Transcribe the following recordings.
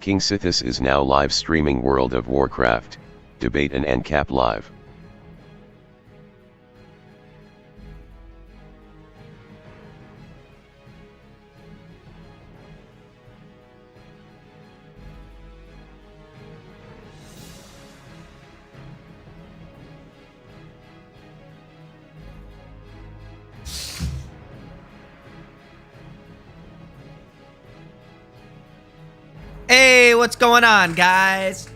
KingSithis is now live streaming World of Warcraft, Debate and Ancap live. Hey, what's going on, guys?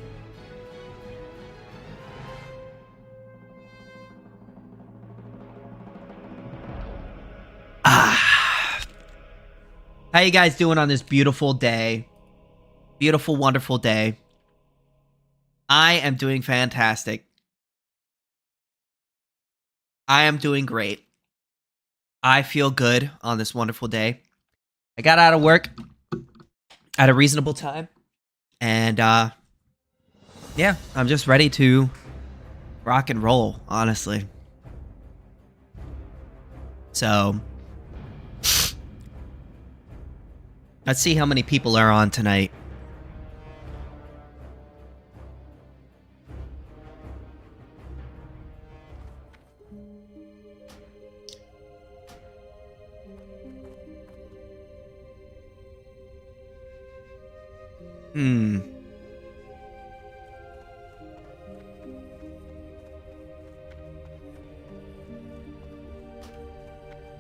How you guys doing on this beautiful day? Beautiful, wonderful day. I am doing fantastic. I am doing great. I feel good on this wonderful day. I got out of work at a reasonable time, and yeah, I'm just ready to rock and roll, honestly. So let's see how many people are on tonight.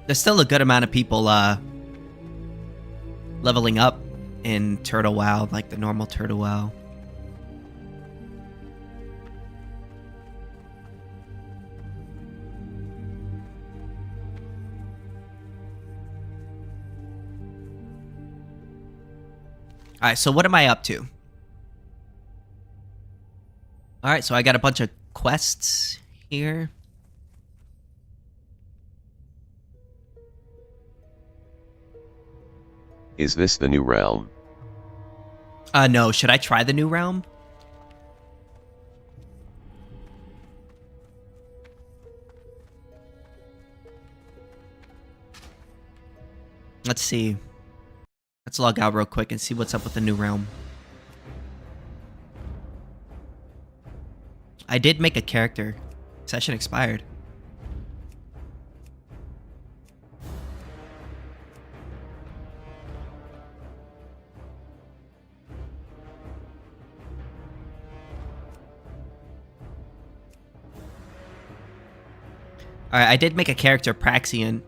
There's still a good amount of people leveling up in Turtle WoW, like the normal Turtle WoW. Alright, so what am I up to? Alright, so I got a bunch of quests here. Is this the new realm? No. Should I try the new realm? Let's see. Let's log out real quick and see what's up with the new realm. I did make a character. Session expired. Alright, I did make a character, Praxian.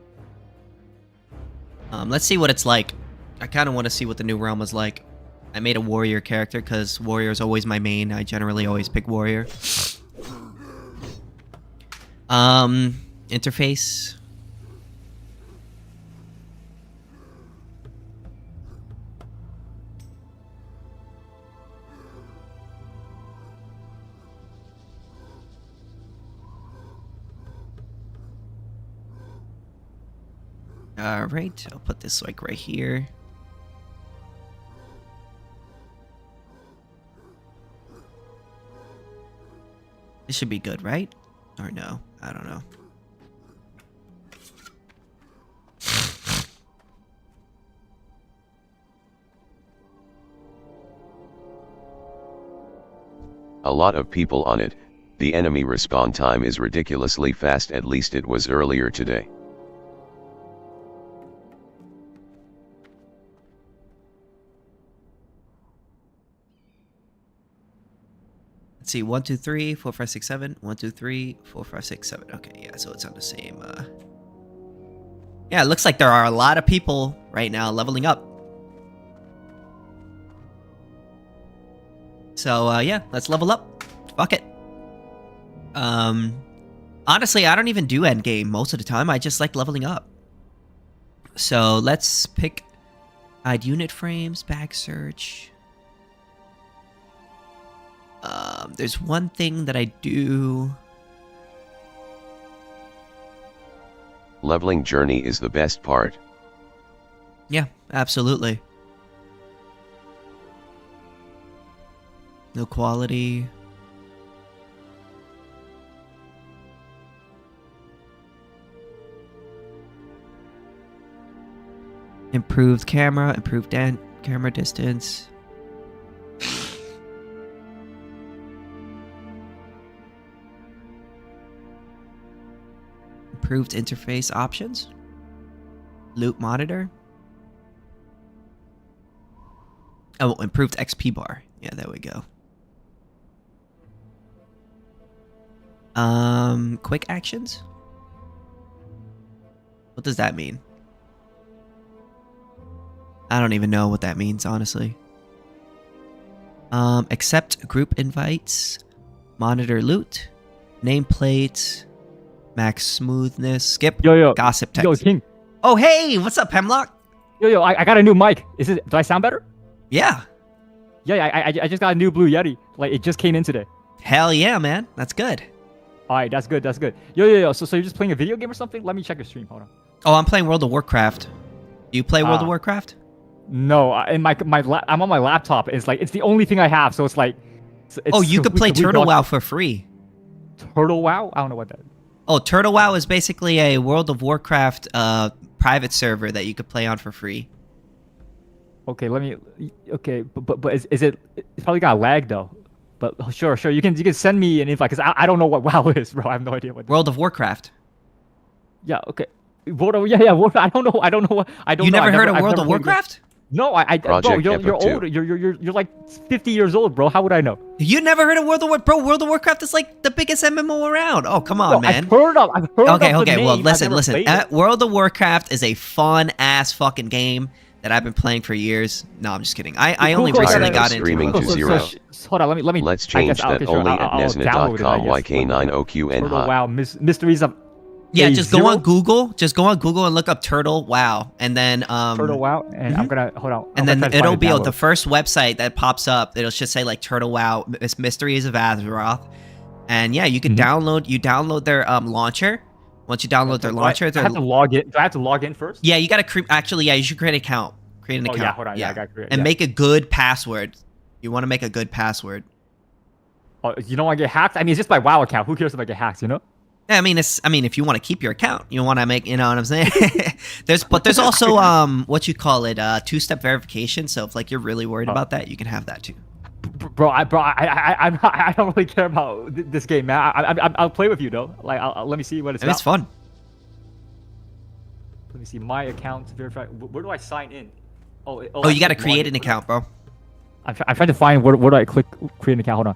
Let's see what it's like. I kind of want to see what the new realm is like. I made a warrior character because warrior is always my main. I generally always pick warrior. Interface. Alright, I'll put this like right here. This should be good, right? Or no? I don't know. A lot of people on it. The enemy respawn time is ridiculously fast, at least it was earlier today. Let's see, 1, 2, 3, 4, 5, 6, 7. 1, 2, 3, 4, 5, 6, 7. Okay, yeah, so it's on the same. Yeah, it looks like there are a lot of people right now leveling up. So yeah, let's level up. Fuck it. Honestly, I don't even do endgame most of the time. I just like leveling up. So let's pick hide unit frames, bag search. There's one thing that I do. Leveling journey is the best part. Yeah, absolutely. No quality. Improved camera, improved camera distance. Improved interface options. Loot monitor. Oh, improved XP bar. Yeah, there we go. Quick actions? What does that mean? I don't even know what that means, honestly. Accept group invites. Monitor loot. Nameplate. Max smoothness. Skip. Yo. Gossip text. Yo, King. Oh, hey! What's up, Hemlock? Yo, I got a new mic. Do I sound better? Yeah. Yeah, I just got a new Blue Yeti. Like, it just came in today. Hell yeah, man. That's good. Alright, that's good. Yo. So you're just playing a video game or something? Let me check your stream. Hold on. Oh, I'm playing World of Warcraft. You play World of Warcraft? No, I'm on my laptop. It's the only thing I have, so it's like... Oh, you could play Turtle WoW for free. Turtle WoW? I don't know what that is. Oh, Turtle WoW is basically a World of Warcraft private server that you could play on for free. Okay, but is it? It's probably got lag though. But sure. You can send me an invite because I don't know what WoW is, bro. I have no idea what. World of Warcraft. Yeah. Okay. I don't know. You never heard of World of Warcraft? No, bro, you're old. You're like 50 years old, bro. How would I know? You never heard of World of Warcraft? Bro, World of Warcraft is like the biggest MMO around. Oh, come on, man. I've heard of Okay, the name. well, listen. It. World of Warcraft is a fun-ass fucking game that I've been playing for years. No, I'm just kidding. I only recently got into streaming to zero. Hold on, let me. Let's change that only at nesnet.com YK9OQN. Turtle WoW mysteries of. Yeah, just go on Google. Just go on Google and look up Turtle WoW, and then Turtle WoW, and I'm gonna hold on. And then it'll be the first website that pops up. It'll just say like Turtle WoW, Mysteries of Azeroth, and yeah, you can download. You download their launcher. Once you download their launcher, I have to log in. Do I have to log in first? Yeah, you gotta create. Actually, yeah, you should create an account. Create an account. Yeah, hold on. Yeah, I gotta create. And make a good password. You want to make a good password. Oh, you don't want to get hacked? I mean, it's just my WoW account. Who cares if I get hacked? You know? I mean, if you want to keep your account, you want to make, you know what I'm saying? there's also what you call it, two-step verification. So if like you're really worried about that, you can have that too. Bro, I don't really care about this game, man. I'll play with you though. Like, let me see what it's about. It's fun. Let me see my account verify. Where do I sign in? Oh, you got to create an account, bro. I'm trying to find where do I click create an account? Hold on.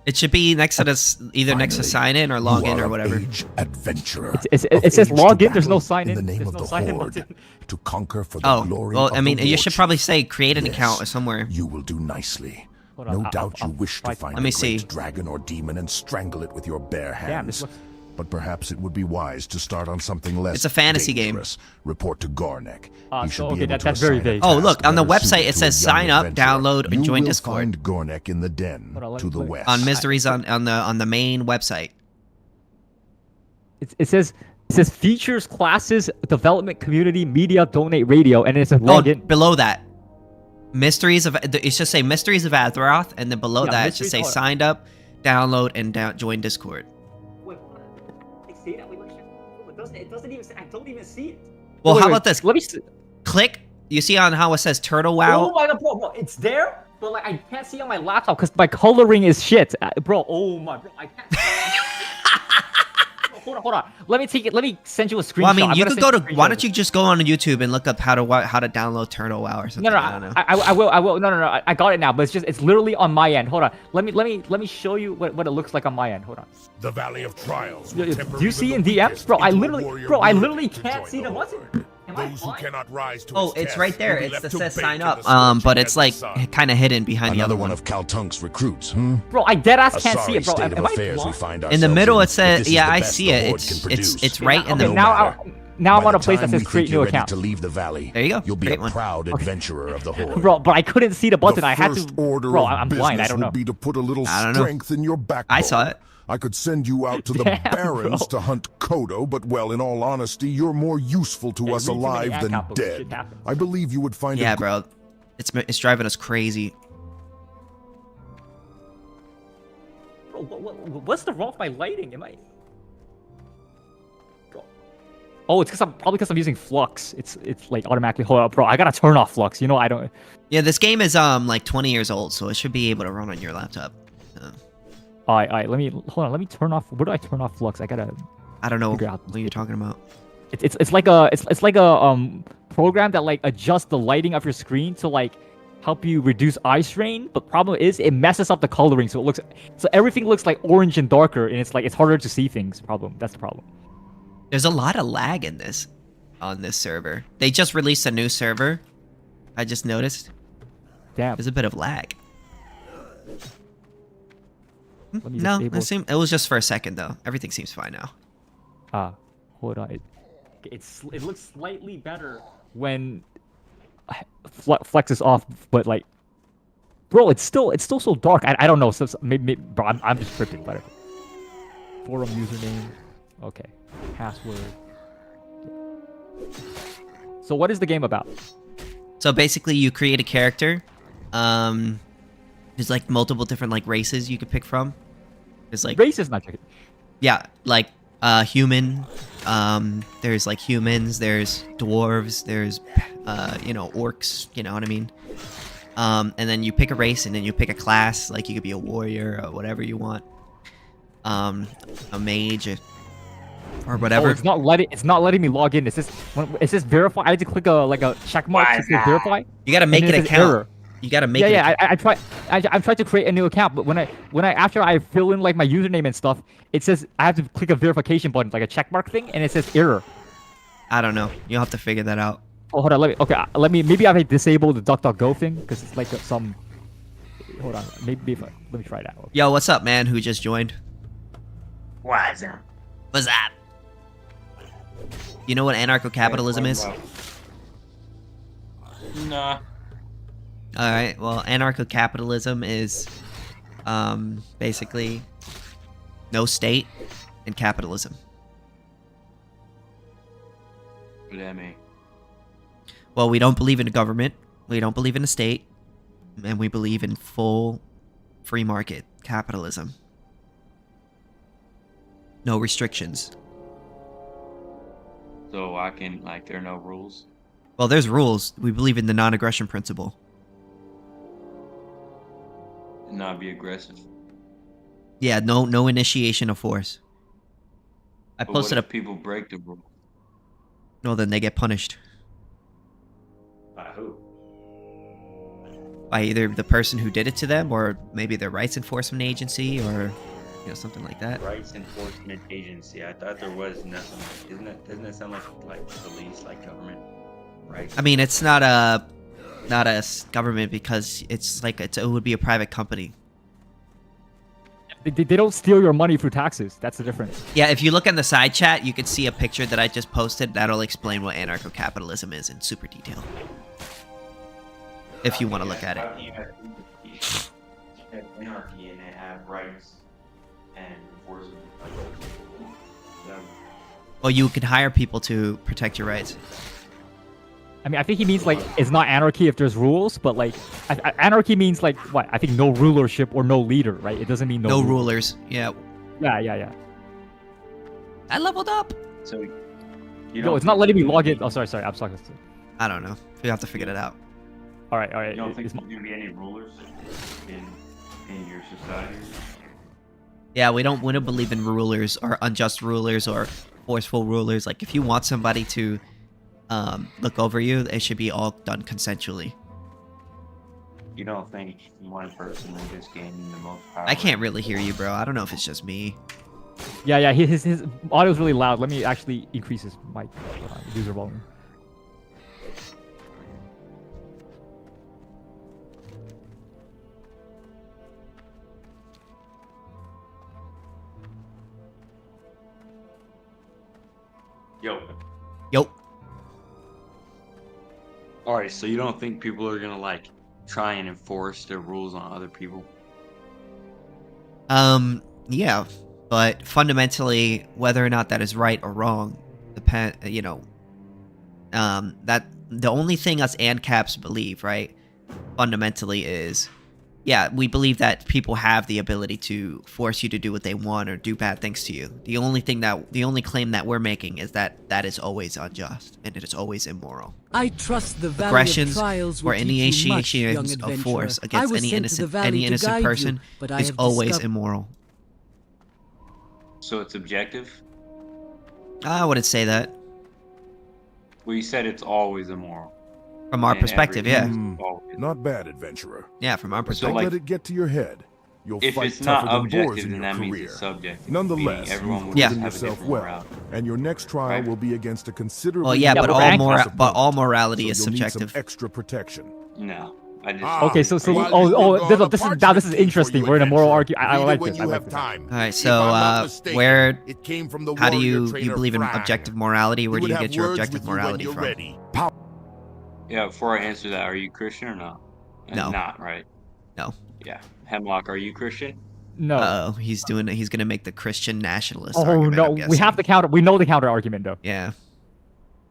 It should be next to this, either next to sign in or log in or whatever. Adventurer. It says log in. There's no sign in. The name There's of no the sign in horde, button. to conquer for the glory well, of I mean, the you should war probably chief. say create an account or Yes, somewhere. You will do nicely. No doubt you wish to find Let me a see. great dragon or demon and strangle it with your bare hands. Damn, But perhaps it would be wise to start on something less It's a fantasy game. dangerous. Report to Garnek. He should so, be okay, able to that's very assign a vague. Oh, look, task on the better website, suited it to a says young sign up, adventurer. download, and You join will Discord. Find Garnek in the den to the west. On Mysteries on the main website. It says features, classes, development, community, media, donate, radio, and it says log in. Below that, Mysteries of it should say Mysteries of Azeroth, and then below that it should say signed up, download, and join Discord. Wait, I see that. It doesn't even. I don't even see it. Well, how about this? Let me see. Click. You see on how it says Turtle WoW? Oh my god, bro, it's there, but like I can't see on my laptop because my coloring is shit, bro. Oh my, bro, I can't. Hold on. Let me send you a screenshot. Well, I mean, you could go to. Why don't you just go on YouTube and look up how to download Turtle WoW or something? No, I don't know. I will. No. I got it now, but it's literally on my end. Hold on. Let me show you what it looks like on my end. Hold on. The Valley of Trials. Do you see in DMs, bro? I literally can't see the button. Am I blind? Cannot rise to Oh, its it's test right there. will be It left to says bake sign in up. the scorching But it's heat of like the sun. kind of hidden behind the Another other one one. of Caltunk's recruits, Bro, I deadass A can't see sorry it, bro. state of Am I affairs we blind? find In the ourselves middle, it but says, this is yeah, the I best see the it. Horde can produce. It's right in Okay, the. now I'm By on a the place that time says we create think you're new ready account. to leave the valley, There you go. You'll be Great a one. proud adventurer of the Horde. Bro, but I couldn't see the button. The I had to. first order Bro, of I'm blind. I business don't will know. be to put a little I don't know. strength in your backbone. I saw it. I could send you out to the Damn, barrens bro. to hunt Kodo, but well, in all honesty, you're more useful to us read too many alive than Ancap books, shit dead. happens. I believe you would find Yeah, a bro. It's driving us crazy. Bro, what's the wrong with my lighting? Am I? Bro. Oh, it's probably because I'm using Flux. It's like automatically. Hold up, bro. I gotta turn off Flux. You know I don't. Yeah, this game is like 20 years old, so it should be able to run on your laptop. Alright. Let me hold on. Let me turn off. Where do I turn off Flux? I I don't know Figure out what you're talking about. It's like a program that like adjusts the lighting of your screen to like help you reduce eye strain. But problem is it messes up the coloring, so everything looks like orange and darker, and it's harder to see things. That's the problem. There's a lot of lag in this on this server. They just released a new server. I just noticed. Damn. There's a bit of lag. Let me No, disable- it was just for a second though. Everything seems fine now. Hold on. It looks slightly better when Flex is off, but like, bro, it's still so dark. I don't know. So maybe bro, I'm just tripping. Whatever. Forum username. Okay. Password. So what is the game about? So basically, you create a character. There's like multiple different like races you could pick from. There's like Race is not tricky. yeah, like human. There's like humans. There's dwarves. There's orcs. You know what I mean? And then you pick a race, and then you pick a class. Like you could be a warrior or whatever you want. A mage or whatever. Oh, it's not letting me log in. Is this verify? I had to click a check mark to say verify. You gotta make And it it says account. error. You gotta make it. Yeah. I'm trying to create a new account, but after I fill in like my username and stuff, it says I have to click a verification button, like a check mark thing, and it says error. I don't know. You'll have to figure that out. Oh, hold on. Maybe I disable the DuckDuckGo thing because it's like some. Hold on. Let me try that. Okay. Yo, what's up, man? Who just joined? What's up? What's up? You know what anarcho-capitalism is? Nah. All right. Well, anarcho-capitalism is basically no state and capitalism. What do that mean? Well, we don't believe in a government. We don't believe in a state, and we believe in full free market capitalism. No restrictions. So I can, like, there are no rules? Well, there's rules. We believe in the non-aggression principle. And not be aggressive? Yeah, no initiation of force. I But posted what a if people break the rule? no, then they get punished By who? by either the person who did it to them, or maybe their rights enforcement agency, or something like that. Rights Enforcement Agency. I thought there was nothing. Doesn't that sound like police, like government? Right? I mean, it's not a government because it would be a private company. They don't steal your money through taxes. That's the difference. Yeah, if you look in the side chat, you can see a picture that I just posted. That'll explain what anarcho-capitalism is in super detail. If you want to look at it. How do you have anarchy and they have rights and enforcement? Well, you could hire people to protect your rights. I mean, I think he means like it's not anarchy if there's rules, but like anarchy means like what? I think no rulership or no leader, right? It doesn't mean No rulers. Yeah. Yeah. I leveled up. So you No, don't it's not think letting me there's log gonna in. Oh, sorry. I'm sorry. I don't know. You have to figure it out. All right. You don't think there's gonna be any rulers in your society? Yeah, we don't believe in rulers or unjust rulers or forceful rulers. Like, if you want somebody to look over you, it should be all done consensually. You don't think one person will just gain the most power? I can't really hear you, bro. I don't know if it's just me. Yeah. His audio is really loud. Let me actually increase his mic user volume. Yo. Alright, so you don't think people are gonna like try and enforce their rules on other people? Yeah, but fundamentally, whether or not that is right or wrong, that the only thing us Ancaps believe, right, fundamentally is, yeah, we believe that people have the ability to force you to do what they want or do bad things to you. The only claim that we're making is that is always unjust and it is always immoral. I trust the valley Aggressions of trials or will teach you much, young initiations of adventurer. force I against was any sent to the valley to innocent guide person you, but I is have always discovered- immoral. So it's objective? I wouldn't say that Well, you said it's always immoral. from our In perspective. Yeah, every- always. Not bad, adventurer. yeah, from our But perspective. don't like- let it get to your head. You'll If fight it's not tougher than boars objective, in then your that means career. it's subjective. Nonetheless, meaning everyone you've will Yeah. proven have a yourself different well, morality. and your next trial Right. will be against a considerably Well, yeah, Yeah, but but all rank- morality is so you'll need some subjective. extra protection. No, I just. Ah, Okay, so while you were gone, a this is parchment now this is came for interesting. you, We're in a moral adventurer. argument. I Read it like when this. you I like have this. time. All right, If so I'm not mistaken, where? it came from the How do warrior you trainer believe in Brang. objective morality? Where He do you would get have your words objective with you when morality you're from? ready. Yeah, before I answer that, are you Christian or not? No. Not right. No. Yeah, Hemlock, are you Christian? No. Oh, he's gonna make the Christian nationalist Oh argument. no, I'm we have guessing. the counter. We know the counter argument though. Yeah.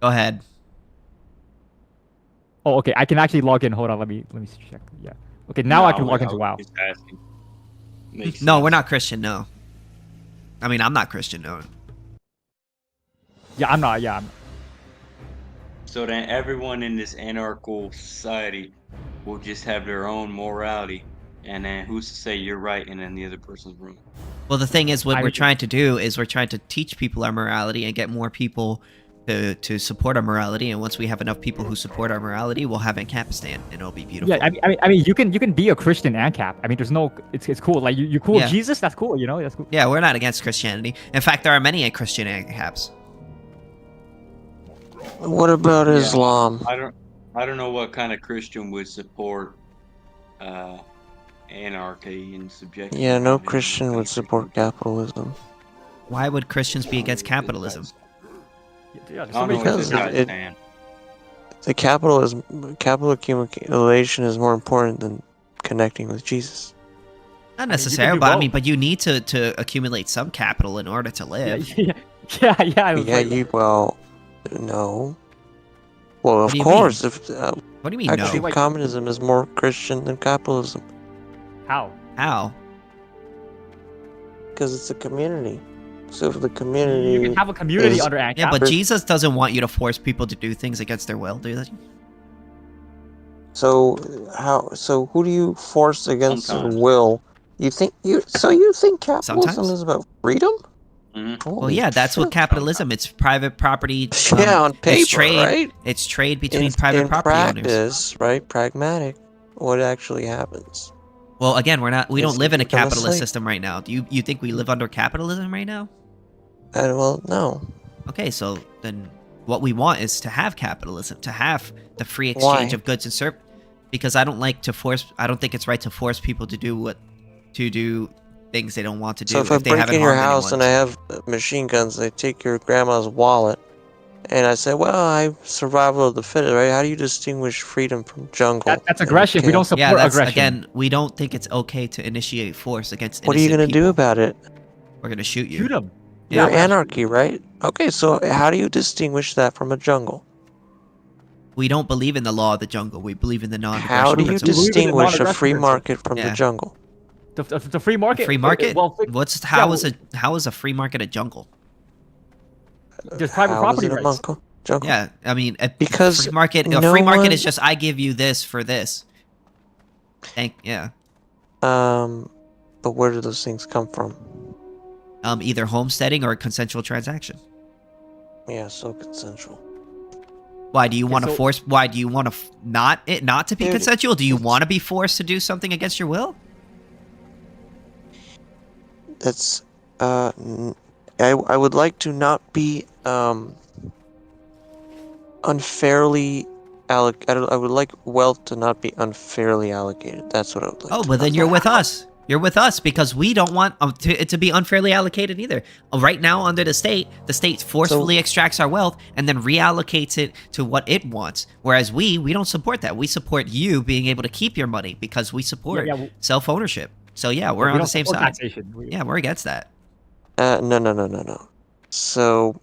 Go ahead. Oh, okay. I can actually log in. Hold on. Let me check. Yeah. Okay, now I can log into was WoW. just asking. Makes No, sense. we're not Christian. No. I mean, I'm not Christian. No. Yeah, I'm not. Yeah. So then everyone in this anarchical society will just have their own morality, and then who's to say you're right and then the other person's wrong? Well, the thing is, what I we're would- trying to do is we're trying to teach people our morality and get more people to support our morality. And once we have enough people who support our morality, we'll have Ancapistan, and it'll be beautiful. Yeah, I mean, you can be a Christian Ancap. I mean, there's no, it's cool. Like you cool Yeah. Jesus, that's cool. You know, that's cool. Yeah, we're not against Christianity. In fact, there are many Christian Ancaps. What about Yeah. Islam? I don't know what kind of Christian would support anarchy and subjective. Yeah, no morality. Christian would support capitalism. Why would Christians be against capitalism? Yeah, there's I so don't many know Because what this Christians. guy's it- saying. The capital accumulation is more important than connecting with Jesus. Not you can necessarily, do but I both. mean, but you need to accumulate some capital in order to Yeah, live. yeah. it was Yeah, like- well, no. Well, What of do you course, mean? if What do you mean actually no? communism is more Christian than capitalism How? How? because it's a community. So if the You community, can have a community is- under Ancap. Yeah, but Chris- Jesus doesn't want you to force people to do things against their will, do they? so who do you force against their Sometimes. will? You think capitalism Sometimes. is about freedom? Mhm. Well, Holy yeah, that's what shit. capitalism. It's private property. Yeah, on paper, it's trade. right? It's trade between in private property owners. practice, right? Pragmatic. What actually happens? Well, again, we don't It's live in a become a capitalist slave. system right now. Do you think we live under capitalism right now? Well, no. Okay, so then what we want is to have capitalism, to have the free Why? exchange of goods and services. Because I don't think it's right to force people to do things they don't want to do So if I they break haven't in your harmed house anyone. and I have machine guns, they take your grandma's wallet, and I say, "Well, I survival of the fittest, right? How do you distinguish freedom from jungle?" That's and aggression. We kill? don't support Yeah, that's aggression. again. We don't think it's okay to initiate force against. What are you innocent gonna do people. about it? We're gonna shoot you. Shoot them. You're Yeah. anarchy, right? Okay, so how do you distinguish that from a jungle? We don't believe in the law of the jungle. We believe in the non-aggression How do you principle. believe in the distinguish a non-aggression free principle. market from Yeah. the jungle? The free market. Free market? Well, How yeah, is a free market a jungle? there's private How property is it a rights. jungle? Yeah, I mean, Because free market. A no free market one- is just I give you this for this. Yeah. But where do those things come from? Either homesteading or a consensual transaction. Yeah, so consensual. Why do you want to so- force? Why do you want to not to be Dude, consensual? Do you want to be forced to do something against your will? That's I would like to not be unfairly allocated. I would like wealth to not be unfairly allocated. That's what I would like. Oh, to but then know. you're with us. You're with us because we don't want it to be unfairly allocated either. Right now, under the state forcefully extracts our wealth and then reallocates it to what it wants. Whereas we don't support that. We support you being able to keep your money because we support Yeah, we- self-ownership. So yeah, we're we on don't the same support side. taxation. Yeah, we're against that. No. So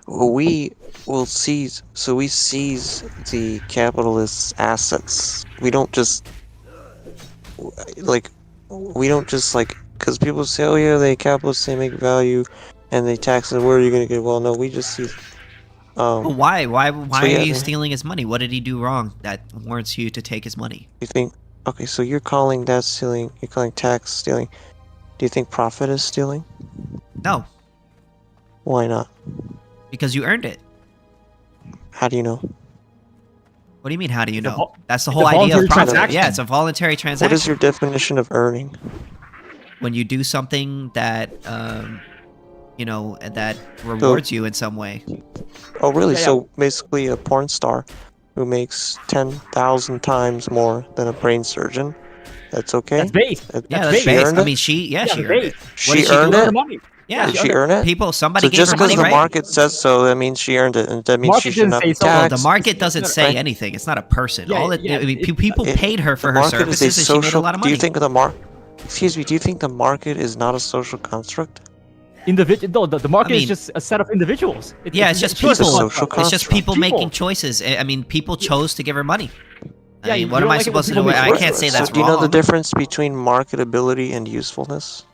we will seize. So we seize the capitalists' assets. We don't just because people say, "Oh yeah, the capitalists they make value, and they tax it. Where are you gonna get?" Well, no, we just seize. Well, why So, yeah, are you man. stealing his money? What did he do wrong that warrants you to take his money? You think? Okay, so you're calling that stealing? You're calling tax stealing? Do you think profit is stealing? No. Why not? Because you earned it. How do you know? What do you mean? How do you It's a know? vol- That's the it's whole a idea of voluntary profit. transaction. Yeah, it's a voluntary transaction. What is your definition of earning? When you do something that, that rewards you in some way. Oh, really? Yeah, yeah. So basically, a porn star who makes 10,000 times more than a brain surgeon. That's okay. That's base. Yeah, That's that's base. base. earned I it? mean, she Yeah, earned base. it. What She did she earned do? it? Her money. Yeah, Did she earn it? people. Somebody So gave just her money, because the right? market says so, that means she earned it, and that means she Market should didn't not say be so. Well, Well, taxed. the market doesn't say right. anything. It's not a person. Yeah, All yeah, I mean, it- people paid her for The her market is a services, and she made a social. lot of Do money. you think Excuse me. Do you think the market is not a social construct? No, the market I mean- is just a set of individuals. It's just It's a people. social It's just construct. people People. making choices. I mean, people chose to give her money. Yeah, I mean, you what am don't I like it when supposed to do? people make I choices. can't say that's so do you know the wrong. difference between marketability and usefulness?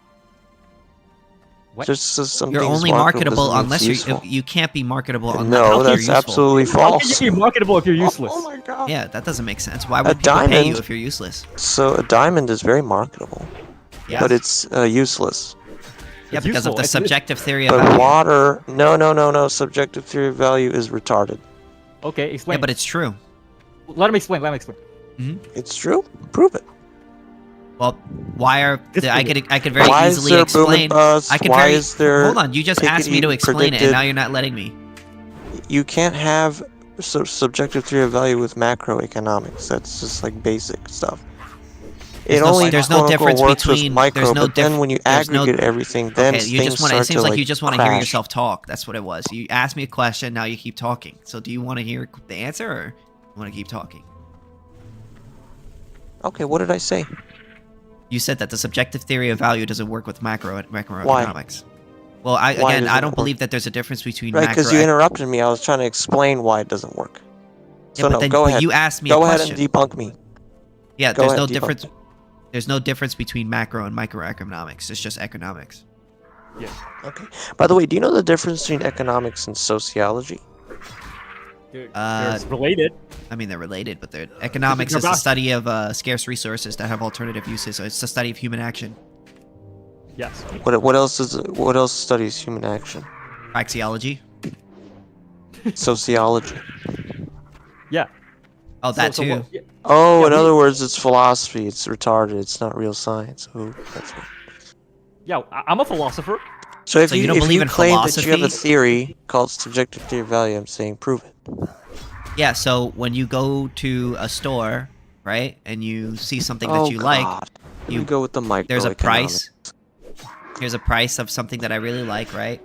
What? Just as some You're things only marketable marketable doesn't mean unless it's useful. you can't be marketable unless No, you're that's useful. absolutely How false. can you be marketable if you're useless? Oh my god. Yeah, that doesn't make sense. Why would A people pay you diamond- if you're useless? So a diamond is very marketable, Yeah, but it's useless. yeah, It's because of useful. the It's- subjective theory of But value. water, no. Subjective theory of value is retarded. Okay, Yeah, explain. but it's true. Let me explain. It's true. Prove it. Well, why are I Disprove could very Why is easily there boom and explain. bust? I could Why very is there hold on. You just asked me to pickety explain it, and predicted- now you're not letting me. You can't have subjective theory of value with macroeconomics. That's just like basic stuff. There's It no- only there's no quote-unquote difference works with between- micro, there's no but then diff- when you there's no- aggregate everything, then Okay, you things just want. It start seems to like you just want to crash. hear yourself talk. That's what it was. You asked me a question. Now you keep talking. So do you want to hear the answer, or you want to keep talking? Okay, what did I say? You said that the subjective theory of value doesn't work with macroeconomics. Well, Why I doesn't don't it work? believe that there's a difference between Right, because you macro. interrupted me. I was trying to explain why it doesn't work. Yeah, So but no, then go but ahead. you asked me Go a ahead question. and debunk me. Yeah, Go there's ahead, no debunk difference. me. There's no difference between macro and microeconomics. It's just economics. Okay. By the way, do you know the difference between economics and sociology? They're related. I mean, they're related, but economics is the study of scarce resources that have alternative uses. So it's the study of human action. Yes. What else studies human action? Praxeology. Sociology. Yeah. Oh, that So too. what- yeah, Oh, Yeah, in we- other words, it's philosophy. It's retarded. It's not real science. Oh, that's right. yeah, I'm a philosopher. So if So you, you don't if believe you in claim that you have a philosophy? theory called subjective theory of value, I'm saying prove it. Yeah. So when you go to a store, right, and you see something Oh, that you like, God. you- You go with the micro. there's a price. Here's a price of something that I really like, right?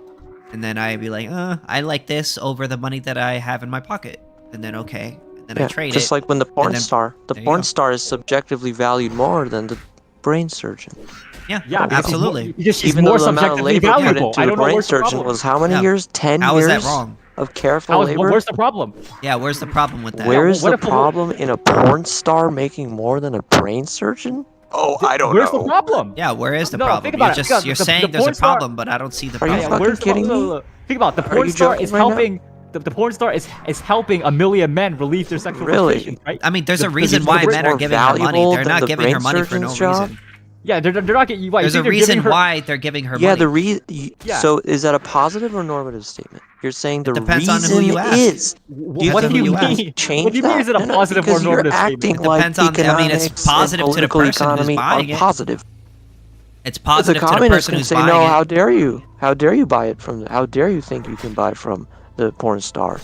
And then I'd be like, I like this over the money that I have in my pocket. And then okay, and then I Yeah, trade just it. like when the porn then- star, there you go. is subjectively valued more than the brain surgeon. Yeah, Yeah, because absolutely. She's Even more though the amount of subjectively labor put valuable. into I the don't know brain where's the surgeon problem. was how many Yeah. years? 10 How is years that wrong? of careful labor. Where's the problem? Yeah, where's the problem with that? Where's what the if the- problem in a porn star making more than a brain surgeon? Oh, I don't Where's know. the problem? Yeah, where is the No, problem? think about You're it. just Because you're saying the there's a porn star- problem, but I don't see the Are you problem. fucking kidding me? Think about it. The Are porn you star joking is right now? helping. The porn star is helping a million men relieve their sexual Really? frustrations, right? I mean, there's a The- reason the- why the- men are more giving her money. valuable They're than not the giving her brain money for no surgeon's job? reason. Yeah, they're not getting. Why? There's you a think they're giving reason her- why they're giving her Yeah, money. the reason. Yeah. So is that a positive or normative statement? You're saying the depends on reason who you ask. is. Do you What Depends do on you who you ask. mean? change What do you mean? that? Is it a No, no, positive or because you're normative acting statement? It like depends on- I mean, it's economics positive and to the political person who's economy buying are it. positive. It's The positive to the communists person can who's say, buying no, it. how dare you? How dare you buy it from? How dare you think you can buy from the porn star?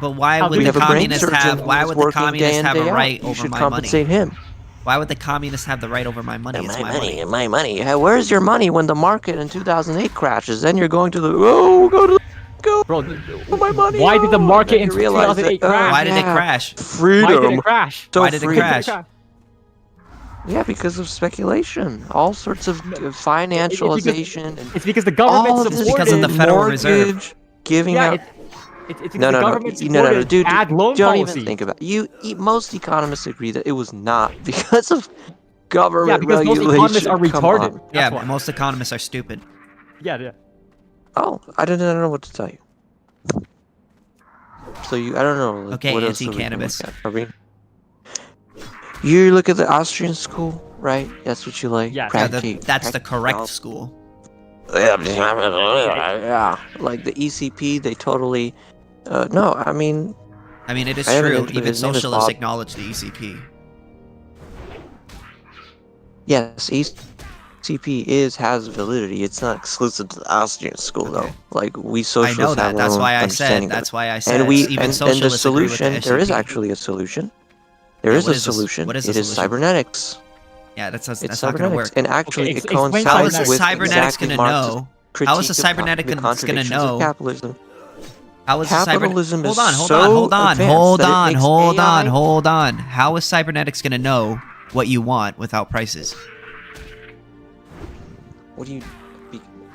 But why How would We the have a brain communists surgeon have? Why who's would the working day communists in, have day a out. right You over should my money? compensate him. Why would the communists have the right over my money? It's my money. My money. Hey, where's your money when the market in 2008 crashes? Then you're going to the go. Bro, my money. why did the oh, market then in you realize 2008 that, crash? Why did it yeah, crash? Freedom. Why did it crash? So Why did it free. crash? Yeah, because of speculation. All sorts of financialization and It's because the all government of this supported. because of the Federal Reserve. mortgage giving Yeah, out. it's because No, the no, government no, supported dude. ad loan Don't policy. even think about it. Most economists agree that it was not because of government Yeah, because most regulation. economists are Come retarded. on. Yeah, That's why. most economists are stupid. Yeah. Oh, I don't know what to tell you. So I don't know. Like, Okay, what else anti-cannabis. are we gonna look at? You look at the Austrian school, right? That's what you like. Yeah, Yeah, Practi- that's the correct practical- school. yeah, like the ECP, they totally. No, I mean, it is I haven't true. into it. Even His name is socialists Bob. acknowledge the ECP. yes, ECP has validity. It's not exclusive to the Austrian school Okay. though. Like we I socialists know have that. our That's own why I understanding said. of it. That's why I said. And we Even and the socialists agree with the solution, there is SCP. actually a solution. There Yeah, is what a is this- solution. what is the It is solution? cybernetics. Yeah, that's It's not gonna cybernetics, work. and actually Okay, it explain coincides How is the cybernetics. with cybernetics exactly gonna Marx's know? critique How is the of cybernetics the gonna contradictions know? of capitalism. How is the Capitalism is Hold on, hold on, so hold advanced on, that it makes hold on, AI hold on. How is cybernetics gonna know what you want without prices? What do you?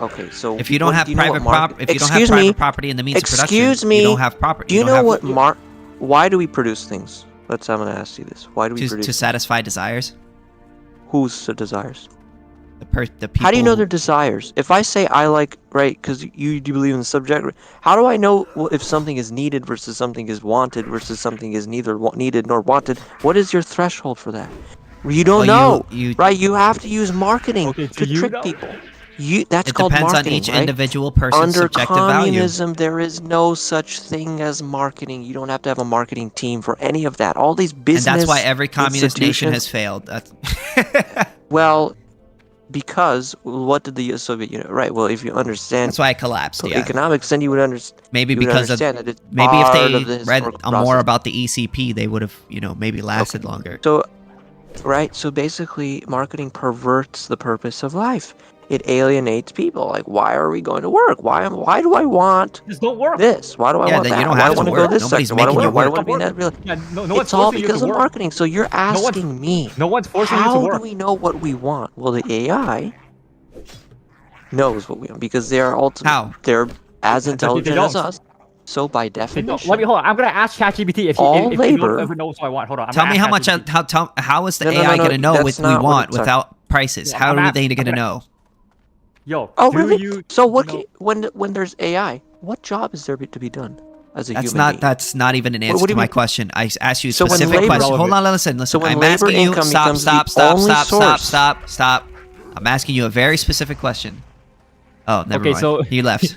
Okay, so If you don't what- have do you know private what prop, if you don't have Excuse me. private property in the means of production, Excuse you me. don't have property. Do you don't know have what Why do we produce things? I'm gonna ask you this. Why do we to produce? satisfy desires? Whose desires? The people. How do you know their desires? If I say I like, right, because you believe in the subject, how do I know if something is needed versus something is wanted versus something is neither needed nor wanted? What is your threshold for that? You don't know, right? You have to use marketing Okay, to do you trick know? people. That's It called depends marketing, on each right? individual person's Under subjective value. communism, there is no such thing as marketing. You don't have to have a marketing team for any of that. All these And business that's why every communist nation has institutions- failed. That's Well, because what did the Soviet Union? Right. Well, if you understand that's why it collapsed. Yeah. economics, then you would understand. Maybe you would because of understand that it's maybe if part they of the read historical more process. about the ECP, they would have maybe lasted longer. So, right. So basically, marketing perverts the purpose of life. It alienates people. Like, why are we going to work? Why do I want Just don't work. this? Why do I Yeah, want then that? you don't Why have do I to want to go work. to this Nobody's sector? Why do making I you why do I work. want to be in that real? Yeah, no one's It's all forcing you because to of work. marketing. So you're asking me. No one's forcing you to How work. do we know what we want? Well, the AI knows what we want because they are How? they're as They intelligent as don't. us. So by Hey, no, definition, let me hold on. I'm gonna ask ChatGPT if All you labor- ever knows what I want. Hold on. I'm Tell gonna me ask how much. ChatGPT. How is the No, no, AI no, gonna know that's what we not what want it's without prices? Yeah, How I'm are at- they I'm gonna gonna- know? Yo, Oh, do really? you? So what? You When there's AI, what job is there to be done as a That's human not. being? That's not even an answer what do to you my mean? question. I asked you a So when specific labor- question. Hold on, listen. So when I'm labor asking you. income Stop. becomes the Stop. Stop. only Stop. Stop. source- Stop. Stop. I'm asking you a very specific question. Oh, never Okay, mind. so- He left.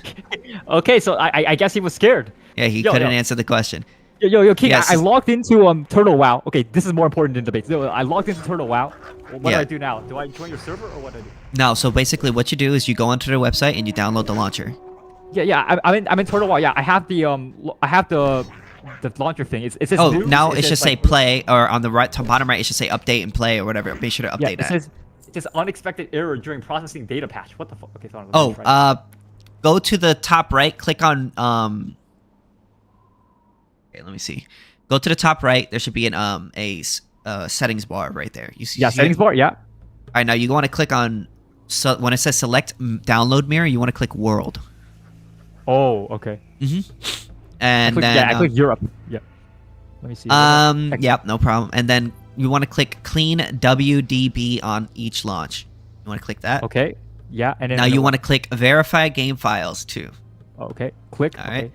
Okay, so I guess he was scared. Yeah, he Yo, couldn't yo. answer the question. Yo, King, Yes. I logged into Turtle Wow. Okay, this is more important than debates. I logged into Turtle Wow. What Yeah. do I do now? Do I join your server or what do I do? No, so basically, what you do is you go onto their website and you download the launcher. Yeah. I'm in Turtle Wow. Yeah, I have the launcher thing. It says Oh, news, now it says, should say like, play, or on the right, top bottom right, it should say update and play or whatever. Be sure to Yeah, update it that. says unexpected error during processing data patch. What the fuck? Okay, sorry. Oh, go to the top right, click on Okay, let me see. Go to the top right. There should be an settings bar right there. You see? Yeah, see settings it? bar. Yeah. All right, now you want to click on. So when it says select download mirror, you want to click world. Oh, okay. And I then click Europe. Yeah. Let me see. yep, no problem. And then you want to click clean WDB on each launch. You want to click that. Okay. Yeah, and then Now you want to click verify game files too. Okay. Click. All Okay. right.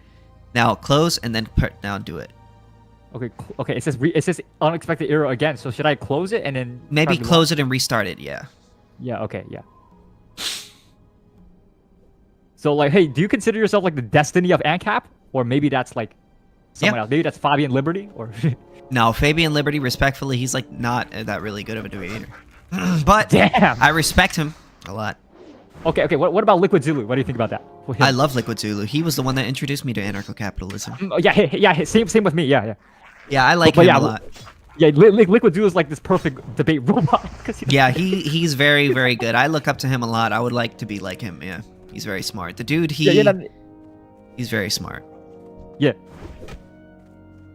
Now close and then now do it. Okay. Okay. It says unexpected error again. So should I close it and then Maybe try to close it and restart it. Yeah. Yeah. Okay. Yeah. So like, hey, do you consider yourself like the destiny of Ancap, or maybe that's like someone Yeah. else? Maybe that's Fabian Liberty, or No, Fabian Liberty, respectfully, he's like not that really good of a debater. But damn. I respect him a lot. Okay. What about Liquid Zulu? What do you think about that? I love Liquid Zulu. He was the one that introduced me to anarcho-capitalism. Yeah. Same with me. Yeah. Yeah, I like But him yeah, a lot. Yeah, Liquid Zulu is like this perfect debate robot. 'cause he- Yeah, he's very, very good. I look up to him a lot. I would like to be like him. Yeah, he's very smart. The dude, he's very smart. Yeah.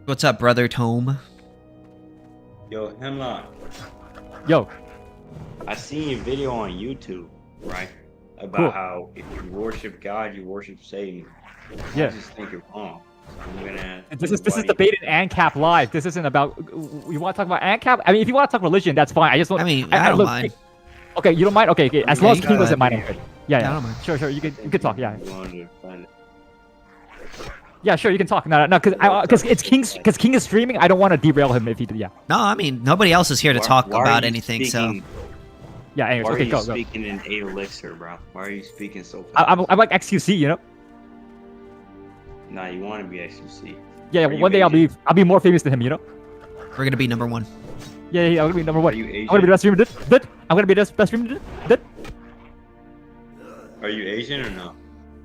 What's up, brother Tome? Yo, Hemlock, Yo. I seen your video on YouTube, right? About Cool. how if you worship God, you worship Satan. Yeah. I just think you're wrong. So I'm gonna. This is debate in Ancap live. This isn't about. You want to talk about Ancap? I mean, if you want to talk religion, that's fine. I just don't. I mean, I don't look, mind. Okay, you don't mind. Okay. As Yeah, long as you King go doesn't mind, ahead. I'm good. Yeah. I don't mind. Sure. You could talk. Yeah. You wanted to find it. Yeah. Sure. You can talk. No. Because King is streaming. I don't want to derail him if he. Yeah. No, I mean, nobody else is here to talk Why are about you anything, speaking- Yeah. Anyways, Why okay, are you go. speaking in 8 elixir, bro? Why are you speaking so fast? I'm like XQC, you know. Nah, you want to be XUC. Yeah. Are you One day Asian? I'll be more famous than him, you know. We're gonna be number one. Yeah. I'm gonna be number one. Are you I'm gonna be the best streamer. I'm gonna be the best streamer. Are you Asian or no?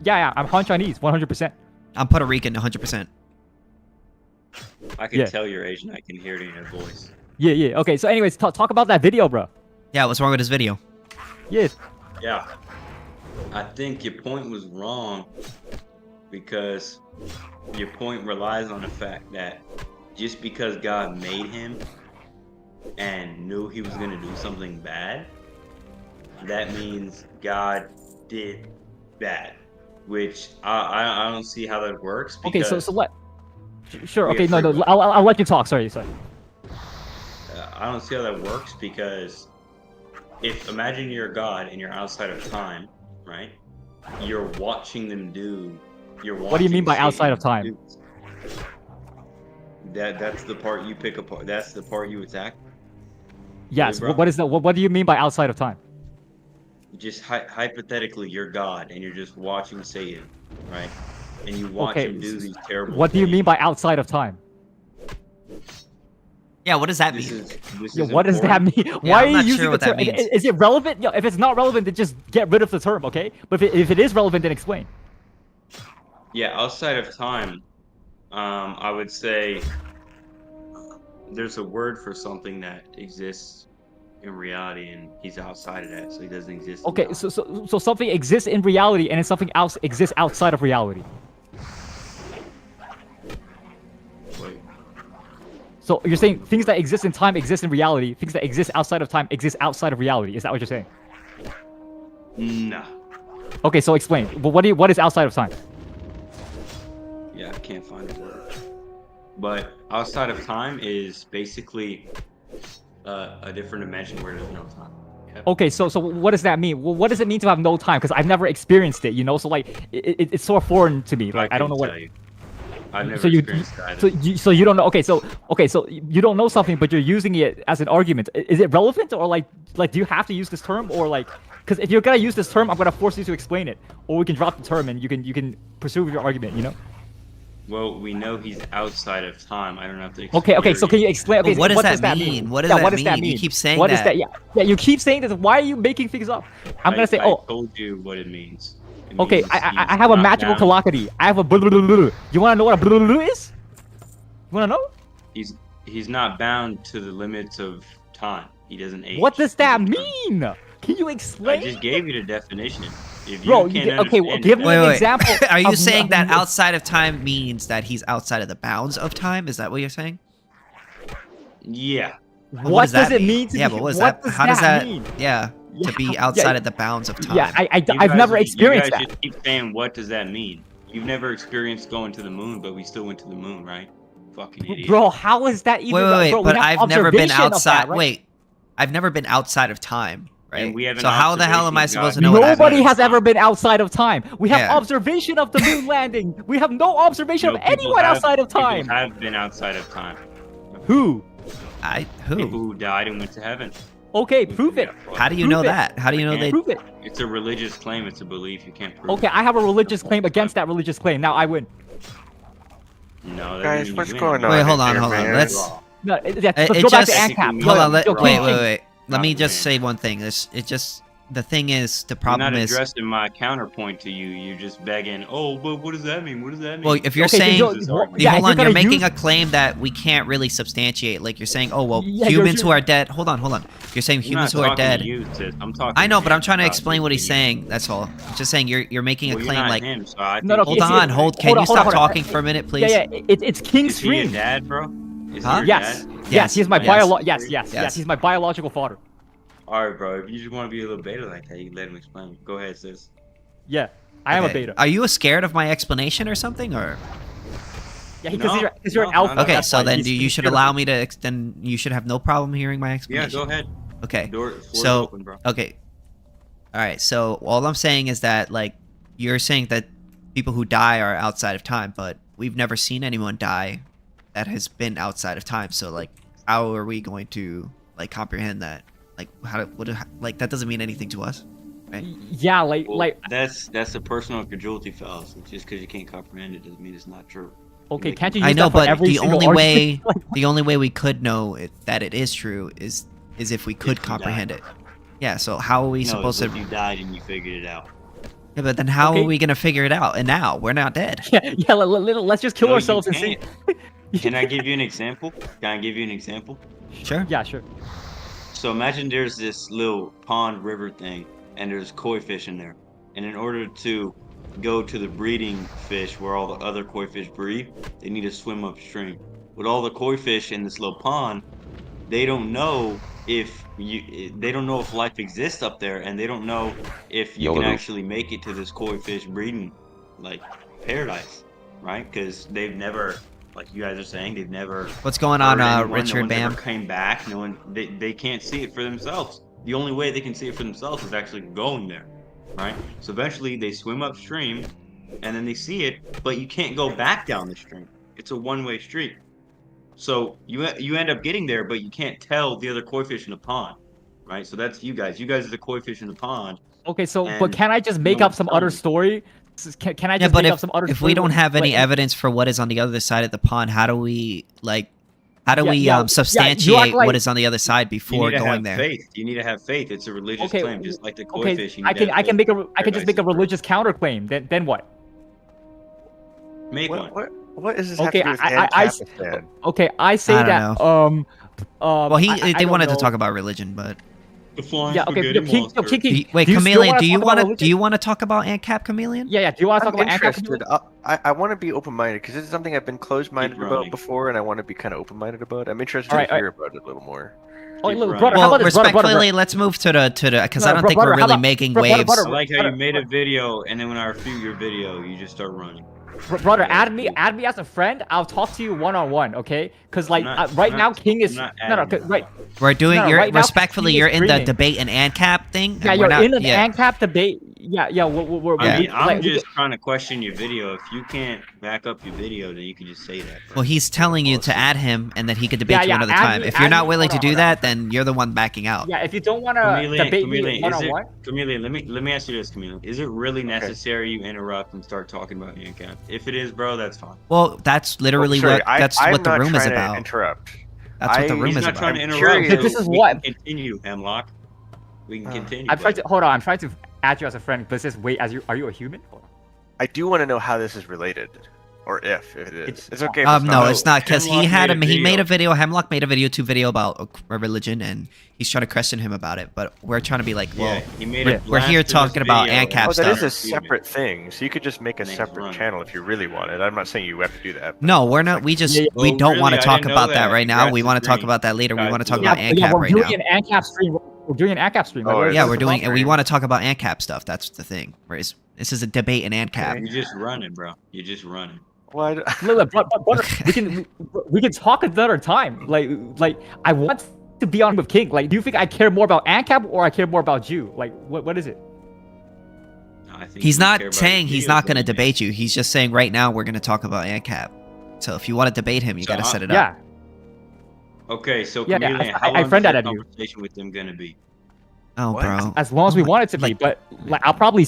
Yeah. I'm Han Chinese, 100%. I'm Puerto Rican, 100%. I can Yeah. tell you're Asian. I can hear it in your voice. Yeah. Okay. So, anyways, talk about that video, bro. Yeah, what's wrong with this video? Yeah. Yeah. I think your point was wrong because your point relies on the fact that just because God made him and knew he was going to do something bad, that means God did bad, which I don't see how that works. Okay. Because, So what? Sure. Yeah, Okay. No. free will. I'll let you talk. Sorry. I don't see how that works because if imagine you're a god and you're outside of time, right? You're watching them do. What do you mean by outside of time? do. That's the part you pick apart. That's the part you attack. Yes. bro. What is that? What do you mean by outside of time? Just hypothetically, you're God and you're just watching Satan, right? And you watch Okay, him do these terrible. What do you things. mean by outside of time? Yeah, what does that This mean? is Yeah, what does that important. mean? Why I'm are not you sure using what the that term? means. Is it relevant? If it's not relevant, then just get rid of the term, okay? But if it is relevant, then explain. Yeah, outside of time, I would say there's a word for something that exists in reality, and he's outside of that, so he doesn't exist. in Okay, time. so something exists in reality, and then something else exists outside of reality. Wait, So you're saying things that exist in time exist in reality, things that exist outside of time exist outside of reality. Is that what you're saying? no. Okay, so explain. Well, what is outside of time? Yeah, I can't find the word. But outside of time is basically a different dimension where there's no time. Okay, so what does that mean? Well, what does it mean to have no time? Because I've never experienced it, you know. So like, it's so foreign to me. Like I don't know what. Tell you. I've never So you, experienced that. so you don't know. Okay, so you don't know something, but you're using it as an argument. Is it relevant, or like do you have to use this term, or like, because if you're gonna use this term, I'm gonna force you to explain it, or we can drop the term and you can pursue your argument. You know. Well, we know he's outside of time. I don't have to. Okay. So can you explain? Okay, Well, what so does that mean? What does yeah, that what does that mean? You mean? keep saying What is that. Yeah, you keep saying this. Why are you making things up? I'm gonna say, I oh, told you what it means. It okay. means I he's have a not magical bound. colloquy. I have a blah, blah, blah, blah. You wanna know what a blah, blah, blah is? You wanna know? He's not bound to the limits of time. He doesn't age. What does that He's mean? Can you I explain? just gave you the definition. If you Bro, can't okay, well, understand give it, me an Wait. example. Are you of saying that no- outside of time means that he's outside of the bounds of time? Is that what you're saying? yeah. What does does that it mean? mean to Yeah, be? but what is what that? How does that? mean? Yeah, to be Yeah, outside yeah, of the bounds of time. Yeah, You I've guys- never experienced you that. guys just keep saying, what does that mean? You've never experienced going to the moon, but we still went to the moon, right? Fucking idiot. Bro, how is that even? Wait. Bro, we But have I've never been observation of that, outside. right? Wait, I've never been outside of time, right? And we have an So how the hell am I observation supposed to guide. know what that Nobody means? has ever been outside of time. We have Yeah. observation of the moon landing. We have no observation No, of people anyone have- outside of people time. have been outside of time. Who? People Who? who died and went to heaven. Okay, prove it. How do you Prove know it. that? How do you know they? Prove it. It's a religious claim. It's a belief. You can't prove. Okay, it. I have a religious claim against that religious claim. Now I win. No, that Guys, doesn't what's mean going you on? Wait, win. hold on. man? Let's. No, yeah, It let's go back to just- Ancap. Hold on. Yo, King, Wait. Let Not me just winning. say one thing. The thing is, the You're problem not is. addressing my counterpoint to you. You're just begging. Oh, but what does that mean? What does that mean? Well, if you're Okay, saying, yo, This well, argument. yeah, hold if on, you're gonna making use- a claim that we can't really substantiate. Like you're saying, oh well, Yeah, humans you're- who are dead. Hold on. You're saying I'm humans not who are talking dead. to you, sis. I'm talking. I know, to but I'm him trying to about explain what he's you. saying. That's all. I'm just saying you're making Well, a you're claim not like. him, so I No, think no, Hold It's- on, Can you stop hold on. talking for a minute, please? Yeah, it's King Is he your Stream. dad, bro? Is he Huh? your Yes. dad? Yes, he's my Yes. yes, he's my biological father. All right, bro. If you just want to be a little beta like that, you can let him explain. Go ahead, sis. Yeah, I am a Okay. beta. Are you scared of my explanation or something, or? Yeah, because No, you're an no, alpha. no, Okay, that's so why. then He's you should scared of allow me. me to. Then you should have no problem hearing my Yeah, explanation. go ahead. Okay. Floor's So open, bro. okay. All right. So all I'm saying is that like you're saying that people who die are outside of time, but we've never seen anyone die that has been outside of time. So like, how are we going to like comprehend that? Like like that doesn't mean anything to us, right? Yeah, Well, that's a personal credulity fallacy. Just because you can't comprehend it doesn't mean it's not true. okay, Make can't it- you use I know, that for but every the single only argument? way we could know that it is true is if we could you comprehend died. it. Yeah. So how are we No, supposed if to? you died and you figured it out. Yeah, but then how Okay. are we gonna figure it out? And now we're not dead. yeah, let's just kill No, you ourselves and see. can't. Can I give you an example? Can I give you an example? Sure. Yeah, sure. So imagine there's this little pond river thing, and there's koi fish in there. And in order to go to the breeding fish where all the other koi fish breed, they need to swim upstream. With all the koi fish in this little pond, they don't know if life exists up there, and they don't know if you can YOLO. actually make it to this koi fish breeding like paradise, right? Because they've never, like you guys are saying, they've never What's going on, heard anyone, Richard no one Bam? ever came back. No one, they can't see it for themselves. The only way they can see it for themselves is actually going there, right? So eventually they swim upstream, and then they see it, but you can't go back down the stream. It's a one-way street. So you end up getting there, but you can't tell the other koi fish in the pond, right? So that's you guys. You guys are the koi fish in the pond. Okay, so And but can I just make no up one's some telling other you. story? Can I Yeah, just but make up some other if story? we don't have any like, evidence for what is on the other side of the pond, how do we Yeah, substantiate like- what is on the other side You before need to going have there? faith. You need to have faith. It's a religious Okay, claim, just like the koi okay, fish. You I need can to I have can faith. make a I can just make a Paradise is religious counterclaim. Then what? Make one. What is this Okay, have to do with I Ancap then? Okay, I say I don't that Well, I they don't wanted to know. talk about religion, but The flying Yeah, okay, spaghetti King, monster. King, wait, do you still Chameleon, wanna do you talk about want to religion? talk about Ancap, Chameleon? Yeah, do you want to talk I'm about Ancap? interested. I want to be open-minded because this is something I've been closed-minded Keep about running. before, and I want to be kind of open-minded about. I'm interested Alright, to hear about it a little more. Oh, Keep look, running. brother, how Well, about this, brother, respectfully, let's move to the because I No, don't think brother, we're how really about- making brother, waves. brother, I like how brother, you made a video, and then when I refute your video, you just start running. brother, add me as a friend. I'll talk to you one-on-one, okay? Because like I'm not- right I'm now, not- King is I'm not no, adding you. right. We're doing No, you're right now, respectfully. King is You're in the streaming. debate and ANCAP thing. Yeah, and you're we're not, in an yeah. ANCAP debate. Yeah, we're I mean, I'm like, just trying to question your video. If you can't back up your video, then you can just say that. Bro. Well, he's telling you to add him and that he could debate you Yeah, another add time. me- If you're add not me- willing to hold on, do hold on. that, then you're the one backing out. Yeah, if you don't want to debate me one-on-one. Chameleon, let me ask you this, Chameleon. Is it really necessary you interrupt and start talking about Ancap? If it is, bro, that's fine. Well, that's literally Sorry, that's I'm what the not room is trying to about. Interrupt. That's what the I- room He's is not about. trying to I'm interrupt. curious. so This is we what- can continue, Hemlock. We can continue. I'm trying buddy. to hold on. I'm trying to add you as a friend, but it says wait. Are you a human? Hold on. I do want to know how this is related, or if it is. It's okay. If No, not. it's not because he Hemlock made a video. Hemlock made a video about a religion, and he's trying to question him about it. But we're trying to be like, well, Yeah, he made yeah, a we're here blasphemous talking about video Ancap Oh, stuff. that is a separate thing. So you could just make a Name's separate Ron. channel if you really wanted. I'm not saying you have to do that. no, we're not. We just Yeah, we Oh, don't really? want I to talk didn't know about that that. right now. Congrats We to want to talk Green. about that later. We Guys, want to talk yeah, about yeah, Ancap we're right doing now. an ANCAP stream. We're doing an ANCAP stream. Oh, Like, Yeah, That's we're the doing, and we problem. want to talk about Ancap stuff. That's the thing. Whereas this is a debate in Ancap. You're just running, bro. You're just running. Well, Look, brother, we can talk another time. Like I want to be on with King. Like, do you think I care more about ANCAP or I care more about you? Like, what is it? I think He's you care not about saying your he's videos not going to more than me. debate you. He's just saying right now we're going to talk about Ancap. So if you want to debate him, you So got to set it up. Yeah. Okay, so Yeah, yeah, Chameleon, I how long friend is that your at you. conversation with them gonna be? Oh, What? bro. As long as we Oh my- want it to be, like- but like I'll probably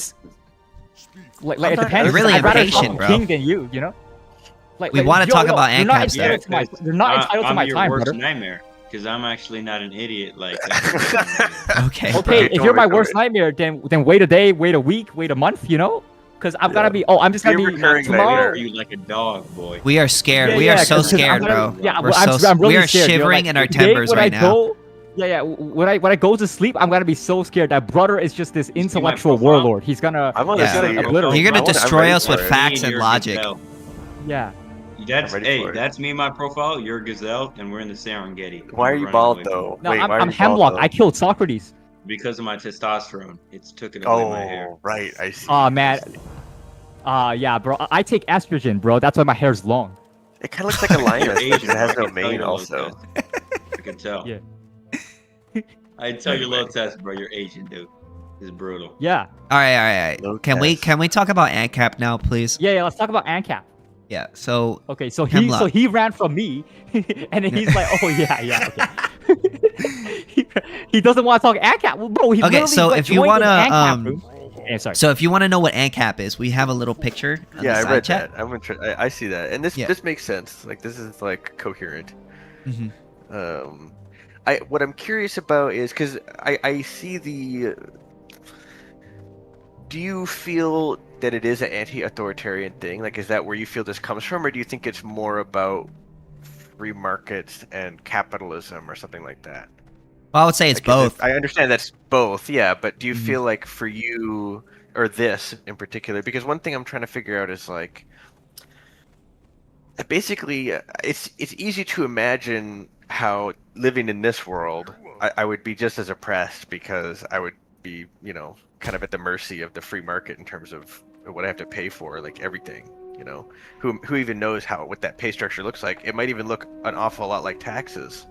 like I'm it not- depends. You're really I'd rather impatient, talk to bro. King than you know. Like We wanna yo, talk yo, about you're not ANCAP stuff. entitled to my- You're not entitled to I'm my your time, worst brother. nightmare, because I'm actually not an idiot like that. Okay. Okay, Bro, if don't you're my worry, worst nightmare, then wait a day, wait a week, wait a month, you know? Because I've gotta be. Oh, I'm just gonna Be a be recurring tomorrow. nightmare. you like a dog, boy. We are scared. Yeah, we yeah, are so 'cause I'm scared, gonna- bro. Yeah, We're well, so I'm really we are scared, yo. shivering Like, in our today timbers when right I now. go, yeah. When I go to sleep, I'm gonna be so scared. That brother is just this my intellectual profile? warlord. He's gonna. I want Yeah. to he's see. gonna obliterate. You're gonna I'm destroy ready us for with it. facts Me and you're a logic. gazelle. Yeah. That's I'm ready for it. that's me, my profile. You're a gazelle, and we're in the Serengeti. Why are We're you running bald away from though? No, Wait, I'm why are you Hemlock. bald, I though? killed Socrates. because of my testosterone. It's taken away my hair. Oh, right. I see. Oh man. Yeah, bro. I take estrogen, bro. That's why my hair's long. It kind of looks like a You're lioness. Asian, It has bro. no I can tell mane, you're also. low test. I can tell. Yeah. I tell you, low test, bro. You're Asian, dude. It's brutal. Yeah. All right. No Can we test. talk about Ancap now, please? Yeah. Let's talk about ANCAP. Yeah. So Okay, so Hemlock. he ran from me, and then he's like, oh yeah, okay. he doesn't want to talk Ancap. Well, bro, he Okay, literally so like, if you joined wanna, an Ancap room. Yeah, sorry. So if you want to know what Ancap is, we have a little picture on Yeah, the I side read chat. that. I see that, and Yeah. this makes sense. Like this is like coherent. Mhm. What I'm curious about is because I see the. Do you feel that it is an anti-authoritarian thing? Like, is that where you feel this comes from, or do you think it's more about free markets and capitalism or something like that? Well, I would say it's Like, both. I understand that's both, yeah, but do you Mhm. feel like for you, or this in particular, because one thing I'm trying to figure out is like, basically, it's easy to imagine how living in this world, I would be just as oppressed because I would be, kind of at the mercy of the free market in terms of what I have to pay for, like everything, who even knows what that pay structure looks like? It might even look an awful lot like taxes,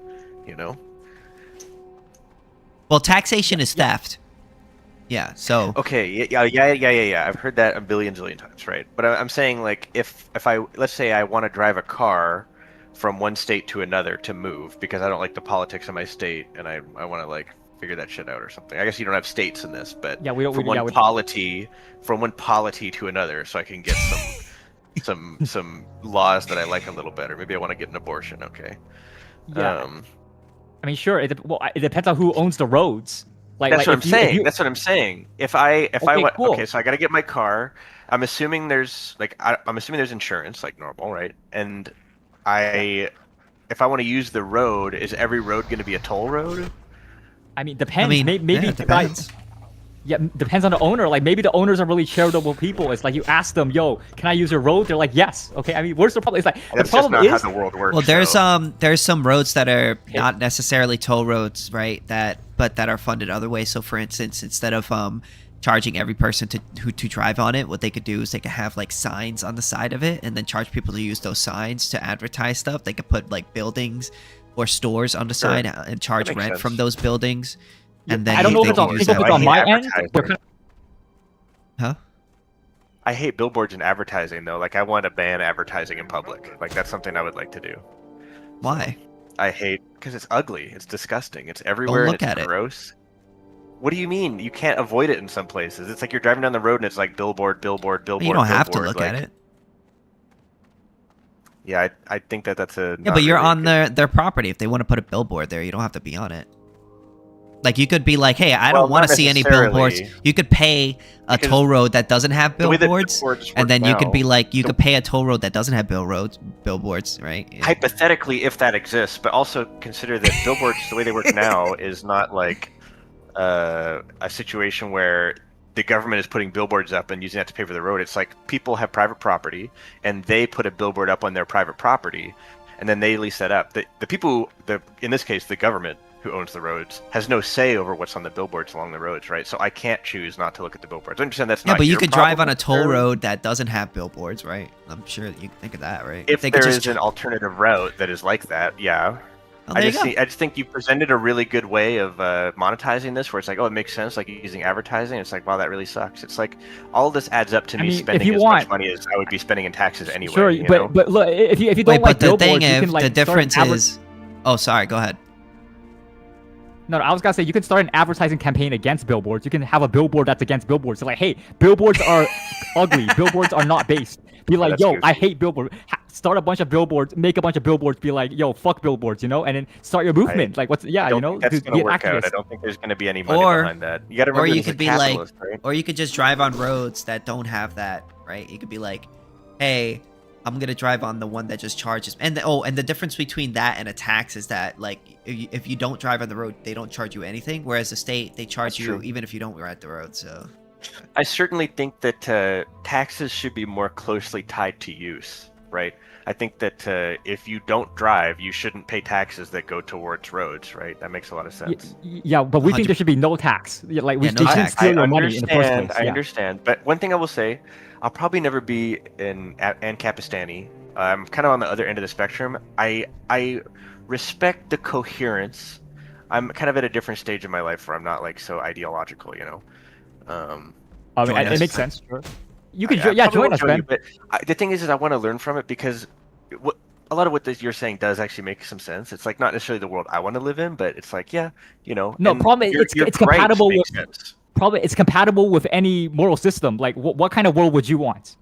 you know? Well, taxation is theft. Yeah. So. Okay, yeah. I've heard that a billion zillion times, right? But I'm saying like if let's say I want to drive a car from one state to another to move because I don't like the politics of my state and I want to like figure that shit out or something. I guess you don't have states in this, but Yeah, we don't. from one polity to another, so I can get some laws that I like a little better. Maybe I want to get an abortion. Okay. Yeah. I mean, sure. It depends on who owns the roads. That's what I'm saying. That's what I'm saying. If I want, cool. okay, so I got to get my car. I'm assuming there's I'm assuming there's insurance like normal, right? And if I want to use the road, is every road going to be a toll road? I mean, depends. I mean, maybe yeah, it depends. Yeah, depends on the owner. Like maybe the owners are really charitable people. It's like you ask them, "Yo, can I use your road?" They're like, "Yes." Okay. I mean, where's the problem? It's like That's the problem just not is how the world works. Well, there's so. there's some roads that are not necessarily toll roads, right? But that are funded other ways. So, for instance, instead of charging every person to drive on it, what they could do is they could have like signs on the side of it, and then charge people to use those signs to advertise stuff. They could put like buildings or stores on the side and charge rent sense. from those buildings. And then I don't know if they it's on, can I use think if that it's on way. my end. Advertising. Huh? I hate billboards and advertising though. Like I want to ban advertising in public. Like that's something I would like to do. Why? I hate because it's ugly. It's disgusting. It's everywhere. look and at it's it. gross. What do you mean? You can't avoid it in some places. It's like you're driving down the road and it's like billboard, billboard, billboard. You don't have to billboard, look at it. Yeah, I think that's a. Yeah, but you're on their property. If they want to put a billboard there, you don't have to be on it. Like you could be like, hey, I don't want to see any billboards. You could pay a toll road that doesn't have billboards, and then you could be like, you could pay a toll road that doesn't have billboards, right? Yeah. Hypothetically, if that exists, but also consider that billboards, the way they work now, is not like a situation where the government is putting billboards up and using that to pay for the road. It's like people have private property and they put a billboard up on their private property, and then they lease that up. The people, in this case, the government who owns the roads has no say over what's on the billboards along the roads, right? So I can't choose not to look at the billboards. I understand that's not. Yeah, but you your could drive on problem a toll road that doesn't have billboards, right? I'm sure that you can think of that, right? If they could there just is an alternative route that is like that, yeah. Oh, there you go. I just think you presented a really good way of monetizing this, where it's like, oh, it makes sense, like using advertising. It's like, wow, that really sucks. It's like all this adds up to me spending as much money as I would be spending in taxes anyway. Sure, you know? but look, if you don't Wait, like but the thing billboards, you is, can like the difference start an is. Oh, sorry. Go ahead. No, I was gonna say you can start an advertising campaign against billboards. You can have a billboard that's against billboards. So like, hey, billboards are ugly. Billboards are not based. Be like, yo, I hate billboards. Start a bunch of billboards. Make a bunch of billboards. Be like, yo, fuck billboards, you know, and then start your movement. Like, what's don't think that's gonna work out. I don't think there's gonna be any money behind that. You gotta remember, or you this is could a be capitalist, like, right? or you could just drive on roads that don't have that, right? You could be like, hey, I'm gonna drive on the one that just charges. And the difference between that and a tax is that like if you don't drive on the road, they don't charge you anything. Whereas the state, they charge you even if you don't ride the road. So I certainly think that taxes should be more closely tied to use, right? I think that if you don't drive, you shouldn't pay taxes that go towards roads, right? That makes a lot of sense. Yeah, but we think there should be no tax. Yeah, like we shouldn't steal your money in the first place. I understand, but one thing I will say, I'll probably never be an Ancapistani. I'm kind of on the other end of the spectrum. I respect the coherence. I'm kind of at a different stage in my life where I'm not like so ideological, you know. I mean, it makes sense. Sure. You could, join us, Ben. But the thing is I want to learn from it because a lot of what you're saying does actually make some sense. It's like not necessarily the world I want to live in, but it's like, yeah, No, and problem is your it's gripes compatible make with sense. probably it's compatible with any moral system. Like, what kind of world would you want?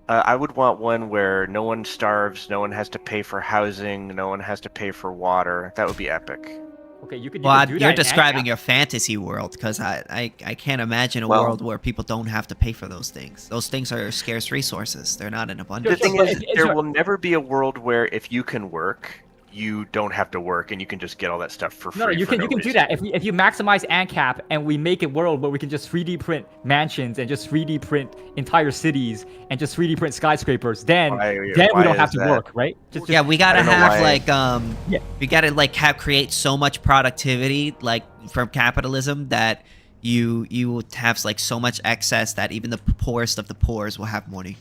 I would want one where no one starves, no one has to pay for housing, no one has to pay for water. That would be epic. Okay, you could do Well, that. you're in describing Ancap. your fantasy world, because I can't imagine a Well- world where people don't have to pay for those things. Those things are scarce resources. They're not in The abundance. thing but is, it's there your- will never be a world where if you can work, you don't have to work and you can just get all that stuff for free. No, you for can do reason. that if you maximize Ancap and we make a world where we can just 3D print mansions and just 3D print entire cities and just 3D print skyscrapers. Then Why we is don't have to that? work, right? Just Yeah, we gotta I don't know have why- like Yeah. we gotta like have create so much productivity like from capitalism that you would have like so much excess that even the poorest of the poor's will have money.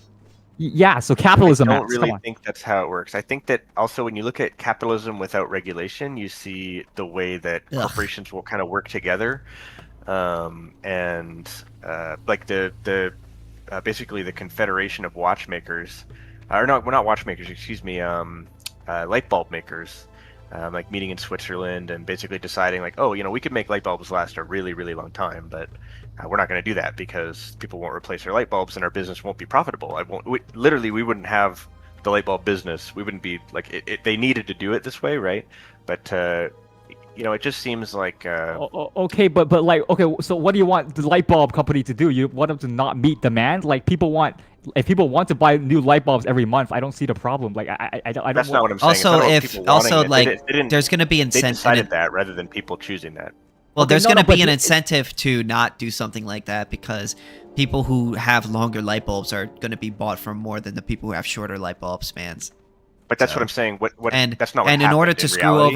yeah. So capitalism. I don't Max, really come on. think that's how it works. I think that also when you look at capitalism without regulation, you see the way that Ugh. corporations will kind of work together, and like the basically the Confederation of Watchmakers, or no, we're not watchmakers. Excuse me, light bulb makers. Like meeting in Switzerland and basically deciding like, oh, we could make light bulbs last a really, really long time, but we're not going to do that because people won't replace their light bulbs and our business won't be profitable. We wouldn't have the light bulb business. We wouldn't be like they needed to do it this way, right? But it just seems like Okay, but like, okay, so what do you want the light bulb company to do? You want them to not meet demand? Like, if people want to buy new light bulbs every month, I don't see the problem. Like, I don't. that's not what I'm saying. It's Also, not about if people wanting it. like They didn't, there's gonna be they incentive. decided that rather than people choosing that. Well, Okay, there's no, gonna but be an you- incentive to not do something like that because people who have longer light bulbs are gonna be bought from more than the people who have shorter light bulb spans. But that's So- what I'm saying. What And that's not what in order happened to in screw reality.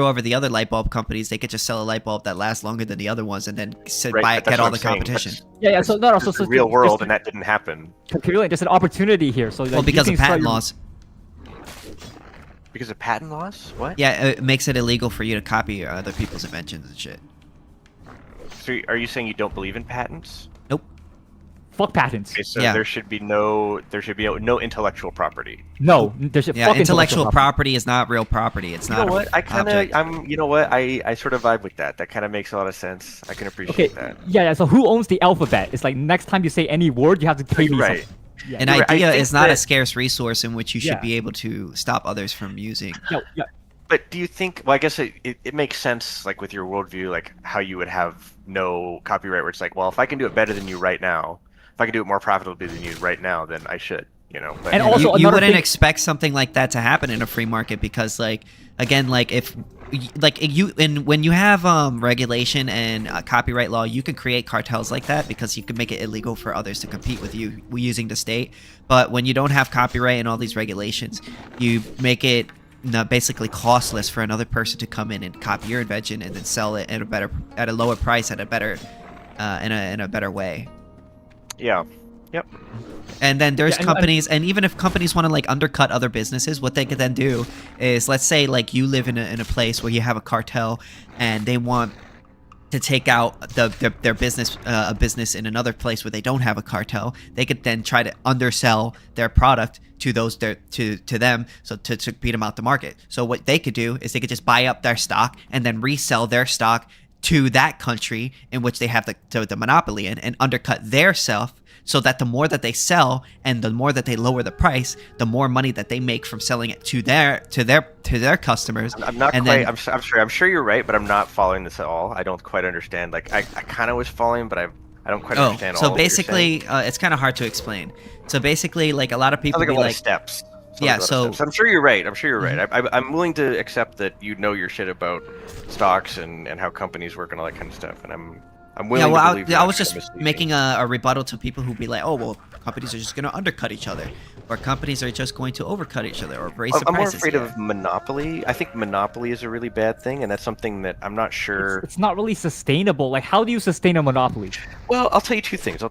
over the other light bulb companies, they could just sell a light bulb that lasts longer than the other ones, and then Right, but that's get all what the I'm saying. competition. Yeah. So no. It's the real world, and that didn't happen There's an opportunity here. So like, Well, you because can of start patent your- laws. because of patent laws. What? Yeah, it makes it illegal for you to copy other people's inventions and shit. So are you saying you don't believe in patents? Nope. Fuck patents. Okay, so Yeah. there should be no intellectual property. No, there's Yeah, fuck intellectual property is not real property. It's You not. know what? I kind object. of I sort of vibe with that. That kind of makes a lot of sense. I can Okay. appreciate that. Yeah. So who owns the alphabet? It's like next time you say any word, you have to pay me Right. something. Yeah. An You're right. I idea think is not a that- scarce resource in which you should Yeah. be able to stop others from using. Yeah. But do you think? Well, I guess it makes sense, like with your worldview, like how you would have no copyright, where it's like, well, if I can do it better than you right now, if I can do it more profitably than you right now, then I should. But And also you another wouldn't thing- expect something like that to happen in a free market because, like, again, like if, like when you have regulation and copyright law, you can create cartels like that because you can make it illegal for others to compete with you using the state. But when you don't have copyright and all these regulations, you make it basically costless for another person to come in and copy your invention and then sell it at a lower price at a better in a better way. yeah, yep. And then there's Yeah, and- companies, and even if companies want to like undercut other businesses, what they could then do is, let's say like you live in a place where you have a cartel, and they want to take out their business, a business in another place where they don't have a cartel. They could then try to undersell their product to them, so to beat them out the market. So what they could do is they could just buy up their stock and then resell their stock to that country in which they have the monopoly in, and undercut their self, so that the more that they sell and the more that they lower the price, the more money that they make from selling it to their customers. I'm not And quite. then- I'm sorry. I'm sure you're right, but I'm not following this at all. I don't quite understand. Like I kind of was following, but I don't quite understand. So all of what you're saying. basically, it's kind of hard to explain. So basically, like a lot of people Sounds like be a lot like, of steps. Yeah, Sounds like a lot of so- steps. I'm sure you're right. I'm willing to accept that you know your shit about stocks and how companies work and all that kind of stuff, and I'm willing yeah, well, to believe you're I not was trying just to mislead me. making a rebuttal to people who be like, oh, well, companies are just going to undercut each other, or companies are just going to overcut each other, or raise the I'm more prices. afraid Yeah. of monopoly. I think monopoly is a really bad thing, and that's something that I'm not sure. It's not really sustainable. Like, how do you sustain a monopoly? Well, I'll tell you two things.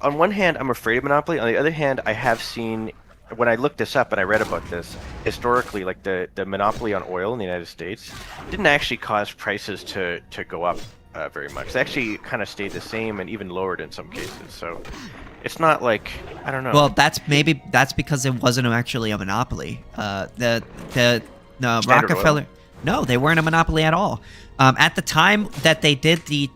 On one hand, I'm afraid of monopoly. On the other hand, I have seen, when I looked this up and I read about this, historically, like the monopoly on oil in the United States didn't actually cause prices to go up very much. They actually kind of stayed the same and even lowered in some cases. So it's not like, I don't know. Well, that's because it wasn't actually a monopoly. The Rockefeller. Oil? No, they weren't a monopoly at all. At the time that they did the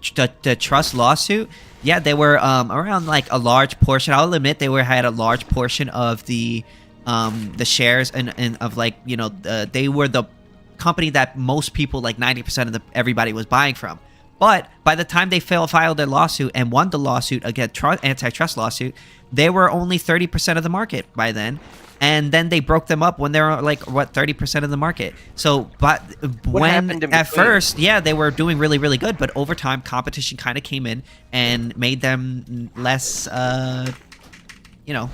trust lawsuit, yeah, they were around like a large portion. I'll admit they had a large portion of the shares and of like, you know, they were the company that most people, like 90% of everybody was buying from. But by the time they filed their lawsuit and won the lawsuit against antitrust lawsuit, they were only 30% of the market by then. And then they broke them up when they were like, what, 30% of the market. So, but when at first, yeah, they were doing really, really good. But over time, competition kind of came in and made them less, you know.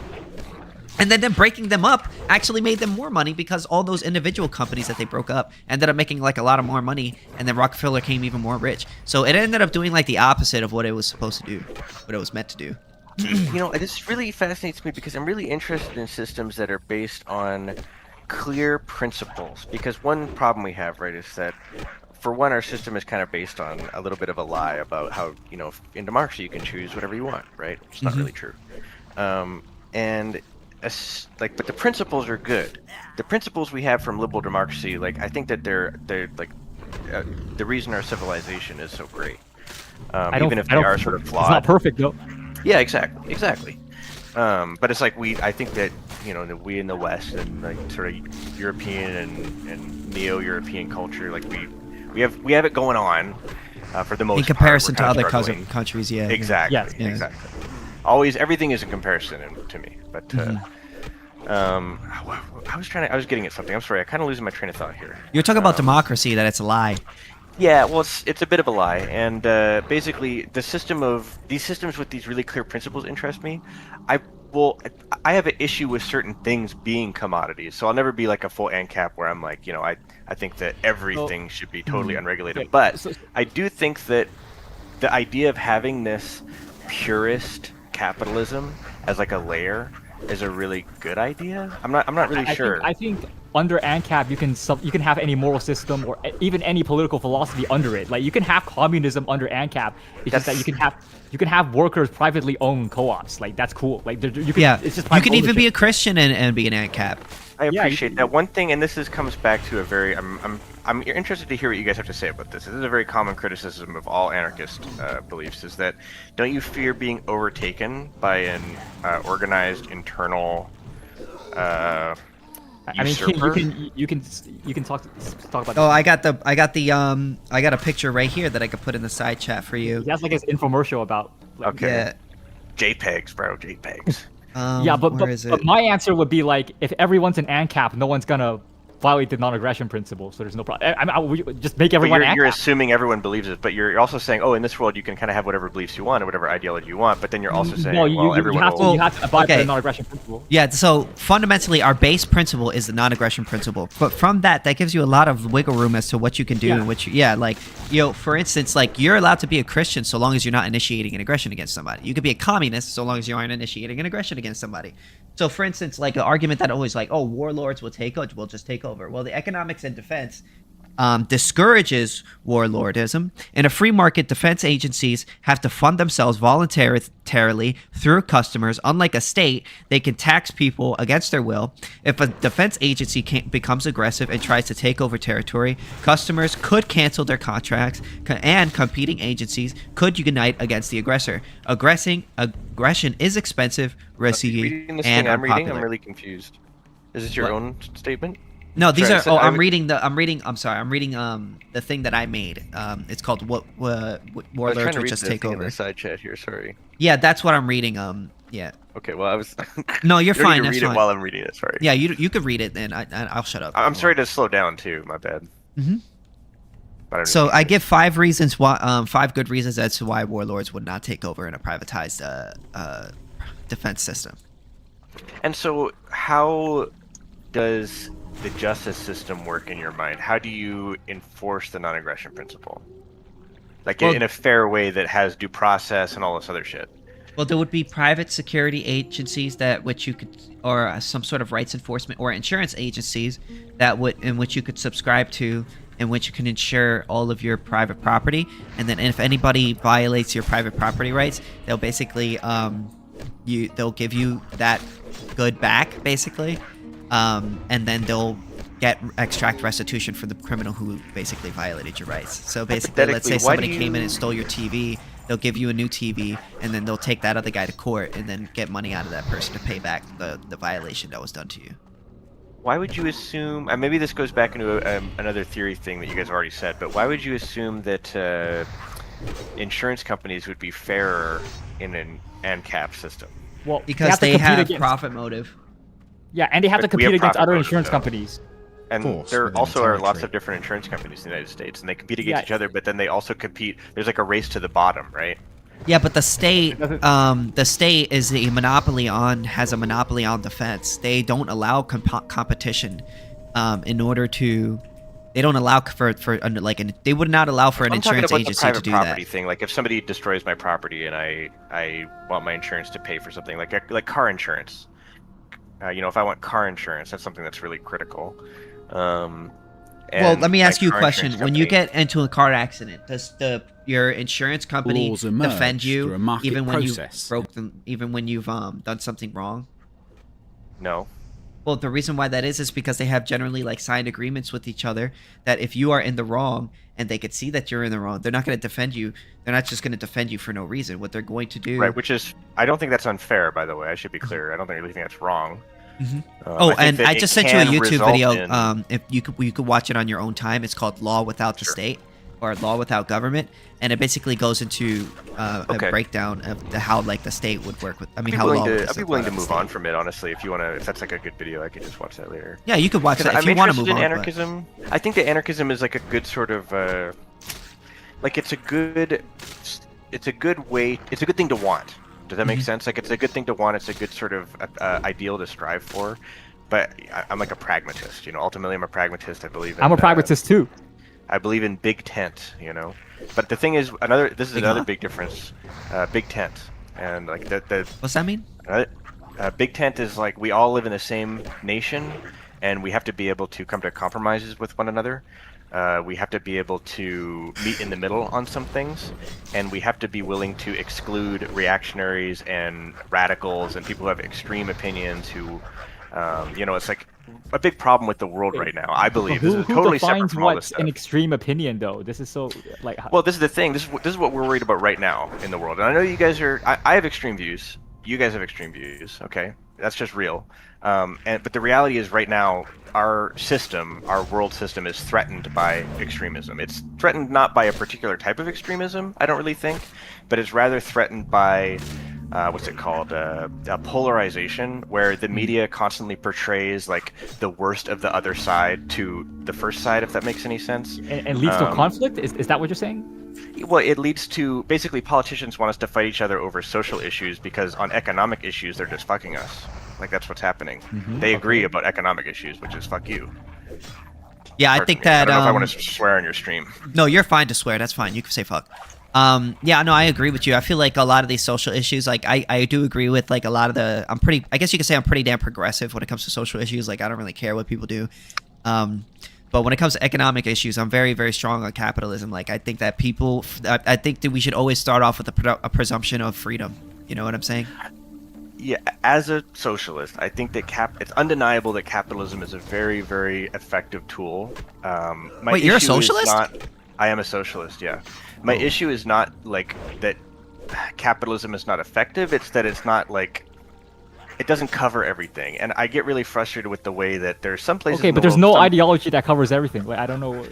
And then breaking them up actually made them more money because all those individual companies that they broke up ended up making like a lot of more money. And then Rockefeller came even more rich. So it ended up doing like the opposite of what it was supposed to do, what it was meant to do. You know, this really fascinates me because I'm really interested in systems that are based on clear principles. Because one problem we have, right, is that for one, our system is kind of based on a little bit of a lie about how, you know, in democracy you can choose whatever you want, right? It's not really true. But the principles are good. The principles we have from liberal democracy, like, I think that they're like the reason our civilization is so great. Even if they are sort of flawed. It's not perfect though. Yeah, exactly. But it's like I think that, you know, that we in the West and like sort of European and neo-European culture, like we have it going on for the most part. In comparison to other struggling. countries, yeah. Exactly. Yeah. Exactly. Always, everything is a comparison to me. But I was getting at something. I'm sorry. I kind of losing my train of thought here. You're talking about democracy, that it's a lie. Yeah, well, it's a bit of a lie, and basically these systems with these really clear principles interest me. I have an issue with certain things being commodities, so I'll never be like a full Ancap where I'm like, you know, I think that everything should be totally unregulated. But I do think that the idea of having this purist capitalism as like a layer is a really good idea. I'm not really sure. I think under ANCAP you can have any moral system or even any political philosophy under it. Like you can have communism under ANCAP. It's just that you can have workers privately own co-ops. Like that's cool. Like you can, yeah, it's just you can even be a Christian and be an ANCAP. I appreciate that. One thing, and this comes back to a very I'm interested to hear what you guys have to say about this. This is a very common criticism of all anarchist beliefs, is that don't you fear being overtaken by an organized internal I mean, you can talk about. Oh, I got a picture right here that I could put in the side chat for you. That's like his infomercial about. Like, okay. Yeah. JPEGs, bro. JPEGs. Yeah, but my answer would be like, if everyone's an ANCAP, no one's gonna violate the non-aggression principle, so there's no problem. I would just make everyone ANCAP. You're assuming everyone believes it, but you're also saying, oh, in this world you can kind of have whatever beliefs you want or whatever ideology you want, but then you're also saying, everyone you have to abide by the non-aggression principle. Yeah, so fundamentally our base principle is the non-aggression principle, but from that gives you a lot of wiggle room as to what you can do and what like, you know, for instance, like you're allowed to be a Christian so long as you're not initiating an aggression against somebody. You could be a communist so long as you aren't initiating an aggression against somebody. So for instance, like an argument that always like, oh, warlords will just take over. Well, the economics and defense discourages warlordism. In a free market, defense agencies have to fund themselves voluntarily through customers. Unlike a state, they can tax people against their will. If a defense agency becomes aggressive and tries to take over territory, customers could cancel their contracts, and competing agencies could unite against the aggressor. Aggression is expensive, risky, and unpopular. I'm really confused. Is this your own statement? No, these are. Oh, I'm reading. I'm sorry. I'm reading the thing that I made. It's called "What Warlords Would Just Take Over." In the side chat here. Sorry. Yeah, that's what I'm reading. Yeah. Okay. Well, I was. No, you're fine. Read it while I'm reading it. Sorry. Yeah, you could read it, and I'll shut up. I'm sorry to slow down too. My bad. So I give 5 reasons why. 5 good reasons as to why warlords would not take over in a privatized defense system. And so, how does the justice system work in your mind? How do you enforce the non-aggression principle? Like in a fair way that has due process and all this other shit. Well, there would be private security agencies or some sort of rights enforcement or insurance agencies in which you could subscribe to in which you can insure all of your private property, and then if anybody violates your private property rights, they'll basically they'll give you that good back, basically, and then they'll extract restitution for the criminal who basically violated your rights. So basically, let's say somebody came in and stole your TV, they'll give you a new TV, and then they'll take that other guy to court and then get money out of that person to pay back the violation that was done to you. Why would you assume, and maybe this goes back into another theory thing that you guys already said, but why would you assume that insurance companies would be fairer in an Ancap system? Well, because they have profit motive. Yeah, and they have to compete against other insurance companies. And there also are lots of different insurance companies in the United States, and they compete against each other, but then they also compete. There's like a race to the bottom, right? Yeah, but the state is a monopoly has a monopoly on defense. They don't allow competition, in order to. They don't allow they would not allow for an insurance agency to do that. Property thing, like if somebody destroys my property and I want my insurance to pay for something like car insurance. If I want car insurance, that's something that's really critical. Well, let me ask you a question. When you get into a car accident, does your insurance company defend you even when you broke them, even when you've done something wrong? No. Well, the reason why that is because they have generally signed agreements with each other that if you are in the wrong and they could see that you're in the wrong, they're not going to defend you. They're not just going to defend you for no reason. What they're going to do, right? Which is, I don't think that's unfair. By the way, I should be clear. I don't really think that's wrong. And I just sent you a YouTube video. If you could watch it on your own time. It's called "Law Without the State" or "Law Without Government," and it basically goes into a breakdown of how the state would work with. I'd be willing to move on from it, honestly. If you want to, if that's a good video, I could just watch that later. Yeah, you could watch that if you want to move on. Anarchism. I think that anarchism is a good sort of it's a good way. It's a good thing to want. Does that make sense? It's a good thing to want. It's a good sort of ideal to strive for. But I'm a pragmatist. Ultimately, I'm a pragmatist. I believe. I'm a pragmatist too. I believe in big tent. But the thing is, this is another big difference. Big tent, and What's that mean? Big tent is we all live in the same nation, and we have to be able to come to compromises with one another. We have to be able to meet in the middle on some things, and we have to be willing to exclude reactionaries and radicals and people who have extreme opinions who, it's a big problem with the world right now. I believe this is totally separate from all this stuff. What's an extreme opinion, though? This is so Well, this is the thing. This is what we're worried about right now in the world. And I know you guys are. I have extreme views. You guys have extreme views. Okay, that's just real. But the reality is, right now, our world system, is threatened by extremism. It's threatened not by a particular type of extremism, I don't really think, but it's rather threatened by what's it called? Polarization, where the media constantly portrays the worst of the other side to the first side, if that makes any sense. And leads to conflict? Is that what you're saying? Well, it leads to basically politicians want us to fight each other over social issues because on economic issues they're just fucking us. That's what's happening. They agree about economic issues, which is fuck you. Yeah, I think that. I don't know if I want to swear on your stream. No, you're fine to swear. That's fine. You can say fuck. Yeah, no, I agree with you. I feel like a lot of these social issues, I do agree with a lot of the. I guess you could say I'm pretty damn progressive when it comes to social issues. I don't really care what people do. But when it comes to economic issues, I'm very, very strong on capitalism. I think that I think that we should always start off with a presumption of freedom. You know what I'm saying? Yeah, as a socialist, I think that it's undeniable that capitalism is a very, very effective tool. Wait, you're a socialist? I am a socialist, yeah. My issue is not that capitalism is not effective, it's that it's not it doesn't cover everything. And I get really frustrated with the way that there's some places Okay, but there's no ideology that covers everything. I don't know.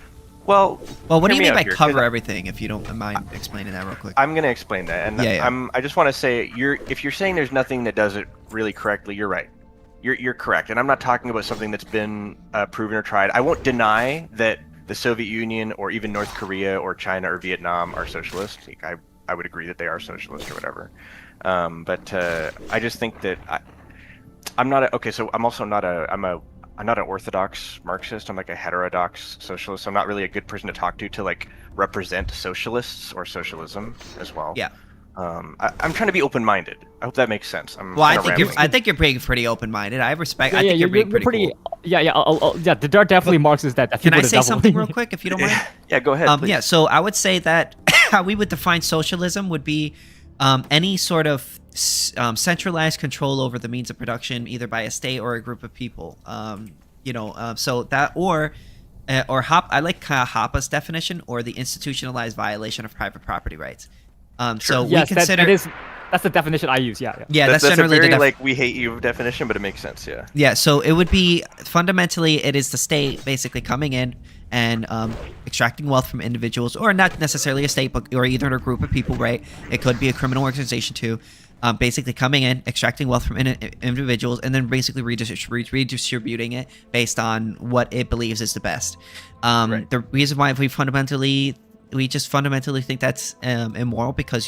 Well, what do you mean by cover everything? If you don't mind explaining that real quick. I'm going to explain that, and I just want to say, if you're saying there's nothing that does it really correctly, you're right. You're correct, and I'm not talking about something that's been proven or tried. I won't deny that the Soviet Union or even North Korea or China or Vietnam are socialist. I would agree that they are socialist or whatever. But I just think that I'm not so I'm also not I'm not an orthodox Marxist. I'm a heterodox socialist. I'm not really a good person to talk to represent socialists or socialism as well. Yeah. I'm trying to be open-minded. I hope that makes sense. I think you're being pretty open-minded. I respect. I think you're being pretty cool. Yeah. Yeah. There are definitely Marxists that Can people I the say devil. something real quick, if you don't mind? Yeah, go ahead. Please. Yeah, so I would say that how we would define socialism would be any sort of centralized control over the means of production, either by a state or a group of people. So that or I like Hoppa's definition, or the institutionalized violation of private property rights. So Yes, we consider that's the definition I use. Yeah. yeah, that's a generally very the like we hate you definition, but it makes sense. Yeah. yeah, so it would be fundamentally it is the state basically coming in and extracting wealth from individuals, or not necessarily a state, but or either a group of people, right? It could be a criminal organization too. Basically coming in, extracting wealth from individuals, and then basically redistributing it based on what it believes is the best. Right. The reason why we just fundamentally think that's immoral, because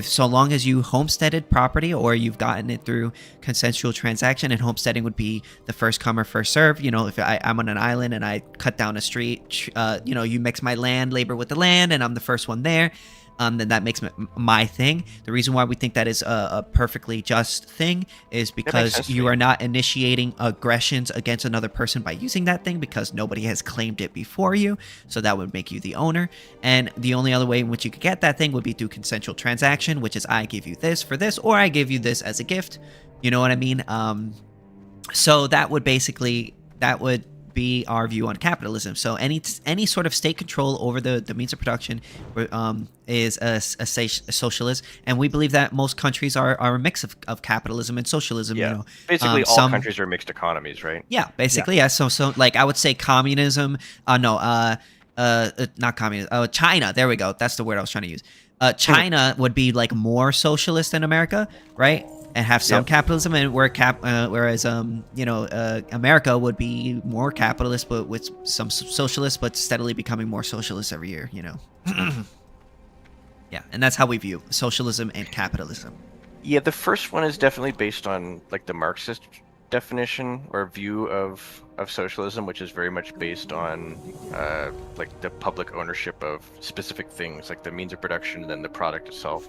so long as you homesteaded property, or you've gotten it through consensual transaction, and homesteading would be the first come or first serve. If I'm on an island and I cut down a street, you mix my land labor with the land, and I'm the first one there. Then that makes my thing. The reason why we think that is a perfectly just thing is because you are not initiating aggressions against another person by using that thing, because nobody has claimed it before you. So that would make you the owner. And the only other way in which you could get that thing would be through consensual transaction, which is I give you this for this, or I give you this as a gift. You know what I mean? So that would be our view on capitalism. So any sort of state control over the means of production is a socialist, and we believe that most countries are a mix of capitalism and socialism. Yeah, basically all countries are mixed economies, right? Yeah, basically, yeah. So like I would say communism. Not communism. China. There we go. That's the word I was trying to use. China would be like more socialist than America, right? And have some capitalism, and whereas America would be more capitalist, but with some socialist, but steadily becoming more socialist every year. Yeah, and that's how we view socialism and capitalism. Yeah, the first one is definitely based on like the Marxist definition or view of socialism, which is very much based on like the public ownership of specific things, like the means of production and then the product itself.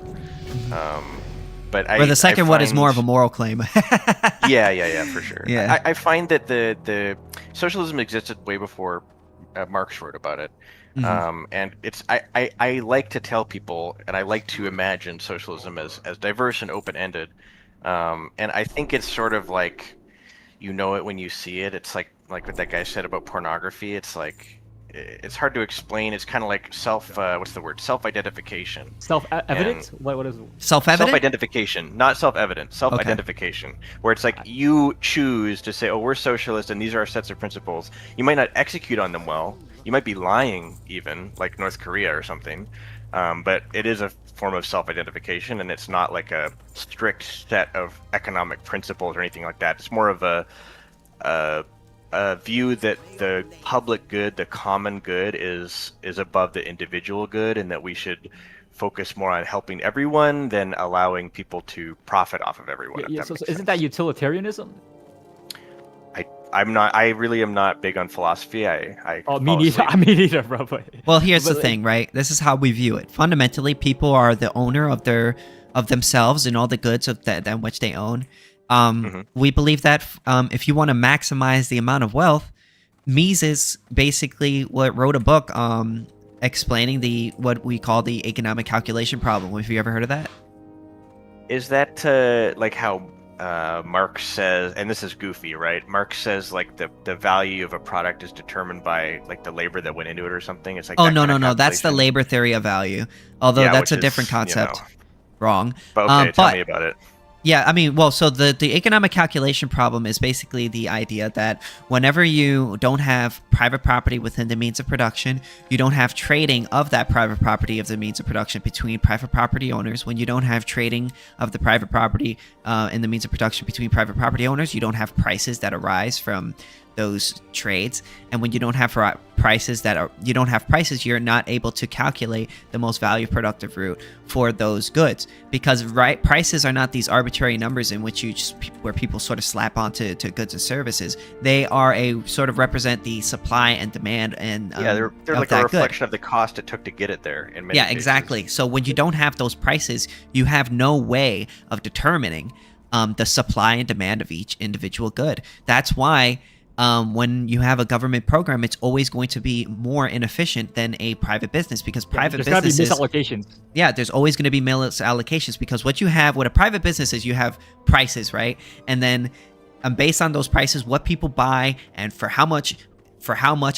But the second one is more of a moral claim. yeah, for sure. Yeah. I find that the socialism existed way before Marx wrote about it. Mm-hmm. And it's I like to tell people, and I like to imagine socialism as diverse and open-ended. And I think it's sort of like, it when you see it. It's like what that guy said about pornography. It's like, it's hard to explain. It's kind of like self-identification. Self-evident? What is Self-evident? Self-identification, not self-evident. Self-identification, where it's like you choose to say, oh, we're socialist and these are our sets of principles. You might not execute on them well. You might be lying even, like North Korea or something. But it is a form of self-identification, and it's not like a strict set of economic principles or anything like that. It's more of a view that the public good, the common good, is above the individual good, and that we should focus more on helping everyone than allowing people to profit off of everyone. Yeah, so isn't that utilitarianism? I really am not big on philosophy. Me neither, bro. Well, here's the thing, right? This is how we view it. Fundamentally, people are the owner of themselves and all the goods of that which they own. We believe that if you want to maximize the amount of wealth, Mises basically wrote a book explaining what we call the economic calculation problem. Have you ever heard of that? Is that like how Marx says, and this is goofy, right? Marx says like the value of a product is determined by like the labor that went into it or something. It's like no, that's the labor theory of value. Although that's a different concept. Wrong. But okay, tell me about it. Yeah, I mean, well, so the economic calculation problem is basically the idea that whenever you don't have private property within the means of production, you don't have trading of that private property of the means of production between private property owners. When you don't have trading of the private property in the means of production between private property owners, you don't have prices that arise from those trades. And when you don't have prices, you're not able to calculate the most value productive route for those goods, because prices are not these arbitrary numbers in which where people sort of slap onto goods and services. They are sort of represent the supply and demand, and they're like a reflection of the cost it took to get it there in many cases. Exactly. So when you don't have those prices, you have no way of determining the supply and demand of each individual good. That's why when you have a government program, it's always going to be more inefficient than a private business because private There's gotta be businesses, misallocations. yeah, there's always going to be misallocations because what you have, what a private business is, you have prices, right? And then based on those prices, what people buy and for how much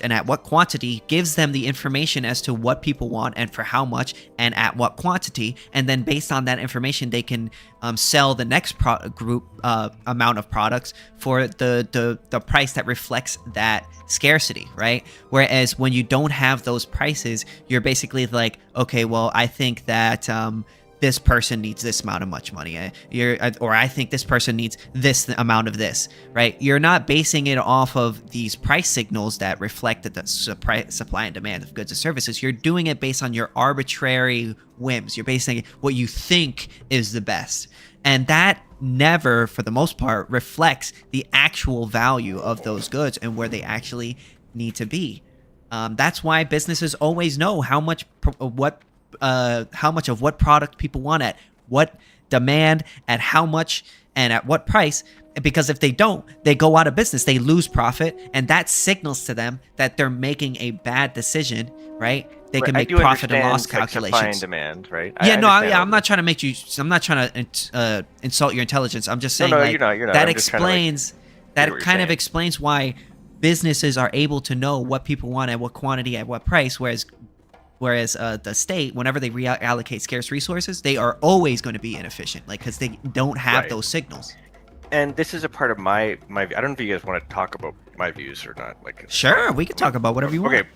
and at what quantity gives them the information as to what people want and for how much and at what quantity. And then based on that information, they can sell the next group amount of products for the price that reflects that scarcity, right? Whereas when you don't have those prices, you're basically like, okay, well, I think that this person needs this amount of much money, or I think this person needs this amount of this, right? You're not basing it off of these price signals that reflect the supply and demand of goods and services. You're doing it based on your arbitrary whims. You're basing what you think is the best. And that never, for the most part, reflects the actual value of those goods and where they actually need to be. That's why businesses always know how much of what product people want at what demand, at how much, and at what price. Because if they don't, they go out of business, they lose profit, and that signals to them that they're making a bad decision, right? They can make profit and loss calculations. Supply and demand, right? I'm not trying to make you. I'm not trying to insult your intelligence. I'm just saying, you're not. That explains. That kind of explains why businesses are able to know what people want at what quantity at what price, whereas the state, whenever they reallocate scarce resources, they are always going to be inefficient, because they don't have those signals. And this is a part of my I don't know if you guys want to talk about my views or not. Sure, we can talk about whatever you want. Okay.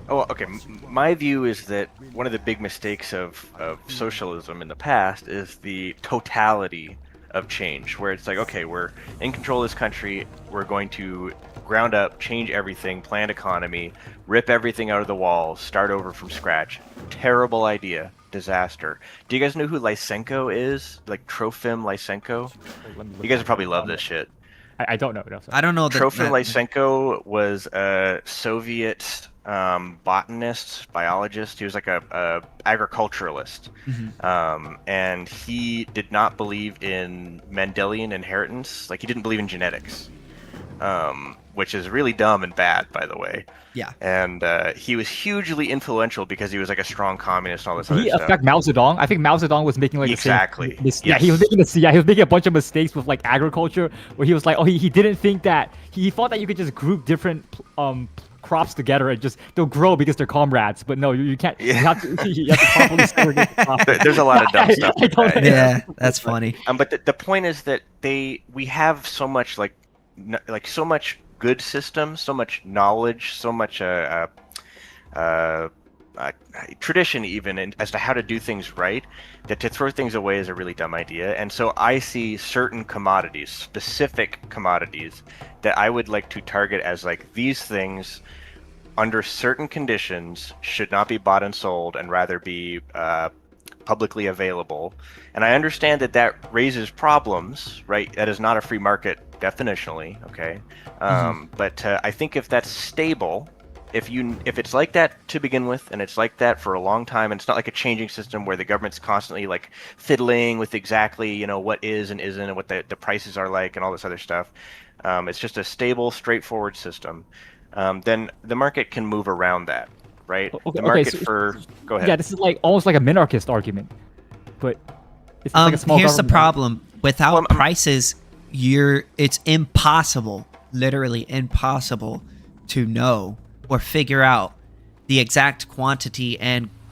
Oh, okay. My view is that one of the big mistakes of socialism in the past is the totality of change, where it's like, okay, we're in control of this country, we're going to ground up, change everything, planned economy, rip everything out of the walls, start over from scratch. Terrible idea. Disaster. Do you guys know who Lysenko is? Like Trofim Lysenko? You guys would probably love this shit. I don't know. No, I don't know. Trofim Lysenko was a Soviet botanist, biologist. He was like a agriculturalist. Mm-hmm. And he did not believe in Mendelian inheritance. Like, he didn't believe in genetics. Which is really dumb and bad, by the way. Yeah. And he was hugely influential because he was like a strong communist and all this other stuff. He affect Mao Zedong? I think Mao Zedong was making like exactly. Yeah, he was making a bunch of mistakes with like agriculture, where he was like, he didn't think that he thought that you could just group different crops together and just they'll grow because they're comrades. But no, you can't. Yeah. You have to properly segregate the crop. There's a lot of dumb stuff. Yeah, that's funny. But the point is that we have so much like so much good systems, so much knowledge, so much tradition even as to how to do things right, that to throw things away is a really dumb idea. And so I see certain commodities, specific commodities, that I would like to target as like, these things under certain conditions should not be bought and sold and rather be publicly available. And I understand that raises problems, right? That is not a free market definitionally, okay? But I think if that's stable, if it's like that to begin with, and it's like that for a long time, and it's not like a changing system where the government's constantly like fiddling with exactly what is and isn't, and what the prices are like, and all this other stuff. It's just a stable, straightforward system. Then the market can move around that, right? The market go ahead. Yeah, this is like almost like a minarchist argument, but it's like a small. Here's the problem: without prices, it's impossible, literally impossible, to know or figure out the exact quantity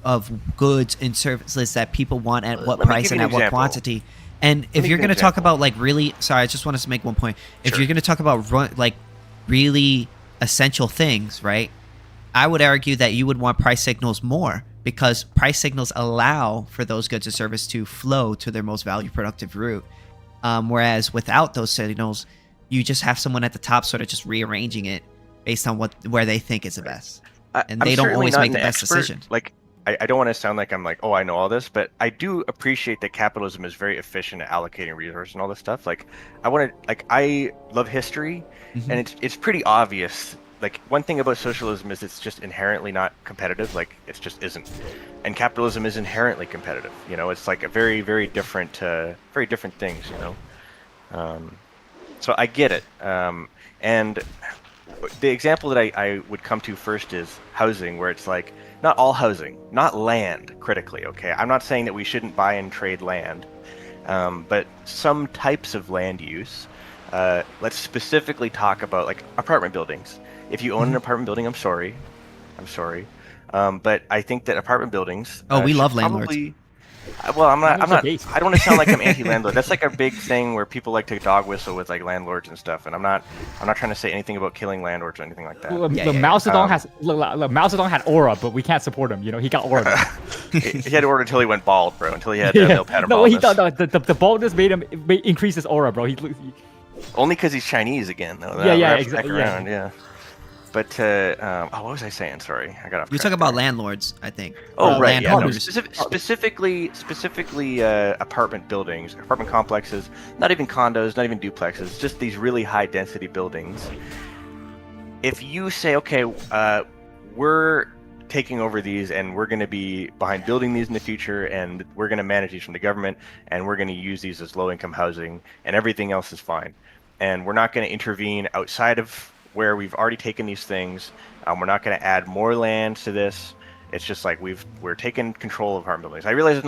of goods and services that people want at what price and at what quantity. And if you're going to talk about like really, sorry, I just wanted to make one point. If you're going to talk about like really essential things, right? I would argue that you would want price signals more, because price signals allow for those goods and services to flow to their most value productive route. Whereas without those signals, you just have someone at the top sort of just rearranging it based on where they think is the best, and they don't always make the best decision. Like, I don't want to sound like I'm like, oh, I know all this, but I do appreciate that capitalism is very efficient at allocating resources and all this stuff. Like, I love history, and it's pretty obvious. Like, one thing about socialism is it's just inherently not competitive. Like, it just isn't. And capitalism is inherently competitive. It's like a very, very different things. So I get it. And the example that I would come to first is housing, where it's like not all housing, not land critically. Okay, I'm not saying that we shouldn't buy and trade land, but some types of land use. Let's specifically talk about like apartment buildings. If you own an apartment building, I'm sorry, but I think that apartment buildings. Oh, we should love landlords. probably- Well, I'm not. Landlords are based. I don't want to sound like I'm anti-landlord. That's like a big thing where people like to dog whistle with like landlords and stuff. And I'm not trying to say anything about killing landlords or anything like that. Mao Zedong has Mao Zedong had aura, but we can't support him. You know, he got aura. He had aura until he went bald, bro. Until he had no pattern no, baldness. the baldness made him increase his aura, bro. He Only because he's Chinese again, though. Exactly. Yeah. But what was I saying? Sorry, I got off. You're track talking about there. landlords, I think. Oh, right. Yeah. No, Landholders. specifically apartment buildings, apartment complexes. Not even condos, not even duplexes. Just these really high density buildings. If you say, okay, we're taking over these and we're going to be behind building these in the future, and we're going to manage these from the government, and we're going to use these as low income housing, and everything else is fine, and we're not going to intervene outside of where we've already taken these things. We're not going to add more land to this. It's just like we're taking control of apartment buildings. I realize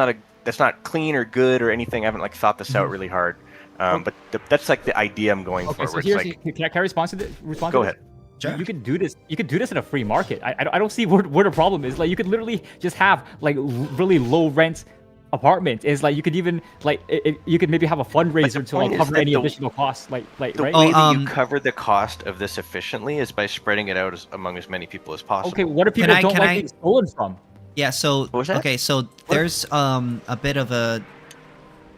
that's not clean or good or anything. I haven't like thought this out really hard, but that's like the idea I'm going for. So Where it's here's like, can I respond to this? go ahead. Sure. You can do this. You can do this in a free market. I don't see where the problem is. Like you could literally just have like really low rent apartments. It's like you could even like you could maybe have a fundraiser to like cover any additional costs. Like The right. way that you cover the cost of this efficiently is by spreading it out among as many people as possible. Okay, what if people don't like being stolen from? Yeah, so What was that? okay, so there's a bit of a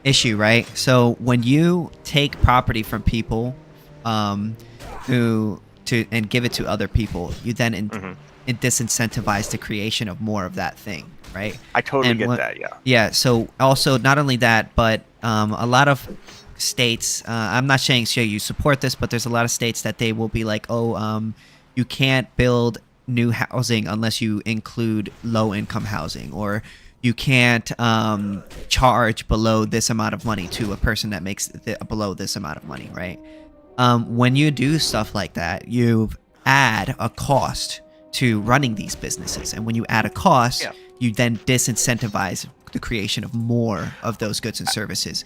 issue, right? So when you take property from people and give it to other people, you then disincentivize the creation of more of that thing, right? I totally get that, yeah. Yeah, so also not only that, but a lot of states, I'm not saying you support this, but there's a lot of states that they will be like, you can't build new housing unless you include low income housing, or you can't charge below this amount of money to a person that makes below this amount of money, right? When you do stuff like that, you add a cost to running these businesses, and when you add a cost, you then disincentivize the creation of more of those goods and services,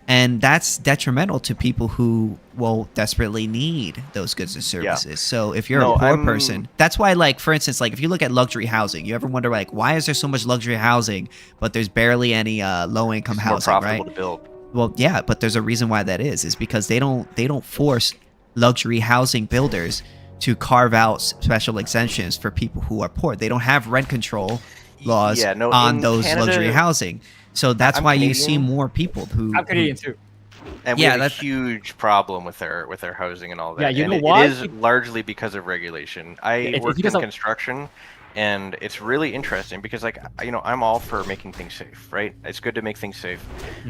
and that's detrimental to people who will desperately need those goods and services. So if you're a poor person, that's why, like, for instance, like if you look at luxury housing, you ever wonder like, why is there so much luxury housing but there's barely any low income housing, more right? profitable to build. Well, yeah, but there's a reason why that is because they don't force luxury housing builders to carve out special exemptions for people who are poor. They don't have rent control laws on those Canada, luxury housing. So that's why Canadian. You see more people who. I'm Canadian too. And we have a huge problem with our housing and all that. Yeah, you and know why? It is largely because of regulation. I work in construction, and it's really interesting because, like, I'm all for making things safe, right? It's good to make things safe.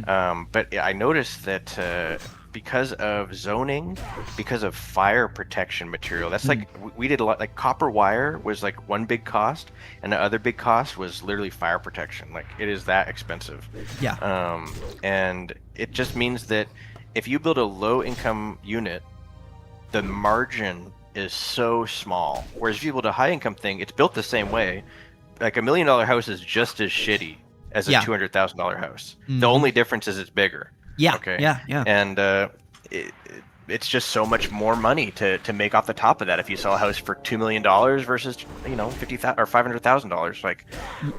But I noticed that because of zoning, because of fire protection material, that's like, we did a lot, like copper wire was like one big cost, and the other big cost was literally fire protection. Like, it is that expensive. Yeah. And it just means that if you build a low income unit, the margin is so small. Whereas if you build a high income thing, it's built the same way. Like $1 million house is just as shitty as a $200,000 house. The only difference is it's bigger. Yeah. Okay. Yeah. And it's just so much more money to make off the top of that if you sell a house for $2 million versus $50,000 or $500,000. Like,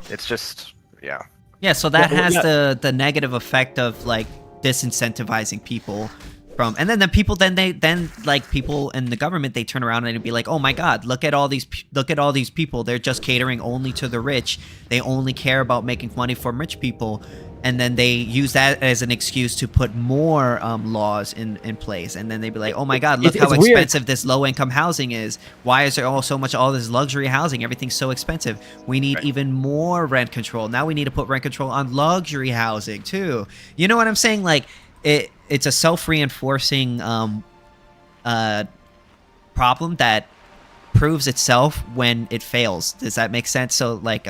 it's just Yeah. So that has the negative effect of like disincentivizing people from, and then the people then like people in the government, they turn around and it'd be like, oh my God, look at all these people. They're just catering only to the rich. They only care about making money from rich people. And then they use that as an excuse to put more laws in place. And then they'd be like, oh my God, look how expensive this low-income housing is. Why is there all this luxury housing? Everything's so expensive. We need even more rent control. Now we need to put rent control on luxury housing too. You know what I'm saying? Like, it's a self-reinforcing problem that proves itself when it fails. Does that make sense? So like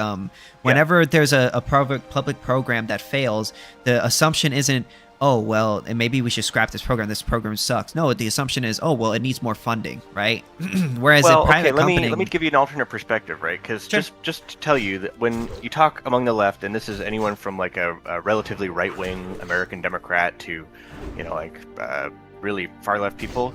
whenever there's a public program that fails, the assumption isn't, oh well, and maybe we should scrap this program. This program sucks. No, the assumption is, oh well, it needs more funding, right? Whereas Well, a private okay, company, let me give you an alternate perspective, right? Because Sure. just to tell you that when you talk among the left, and this is anyone from like a relatively right-wing American Democrat to, you know, like really far-left people,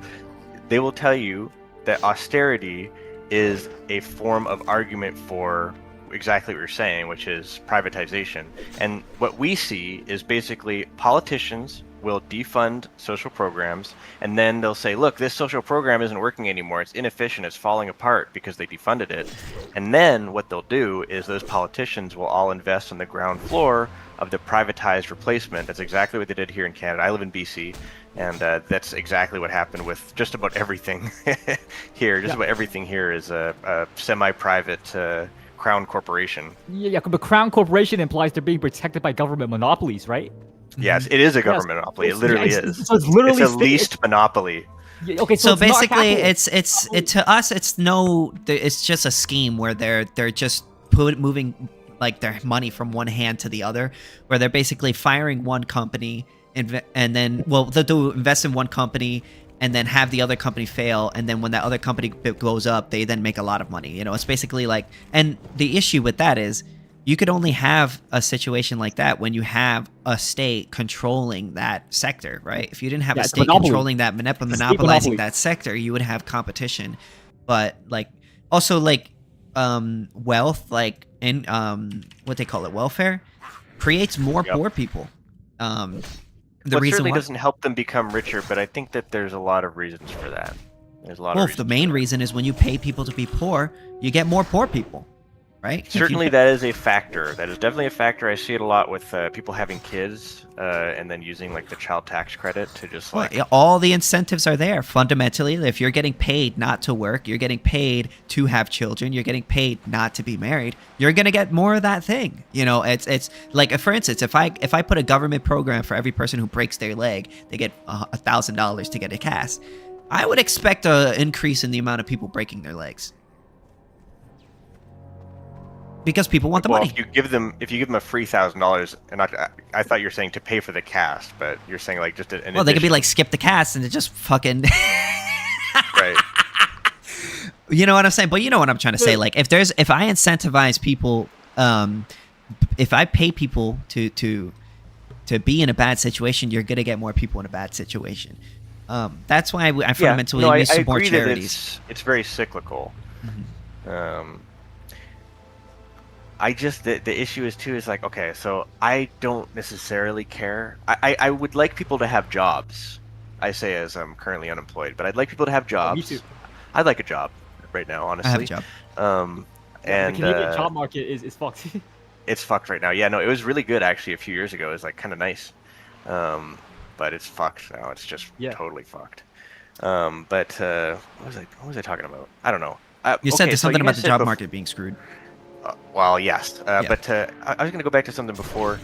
they will tell you that austerity is a form of argument for exactly what you're saying, which is privatization. And what we see is basically politicians will defund social programs, and then they'll say, look, this social program isn't working anymore, it's inefficient, it's falling apart because they defunded it. And then what they'll do is those politicians will all invest on the ground floor of the privatized replacement. That's exactly what they did here in Canada. I live in BC, and that's exactly what happened with just about everything here. Just about everything here is a semi-private Crown Corporation. Yeah, but Crown Corporation implies they're being protected by government monopolies, right? Yes, it is a government monopoly. It literally is. So it's literally it's a leased monopoly. Yeah, okay, so it's not basically, capital. to us, it's just a scheme where they're just moving like their money from one hand to the other, where they're basically firing one company and then they'll invest in one company and then have the other company fail, and then when that other company goes up, they then make a lot of money. You know, it's basically like, and the issue with that is you could only have a situation like that when you have a state controlling that sector, right? If you didn't have a state controlling that, monopolizing that sector, you would have competition. But like, also like, wealth, like in what they call it, welfare, creates more poor people. The reason certainly why doesn't help them become richer, but I think that there's a lot of reasons for that. There's a lot of reasons. The main reason is when you pay people to be poor, you get more poor people, right? Certainly, that is a factor. That is definitely a factor. I see it a lot with people having kids and then using like the child tax credit to just like... Well, all the incentives are there. Fundamentally, if you're getting paid not to work, you're getting paid to have children, you're getting paid not to be married, you're going to get more of that thing. You know, it's like, for instance, if I put a government program for every person who breaks their leg, they get $1,000 to get a cast. I would expect an increase in the amount of people breaking their legs. Because people want the money. If you give them a free $1,000, and I thought you were saying to pay for the cast, but you're saying like just an well, they could be like skip the cast and it just fucking right. You know what I'm saying? But you know what I'm trying to say. Like if I incentivize people, if I pay people to be in a bad situation, you're gonna get more people in a bad situation. That's why I fundamentally need some more charities. It's very cyclical. Mm-hmm. The issue is too is like, okay, so I don't necessarily care. I would like people to have jobs. I say as I'm currently unemployed, but I'd like people to have jobs. Me too. I'd like a job right now, honestly. I have a job. And the Canadian job market is fucked. It's fucked right now. Yeah, no, it was really good actually a few years ago. It was like kind of nice. But it's fucked now. It's just totally fucked. But what was I talking about? I don't know. You said there's something about the job market being screwed. Well, yes. But I was going to go back to something before.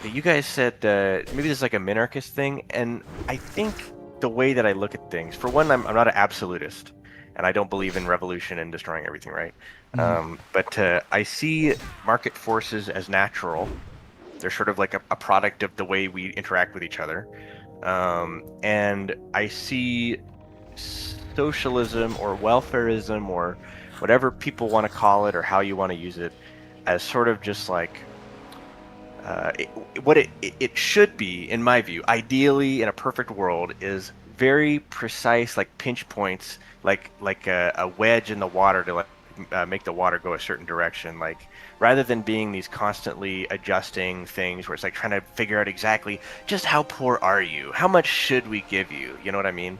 You guys said maybe this is like a minarchist thing, and I think the way that I look at things, for one, I'm not an absolutist, and I don't believe in revolution and destroying everything, right? Mm-hmm. But I see market forces as natural. They're sort of like a product of the way we interact with each other. And I see socialism or welfarism or whatever people want to call it or how you want to use it as sort of just like what it should be, in my view, ideally in a perfect world, is very precise, like pinch points, like a wedge in the water to make the water go a certain direction, like rather than being these constantly adjusting things where it's like trying to figure out exactly just how poor are you, how much should we give you, you know what I mean?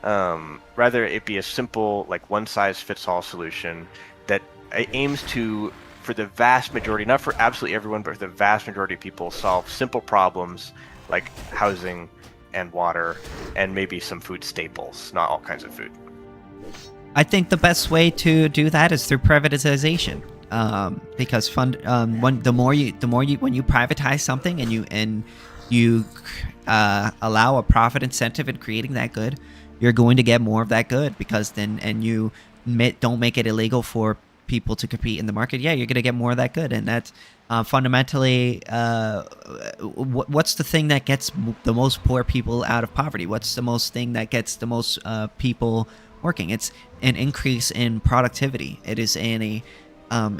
Rather it be a simple, like one-size-fits-all solution that aims to, for the vast majority, not for absolutely everyone, but for the vast majority of people, solve simple problems like housing and water and maybe some food staples, not all kinds of food. I think the best way to do that is through privatization, because when you privatize something and you allow a profit incentive in creating that good, you're going to get more of that good, because then you don't make it illegal for people to compete in the market, yeah, you're going to get more of that good. And that's fundamentally what's the thing that gets the most poor people out of poverty? What's the most thing that gets the most people working? It's an increase in productivity. It is an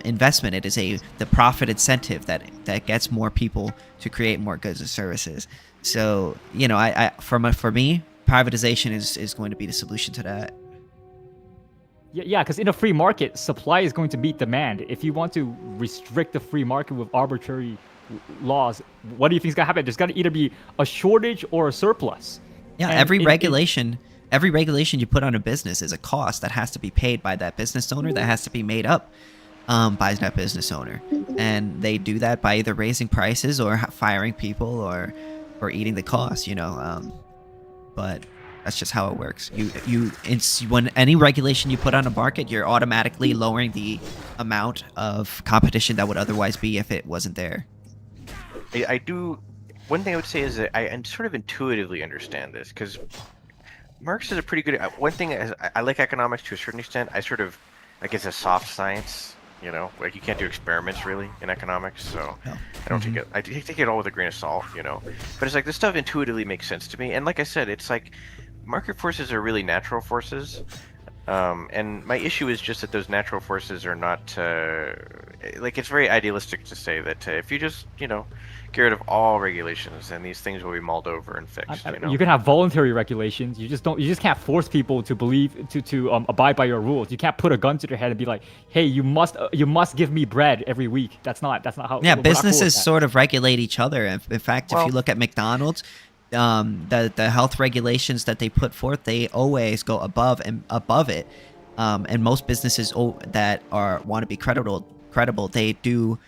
investment. It is the profit incentive that gets more people to create more goods and services. So, you know, for me, privatization is going to be the solution to that. Yeah, because in a free market, supply is going to meet demand. If you want to restrict the free market with arbitrary laws, what do you think is going to happen? There's going to either be a shortage or a surplus. Yeah, And every regulation you put on a business is a cost that has to be paid by that business owner, that has to be made up by that business owner. And they do that by either raising prices or firing people or eating the cost, you know. But that's just how it works. When any regulation you put on a market, you're automatically lowering the amount of competition that would otherwise be if it wasn't there. I do. One thing I would say is that I sort of intuitively understand this because Marx is a pretty good. One thing is I like economics to a certain extent. I guess a soft science. You know, like you can't do experiments really in economics, so No. I don't take it. I take it all with a grain of salt, you know. But it's like this stuff intuitively makes sense to me, and like I said, it's like market forces are really natural forces, and my issue is just that those natural forces are not like it's very idealistic to say that if you just get rid of all regulations, then these things will be mulled over and fixed. You can have voluntary regulations. You just can't force people to believe to abide by your rules. You can't put a gun to their head and be like, "Hey, you must give me bread every week." That's not how. Yeah, we're not cool with businesses that. sort of regulate each other. In fact, if you look at McDonald's, the health regulations that they put forth, they always go above it. And most businesses that want to be credible, they do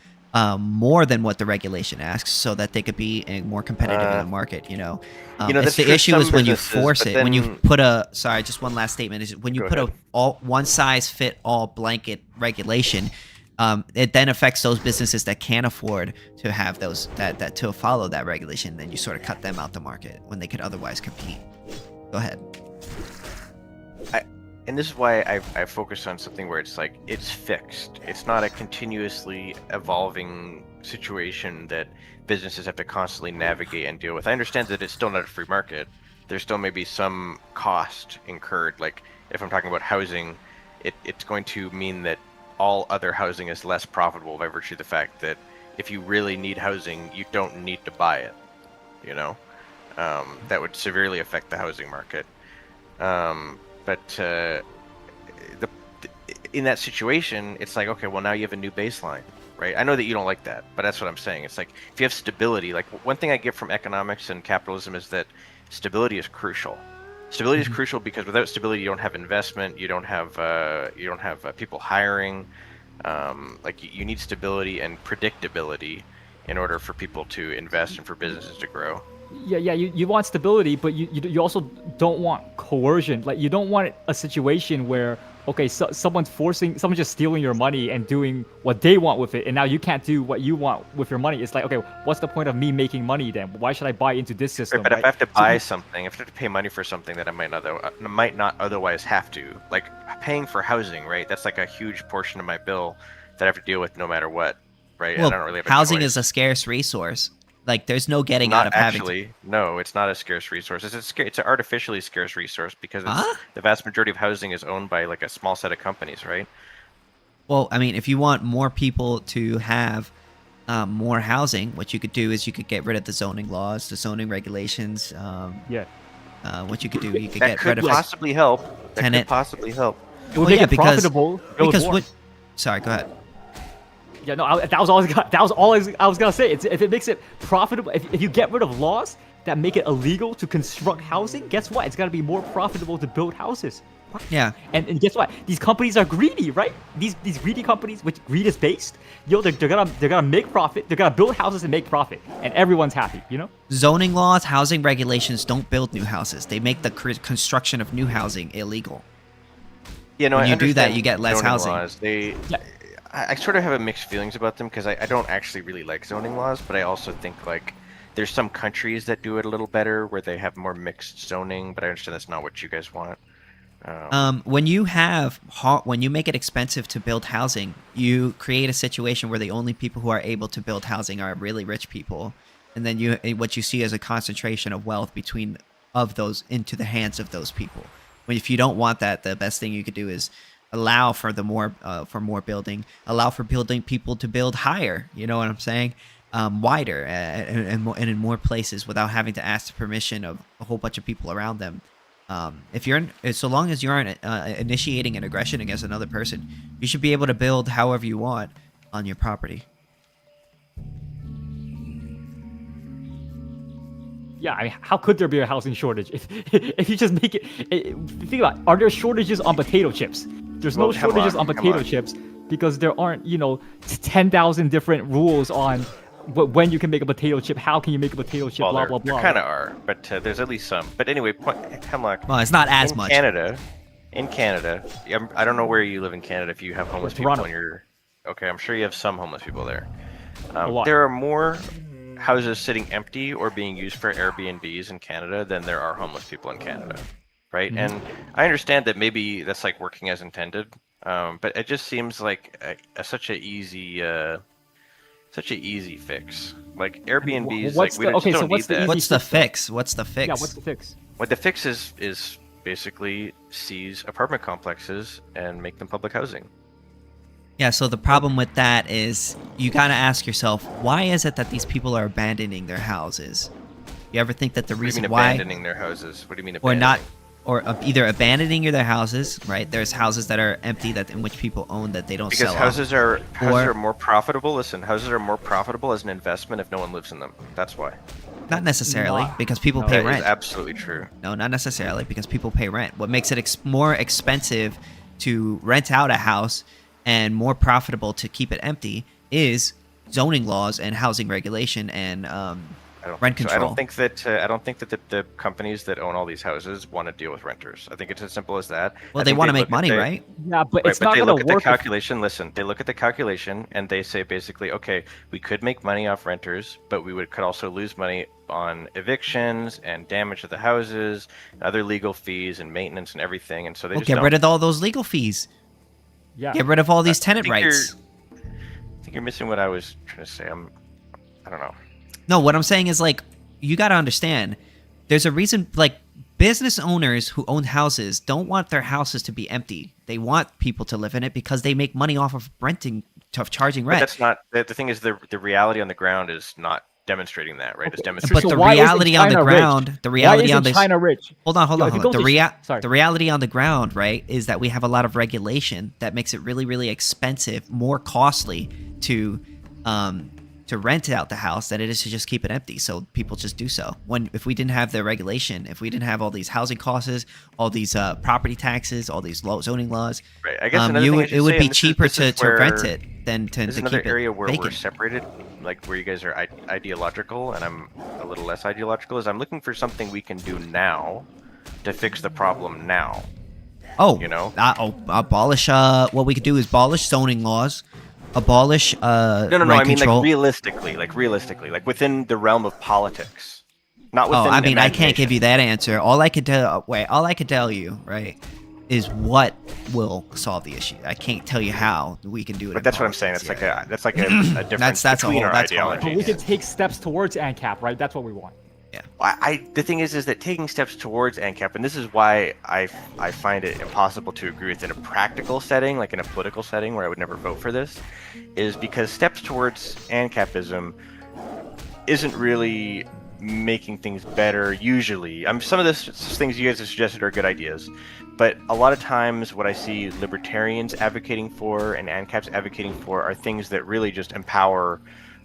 more than what the regulation asks, so that they could be more competitive in the market. That's the true. issue Some is when you businesses, force but it. When you then- put just one last statement is when you Go put ahead. a one size fit all blanket regulation. It then affects those businesses that can't afford to have those that to follow that regulation. Then you sort of cut them out the market when they could otherwise compete. Go ahead. And this is why I focus on something where it's like it's fixed. It's not a continuously evolving situation that businesses have to constantly navigate and deal with. I understand that it's still not a free market. There still may be some cost incurred. Like if I'm talking about housing, it's going to mean that all other housing is less profitable by virtue of the fact that if you really need housing, you don't need to buy it. That would severely affect the housing market. But in that situation, it's like, okay, well, now you have a new baseline, right? I know that you don't like that, but that's what I'm saying. It's like if you have stability, like one thing I get from economics and capitalism is that stability is crucial. Stability is crucial because without stability, you don't have investment, you don't have people hiring. You need stability and predictability in order for people to invest and for businesses to grow. Yeah, you want stability, but you also don't want coercion. Like you don't want a situation where someone's just stealing your money and doing what they want with it, and now you can't do what you want with your money. It's like, okay, what's the point of me making money then? Why should I buy into this system? Right, but if I have to buy something, if I have to pay money for something that I might not otherwise have to, like paying for housing, right? That's like a huge portion of my bill that I have to deal with no matter what, right? Well, I don't really have a housing choice. is a scarce resource. Like there's no getting Not out of having. actually. No, it's not a scarce resource. It's an artificially scarce resource because Huh? the vast majority of housing is owned by like a small set of companies, right? Well, I mean, if you want more people to have more housing, what you could do is you could get rid of the zoning laws, the zoning regulations. Yeah, What you could do, you could That get could rid of possibly help. That tenant- could possibly help. it would Well, make yeah, it profitable. to build because more. what? Sorry, go ahead. Yeah, no, that was all I was gonna say. If it makes it profitable, if you get rid of laws that make it illegal to construct housing, guess what? It's gonna be more profitable to build houses. Yeah. And guess what? These companies are greedy, right? These greedy companies, which greed is based, they're gonna make profit. They're gonna build houses and make profit, and everyone's happy. Zoning laws, housing regulations don't build new houses. They make the construction of new housing illegal. When you do that, you get less housing. Laws, I sort of have mixed feelings about them because I don't actually really like zoning laws, but I also think like there's some countries that do it a little better where they have more mixed zoning, but I understand that's not what you guys want. When you make it expensive to build housing, you create a situation where the only people who are able to build housing are really rich people, and then what you see is a concentration of wealth of those into the hands of those people. If you don't want that, the best thing you could do is allow for more building, allow for building people to build higher. You know what I'm saying? Wider and in more places without having to ask the permission of a whole bunch of people around them. So long as you aren't initiating an aggression against another person, you should be able to build however you want on your property. Yeah, I mean, how could there be a housing shortage if you just make it? Think about it, are there shortages on potato chips? There's no shortages on potato chips because there aren't 10,000 different rules on when you can make a potato chip, how can you make a potato chip, blah blah blah. There kind of are, but there's at least some. But anyway, Hemlock. Well, it's not as much. In Canada, I don't know where you live in Canada. If you have homeless people in your, okay, I'm sure you have some homeless people there. There are more houses sitting empty or being used for Airbnbs in Canada than there are homeless people in Canada, right? Mm-hmm. And I understand that maybe that's like working as intended, but it just seems like such a easy fix. Like Airbnbs, what's like we don't need that. What's the fix? What's the fix? Yeah, what's the fix? What the fix is basically seize apartment complexes and make them public housing. Yeah, so the problem with that is you gotta ask yourself, why is it that these people are abandoning their houses? You ever think that the reason why abandoning their houses? What do you mean abandoning? Either abandoning their houses, right? There's houses that are empty in which people own that they don't sell. Because houses are more profitable. Listen, houses are more profitable as an investment if no one lives in them. That's why. Not necessarily, because people pay rent. That is absolutely true. No, not necessarily, because people pay rent. What makes it more expensive to rent out a house and more profitable to keep it empty is zoning laws and housing regulation and rent control. I don't think that the companies that own all these houses want to deal with renters. I think it's as simple as that. Well, they want to make money, right? Yeah, but it's not going to work. They look at the calculation. Listen, they look at the calculation and they say basically, okay, we could make money off renters, but we could also lose money on evictions and damage to the houses, and other legal fees and maintenance and everything. And so they just get rid of all those legal fees. Yeah. Get rid of all these tenant rights. I think you're missing what I was trying to say. I don't know. No, what I'm saying is, like, you got to understand, there's a reason, like, business owners who own houses don't want their houses to be empty. They want people to live in it because they make money off of charging rent. But that's not, the thing is, the reality on the ground is not demonstrating that, right? It's demonstrating. But the reality on the ground, China rich? Hold on. The reality on the ground, right, is that we have a lot of regulation that makes it really, really expensive, more costly to rent out the house than it is to just keep it empty. So people just do so. If we didn't have the regulation, if we didn't have all these housing costs, all these property taxes, all these zoning laws, right? I guess it would be cheaper to rent it than to keep it another area where vacant. We're separated, like where you guys are ideological and I'm a little less ideological, is I'm looking for something we can do now to fix the problem now. Oh, abolish. What we could do is abolish zoning laws, abolish no, I mean control. like realistically, like within the realm of politics, not within. I mean, I can't give you that answer. All I could tell you, right, is what will solve the issue. I can't tell you how we can do it. But that's what I'm saying. That's like a difference between our ideologies. But we can take steps towards Ancap, right? That's what we want. Yeah. The thing is that taking steps towards Ancap, and this is why I find it impossible to agree with in a practical setting, like in a political setting where I would never vote for this, is because steps towards Ancapism isn't really making things better usually. Some of the things you guys have suggested are good ideas, but a lot of times what I see libertarians advocating for and ANCAPs advocating for are things that really just empower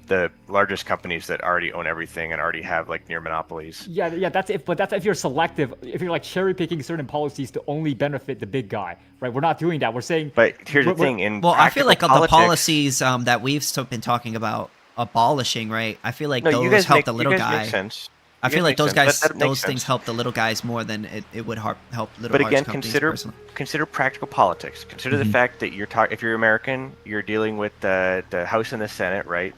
the largest companies that already own everything and already have like near monopolies. Yeah, that's if. But that's if you're selective. If you're like cherry picking certain policies to only benefit the big guy, right? We're not doing that. We're saying. But here's the thing. I feel like the policies that we've been talking about abolishing, right? I feel like those help the little guy. Make sense. I feel like those things help the little guys more than it would help little. But again, companies consider practical politics. Consider the fact that if you're American, you're dealing with the House and the Senate, right?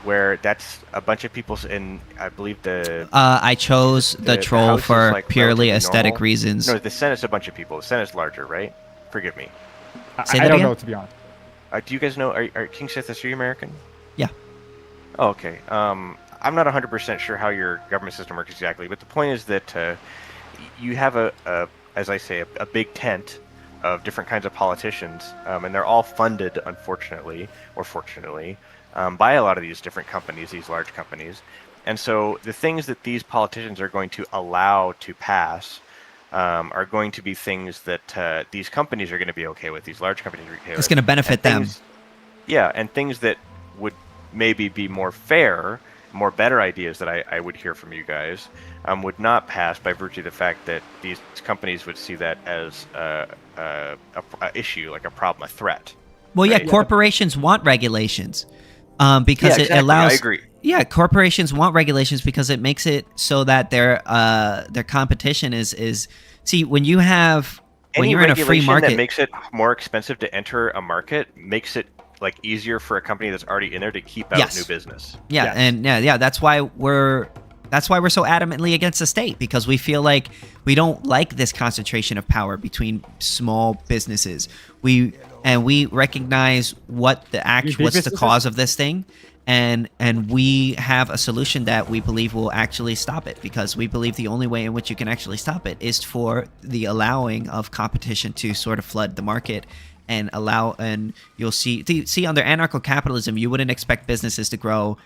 where that's a bunch of people in, I believe I chose the troll House is, for like, purely relatively aesthetic normal. reasons. No, the Senate's a bunch of people. The Senate's larger, right? Forgive me. Say I that don't again? know, to be honest. Do you guys know? Are KingSithis, are you American? Yeah. Oh, okay. I'm not 100% sure how your government system works exactly, but the point is that you have as I say, a big tent of different kinds of politicians, and they're all funded, unfortunately or fortunately, by a lot of these different companies, these large companies. And so the things that these politicians are going to allow to pass are going to be things that these companies are going to be okay with. These large companies are okay with. It's going to benefit them. Yeah, and things that would maybe be more fair, more better ideas that I would hear from you guys would not pass by virtue of the fact that these companies would see that as a issue, like a problem, a threat. Well, yeah, right? corporations want regulations because Yeah, it exactly, allows. I agree. Yeah, corporations want regulations because it makes it so that their competition is. See, when you're in a free market, that makes it more expensive to enter a market makes it like easier for a company that's already in there to keep out new business. Yeah, Yes. and yeah, that's why we're so adamantly against the state, because we feel like we don't like this concentration of power between small businesses. We recognize what's the businesses? cause of this thing, and we have a solution that we believe will actually stop it, because we believe the only way in which you can actually stop it is for the allowing of competition to sort of flood the market and allow. And you'll see under anarcho-capitalism, you wouldn't expect businesses to grow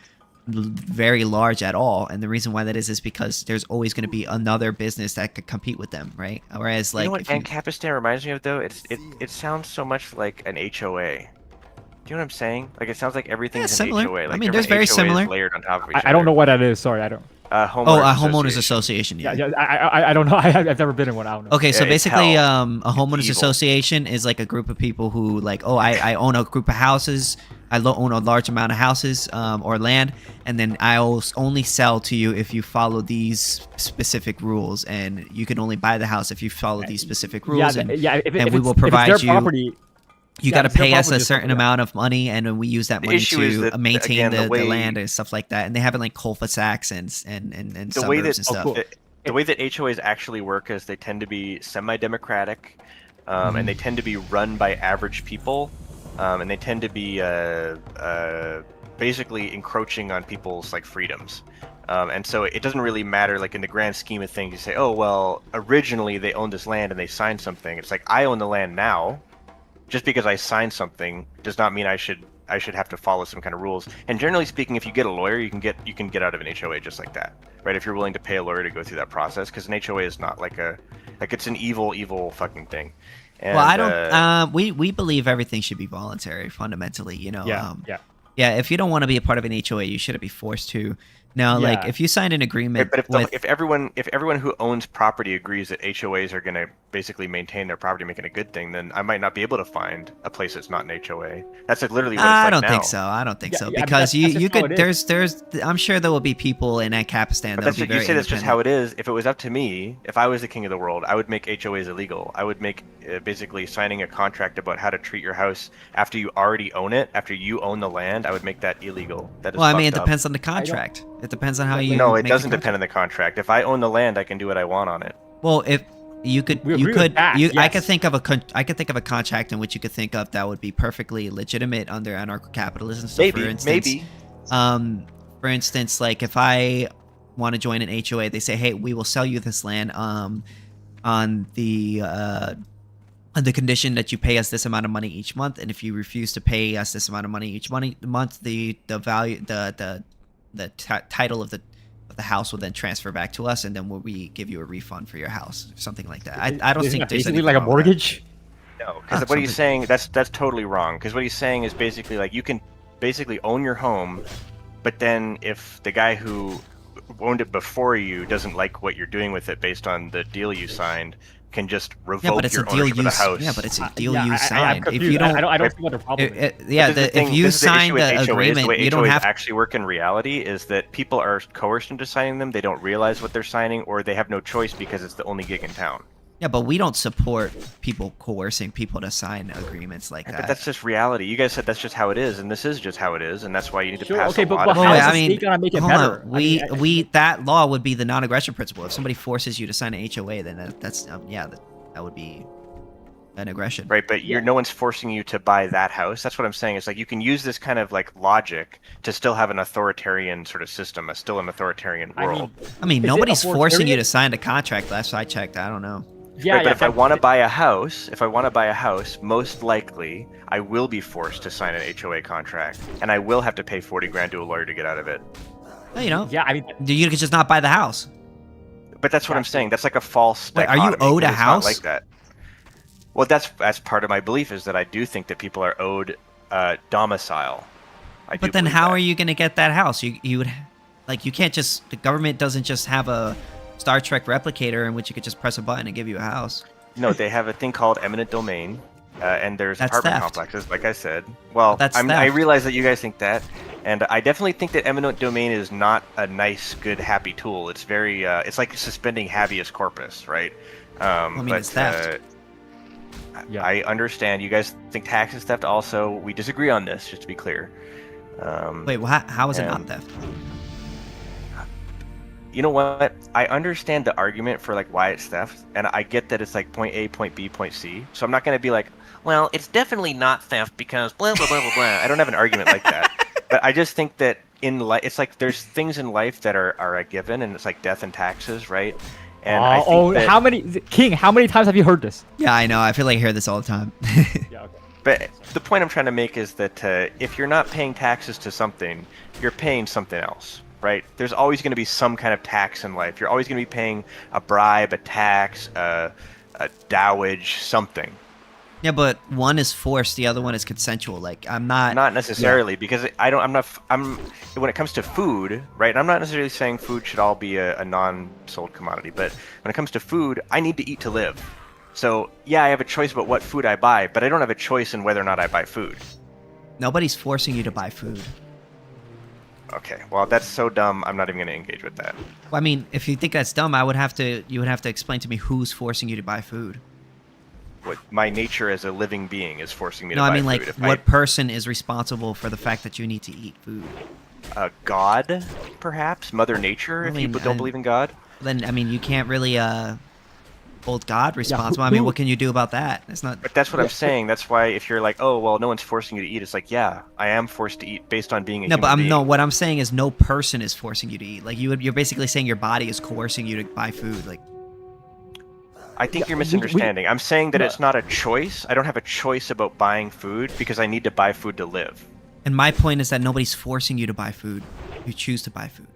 very large at all, and the reason why that is because there's always going to be another business that could compete with them, right? Whereas, like, you know what Ancap reminds me of, though? It sounds so much like an HOA. Do you know what I'm saying? Like, it sounds like everything's an similar. HOA. Like, I mean, there's very HOAs similar. layered on top of each other. I don't know what that is. Sorry, I don't. A homeowners association. Yeah, I don't know. I've never been in one. I don't know. Okay, so Yeah, it's basically, hell. a homeowners evil. association is like a group of people who, like, I own a group of houses. I own a large amount of houses or land, and then I'll only sell to you if you follow these specific rules, and you can only buy the house if you follow these specific rules. If we it's- will if it's provide their you. property, You yeah, got to it's their pay us property a or certain something, yeah. amount of money, and then we use that money issue is to that, maintain again, the the way- land and stuff like that. And they have it like cul-de-sacs and The way suburbs that and stuff. cool. the way that HOAs actually work is they tend to be semi-democratic, and they tend to be run by average people, and they tend to be basically encroaching on people's like freedoms. And so it doesn't really matter, like in the grand scheme of things, you say, oh, well, originally they owned this land and they signed something. It's like, I own the land now. Just because I signed something does not mean I should have to follow some kind of rules. And generally speaking, if you get a lawyer, you can get out of an HOA just like that, right? If you're willing to pay a lawyer to go through that process, because an HOA is not like it's an evil fucking thing. And, Well, I don't. We believe everything should be voluntary, fundamentally. You know. Yeah, Yeah. If you don't want to be a part of an HOA, you shouldn't be forced to. Now, like, Yeah. if you signed an agreement But with, if everyone who owns property agrees that HOAs are going to basically maintain their property, make it a good thing, then I might not be able to find a place that's not an HOA. That's like literally what it's I like don't now. think so. I don't think Yeah, so, yeah, I mean, because that's you just how could. it There's. I'm sure there will be people in Ancapistan But that'll be very you say that's just how independent. it is. If it was up to me, if I was the king of the world, I would make HOAs illegal. I would make basically signing a contract about how to treat your house after you already own it, after you own the land. I would make that illegal. That is Well, I mean, it fucked up. depends on the contract. It depends on how you. No, it make the doesn't contract. depend on the contract. If I own the land, I can do what I want on it. Well, if you could, We agree with that, I yes. could think of a contract in which you could think of that would be perfectly legitimate under anarcho-capitalism. So Maybe, for instance, maybe. For instance, like if I want to join an HOA, they say, "Hey, we will sell you this land on the condition that you pay us this amount of money each month, and if you refuse to pay us this amount of money each month, the value the title of the house will then transfer back to us, and then we give you a refund for your house, something like that." I don't Isn't think that there's basically anything like a wrong with that. mortgage. No, because what he's saying, that's totally wrong. Because what he's saying is basically like you can basically own your home, but then if the guy who owned it before you doesn't like what you're doing with it based on the deal you signed, can just revoke Yeah, but it's your a deal ownership you. of the house. Yeah, but it's a deal Yeah, you I'm signed. If confused. you don't, I don't see what the problem is. yeah, But this is the if thing- you this is the issue sign with the HOAs, agreement, the way you don't HOAs have. actually work in reality is that people are coerced into signing them. They don't realize what they're signing, or they have no choice because it's the only gig in town. Yeah, but we don't support people coercing people to sign agreements like that. But that's just reality. You guys said that's just how it is, and this is just how it is, and that's why you need to Sure, pass okay, a but lot of how Well, is I the mean, state gonna make it hold better? on. That law would be the non-aggression principle. If somebody forces you to sign an HOA, then that's that would be an aggression. Right, but no one's forcing you to buy that house. That's what I'm saying. It's like you can use this kind of like logic to still have an authoritarian sort of system, still an authoritarian world. I mean, Is it nobody's forcing you authoritarian? to sign a contract. Last I checked, I don't know. Yeah, Right, but yeah. if I want to buy a house, most likely I will be forced to sign an HOA contract, and I will have to pay 40 grand to a lawyer to get out of it. Well, you know, Yeah, I mean, you could just not buy the house. But that's what I'm saying. That's like a false Wait, are you dichotomy, owed a 'cause it's not house? like that. Well, that's part of my belief is that I do think that people are owed domicile. But then how are you going to get that house? You would, like, you can't just, the government doesn't just have a Star Trek replicator in which you could just press a button and give you a house. No, they have a thing called eminent domain, and there's That's apartment theft. complexes, like I said. Well, That's I theft. realize that you guys think that, and I definitely think that eminent domain is not a nice, good, happy tool. It's very, it's like suspending habeas corpus, right? It's theft. Yeah. I understand. You guys think tax is theft also. We disagree on this, just to be clear. Wait, well, how is it not and- theft? You know what? I understand the argument for like why it's theft, and I get that it's like point A, point B, point C. So I'm not going to be like, well, it's definitely not theft because blah blah blah blah blah. I don't have an argument like that. But I just think that in life, it's like there's things in life that are a given, and it's like death and taxes, right? And I think that, how many times have you heard this? Yeah, I know. I feel like I hear this all the time. Yeah, okay. But the point I'm trying to make is that if you're not paying taxes to something, you're paying something else, right? There's always going to be some kind of tax in life. You're always going to be paying a bribe, a tax, a dowage, something. Yeah, but one is forced, the other one is consensual. Like, I'm not... Not necessarily, because when it comes to food, right? I'm not necessarily saying food should all be a non-sold commodity, but when it comes to food, I need to eat to live. So, yeah, I have a choice about what food I buy, but I don't have a choice in whether or not I buy food. Nobody's forcing you to buy food. Okay, well, that's so dumb, I'm not even going to engage with that. Well, I mean, if you think that's dumb, you would have to explain to me who's forcing you to buy food. What my nature as a living being is forcing me to No, buy I mean, food. like, If what person is responsible for the fact that you need to eat food? God, perhaps? Mother Nature, I if mean, people don't believe in God? Then, I mean, you can't really hold God responsible. I who- mean, what can you do about that? It's not... But that's what I'm saying. That's why if you're like, oh, well, no one's forcing you to eat, it's like, yeah, I am forced to eat based on being a No, human but being. what I'm saying is no person is forcing you to eat. Like, you're basically saying your body is coercing you to buy food. Like, I think you're we- misunderstanding. I'm saying that No. it's not a choice. I don't have a choice about buying food because I need to buy food to live. and my point is that nobody's forcing you to buy food. You choose to buy food.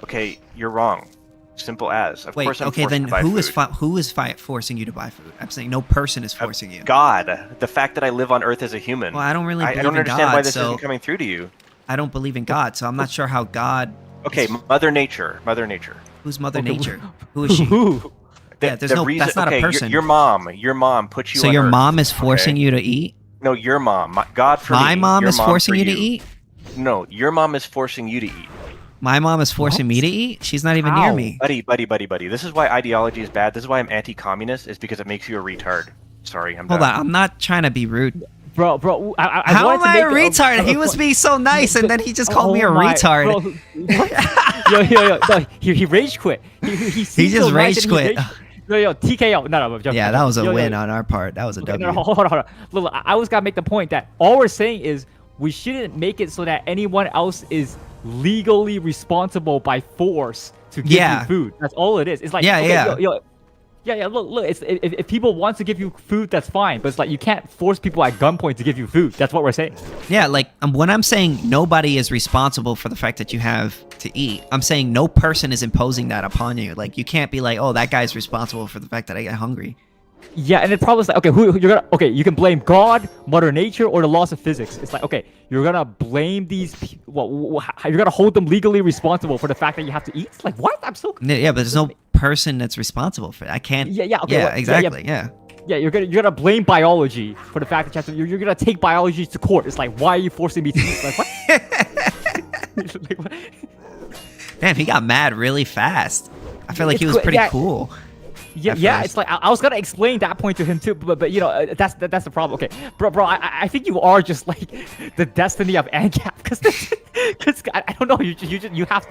Okay, you're wrong. Simple as. Of Wait, course I'm okay, forced then to buy who is food. forcing you to buy food? I'm saying no person is forcing you. God, the fact that I live on Earth as a human. Well, I don't really I believe don't in understand God, why this so isn't coming through to you. I don't believe in God, so I'm not sure how God. Okay, Mother Nature. Mother Nature. Who's Mother Okay, Nature? Who is she? Who? Yeah, there's no. That's not okay, a person. Your mom put you So on your Earth, mom is forcing okay? you to eat. No, your mom. God for My me. mom your is forcing for you to eat. No, your mom is forcing you to eat. My mom is forcing me to eat. She's not even near How? me. Buddy. This is why ideology is bad. This is why I'm anti-communist. Is because it makes you a retard. Sorry, I'm Hold done. on, I'm not trying to be rude. Bro, I How wanted am to I a make retard? He was being so nice, and then he just called me a Oh my- retard. bro, yo, no, he rage quit. He seemed just so nice rage and he quit. Yo, TKO. No, I'm joking. Yeah, that was a Yo, win yo, on our part. That was a Okay, W. no, hold on. Look, I always gotta make the point that all we're saying is we shouldn't make it so that anyone else is legally responsible by force to give Yeah. you food. That's all it is. It's like Yeah, okay, yeah. Yeah. Look. It's if people want to give you food, that's fine. But it's like you can't force people at gunpoint to give you food. That's what we're saying. Yeah, like when I'm saying nobody is responsible for the fact that you have to eat, I'm saying no person is imposing that upon you. Like you can't be like, oh, that guy's responsible for the fact that I get hungry. Yeah, and the problem is like, okay, you can blame God, Mother Nature, or the laws of physics. It's like, okay, you're gonna blame these people. You're gonna hold them legally responsible for the fact that you have to eat. It's like, what? I'm so Yeah, but there's no person that's responsible for it. I can't. Yeah, okay, Yeah, well, exactly. Yeah. Yeah, you're gonna blame biology for the fact that you have to. You're gonna take biology to court. It's like, why are you forcing me to eat? Like what? Like, what? Damn, he got mad really fast. I feel like he was It's pretty yeah. cool. Yeah, it's like I was gonna explain that point to him too, but you know that's the problem. Okay, bro, I think you are just like the destiny of Ancap, because I don't know, you have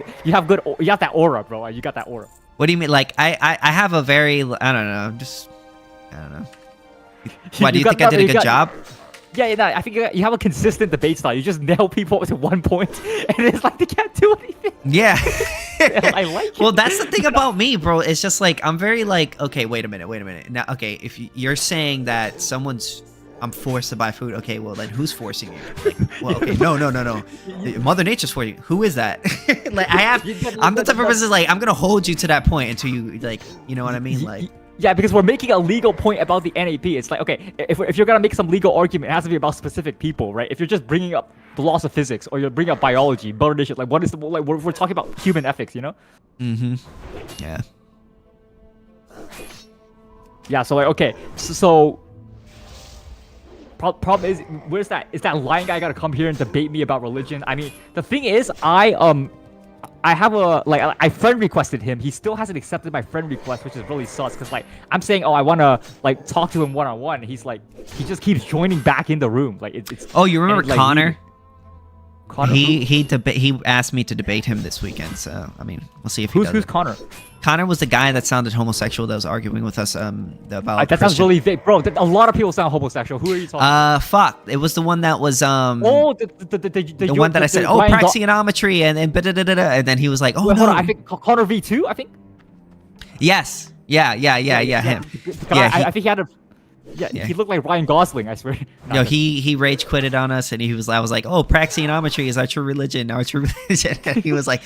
that aura, bro. You got that aura. What do you mean? Like I have a very, I don't know. Why do you think I did a good job? Yeah, I think you have a consistent debate style. You just nail people to one point, and it's like they can't do anything. Yeah. I like it. Well, that's the thing about me, bro. It's just like I'm very like, okay, wait a minute. Now, okay, if you're saying that I'm forced to buy food, okay, well then who's forcing you? Like, well, okay, no. Mother Nature's for you. Who is that? Like I'm the type of person like I'm gonna hold you to that point until you like, you know what I mean? Like. Yeah, because we're making a legal point about the NAP. It's like, okay, if you're gonna make some legal argument, it has to be about specific people, right? If you're just bringing up the laws of physics or you're bringing up biology, Mother Nature, like what is the like we're talking about human ethics, you know? Mm-hmm. Yeah. Yeah. So like, okay, so problem is, where's that? Is that lying guy gonna come here and debate me about religion? I mean, the thing is, I have I friend requested him. He still hasn't accepted my friend request, which is really sus. Cause like I'm saying, oh, I wanna like talk to him one-on-one. He's like, he just keeps joining back in the room. Like it's. Oh, you remember like, Connor? Connor? He asked me to debate him this weekend. So I mean, we'll see if he does. Who's Connor? Connor was the guy that sounded homosexual that was arguing with us about. That sounds really vague, bro. A lot of people sound homosexual. Who are you talking? Fuck. It was the one that was Oh, the one that I said, oh, praxionometry and then he was like, oh, wait, no. Hold on, I think Connor V2. I think. Yes. Yeah. Him. Yeah. I think he had a. Yeah, he looked like Ryan Gosling, I swear. Yo, he rage quitted on us, and I was like, oh, praxiometry is our true religion. Our true religion. And he was like.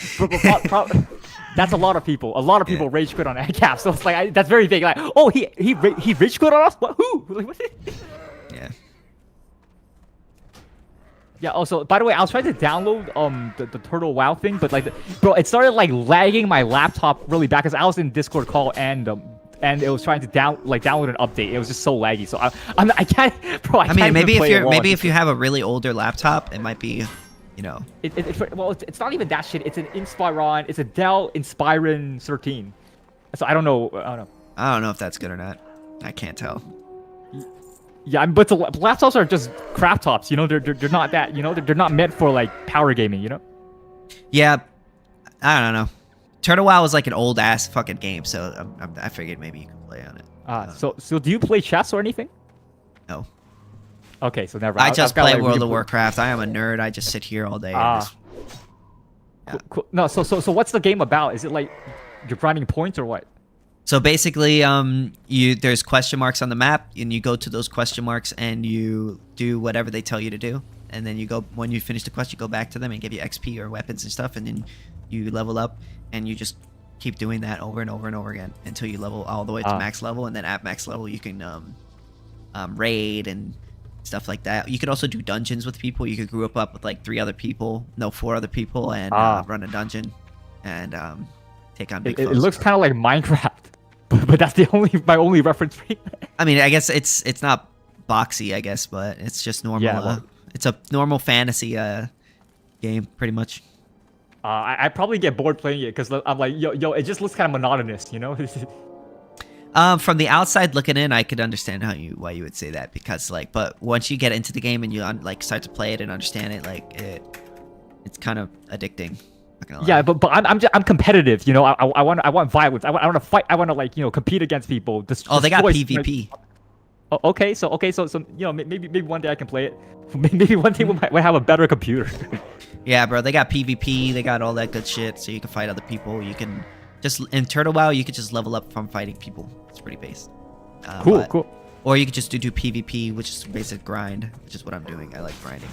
That's a lot of people. A lot of people rage quit on Ancap, so it's like that's very vague. Like, oh, he rage quit on us? What? Who? Like, what? Yeah. Yeah. Also, by the way, I was trying to download the Turtle WoW thing, but like, bro, it started like lagging my laptop really bad because I was in Discord call and it was trying to download an update. It was just so laggy. So I can't, bro. I mean, maybe if you have a really older laptop, it might be. You know, it's not even that shit. It's an Inspiron. It's a Dell Inspiron 13. So I don't know. I don't know if that's good or not. I can't tell. Yeah, but the laptops are just crap tops. You know, they're not that. You know, they're not meant for like power gaming. You know. Yeah, I don't know. Turtle WoW was like an old ass fucking game, so I figured maybe you could play on it. So do you play chess or anything? No. Okay, so never. I just play World of Warcraft. I am a nerd. I just sit here all day. Yeah. Cool. No, so what's the game about? Is it like you're grinding points or what? So basically, there's question marks on the map, and you go to those question marks and you do whatever they tell you to do, and then when you finish the quest, you go back to them and give you XP or weapons and stuff, and then you level up, and you just keep doing that over and over and over again until you level all the way to max level, and then at max level you can raid and stuff like that. You could also do dungeons with people. You could group up with like 4 other people, and run a dungeon and take on big foes. It looks kind of like Minecraft, but that's my only reference point. I mean, I guess it's not boxy, I guess, but it's just normal. Yeah, it's a normal fantasy game, pretty much. I probably get bored playing it because I'm like, yo, it just looks kind of monotonous, you know? From the outside looking in, I could understand why you would say that, because like, but once you get into the game and you like start to play it and understand it, like it's kind of addicting. Yeah, but I'm competitive, you know. I want violence. I want to fight. I want to like, you know, compete against people. They got PvP. Oh, okay, so you know, maybe one day I can play it. Maybe one day we might have a better computer. Yeah, bro, they got PvP. They got all that good shit, so you can fight other people. You can just in Turtle WoW, you could just level up from fighting people. It's pretty base. Cool. Or you could just do PvP, which is basic grind, which is what I'm doing. I like grinding.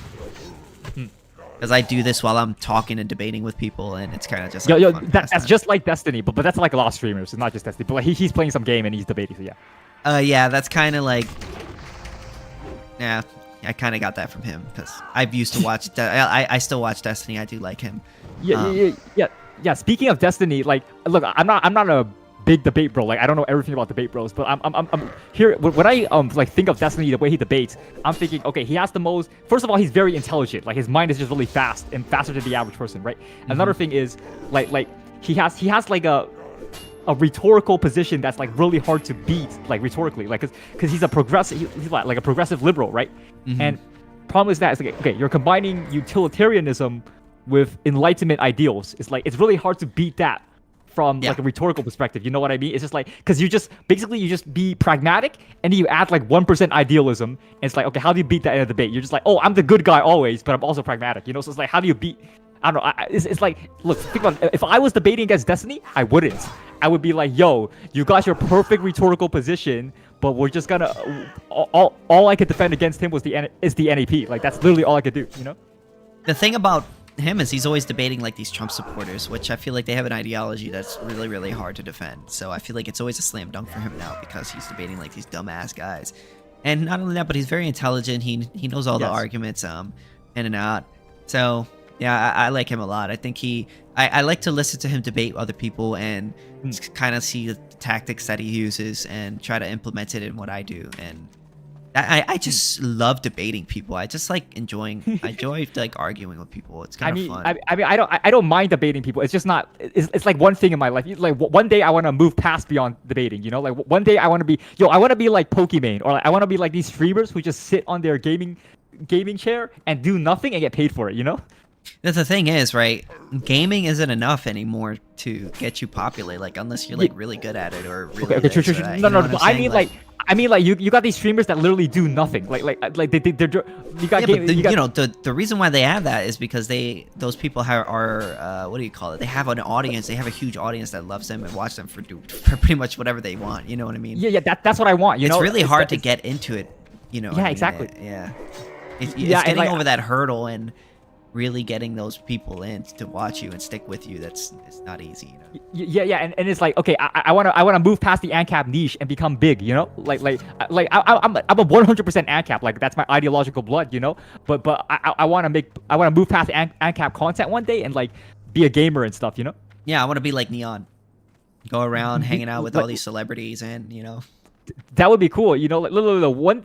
Because I do this while I'm talking and debating with people, and it's kind of just like that's just like Destiny, but that's like a lot of streamers. It's not just Destiny, but like he's playing some game and he's debating. So yeah. Yeah, that's kind of like. Yeah, I kind of got that from him because I've used to watch. I still watch Destiny. I do like him. Yeah. Speaking of Destiny, like, look, I'm not a big debate bro. Like, I don't know everything about debate bros, but I'm here when I like think of Destiny, the way he debates, I'm thinking, okay, he has the most. First of all, he's very intelligent. Like, his mind is just really fast and faster than the average person, right? Another thing is like he has like a a rhetorical position that's like really hard to beat, like rhetorically, like because he's a progressive, he's like a progressive liberal, right? And problem is that it's like, okay, you're combining utilitarianism with enlightenment ideals. It's like it's really hard to beat that from like a rhetorical perspective. You know what I mean? It's just like because you just be pragmatic and then you add like 1% idealism. And it's like, okay, how do you beat that in a debate? You're just like, oh, I'm the good guy always, but I'm also pragmatic. You know, so it's like, how do you beat? I don't know. It's like, look, think about it. If I was debating against Destiny, I wouldn't. I would be like, yo, you got your perfect rhetorical position, but we're just gonna all I could defend against him was the NAP. Like that's literally all I could do. You know. The thing about him is he's always debating like these Trump supporters, which I feel like they have an ideology that's really, really hard to defend. So I feel like it's always a slam dunk for him now because he's debating like these dumbass guys. And not only that, but he's very intelligent. He knows all the arguments in and out. So yeah, I like him a lot. I think I like to listen to him debate other people and kind of see the tactics that he uses and try to implement it in what I do. And I just love debating people. I just like I enjoy like arguing with people. It's kind of fun. I don't mind debating people. It's just not. It's like one thing in my life. Like one day I want to move past beyond debating. You know, like one day I want to be I want to be like Pokimane, or like, I want to be like these streamers who just sit on their gaming chair and do nothing and get paid for it. You know. The thing is, right? Gaming isn't enough anymore to get you popular. Like unless you're like really good at it or really. Okay, true. No. I mean, like you got these streamers that literally do nothing. Like they're you got. You know the reason why they have that is because those people are what do you call it? They have an audience. They have a huge audience that loves them and watch them for pretty much whatever they want. You know what I mean? Yeah. That's what I want. It's really hard to get into it. You know. Yeah, exactly. It's getting over that hurdle and really getting those people in to watch you and stick with you. It's not easy, you know. Yeah, and it's like, okay, I wanna move past the Ancap niche and become big, you know. I'm a 100% Ancap, like that's my ideological blood, you know. But I wanna move past Ancap content one day and like be a gamer and stuff, you know. Yeah, I wanna be like Neon, go around hanging out with all these celebrities and you know. That would be cool, you know. Like literally, one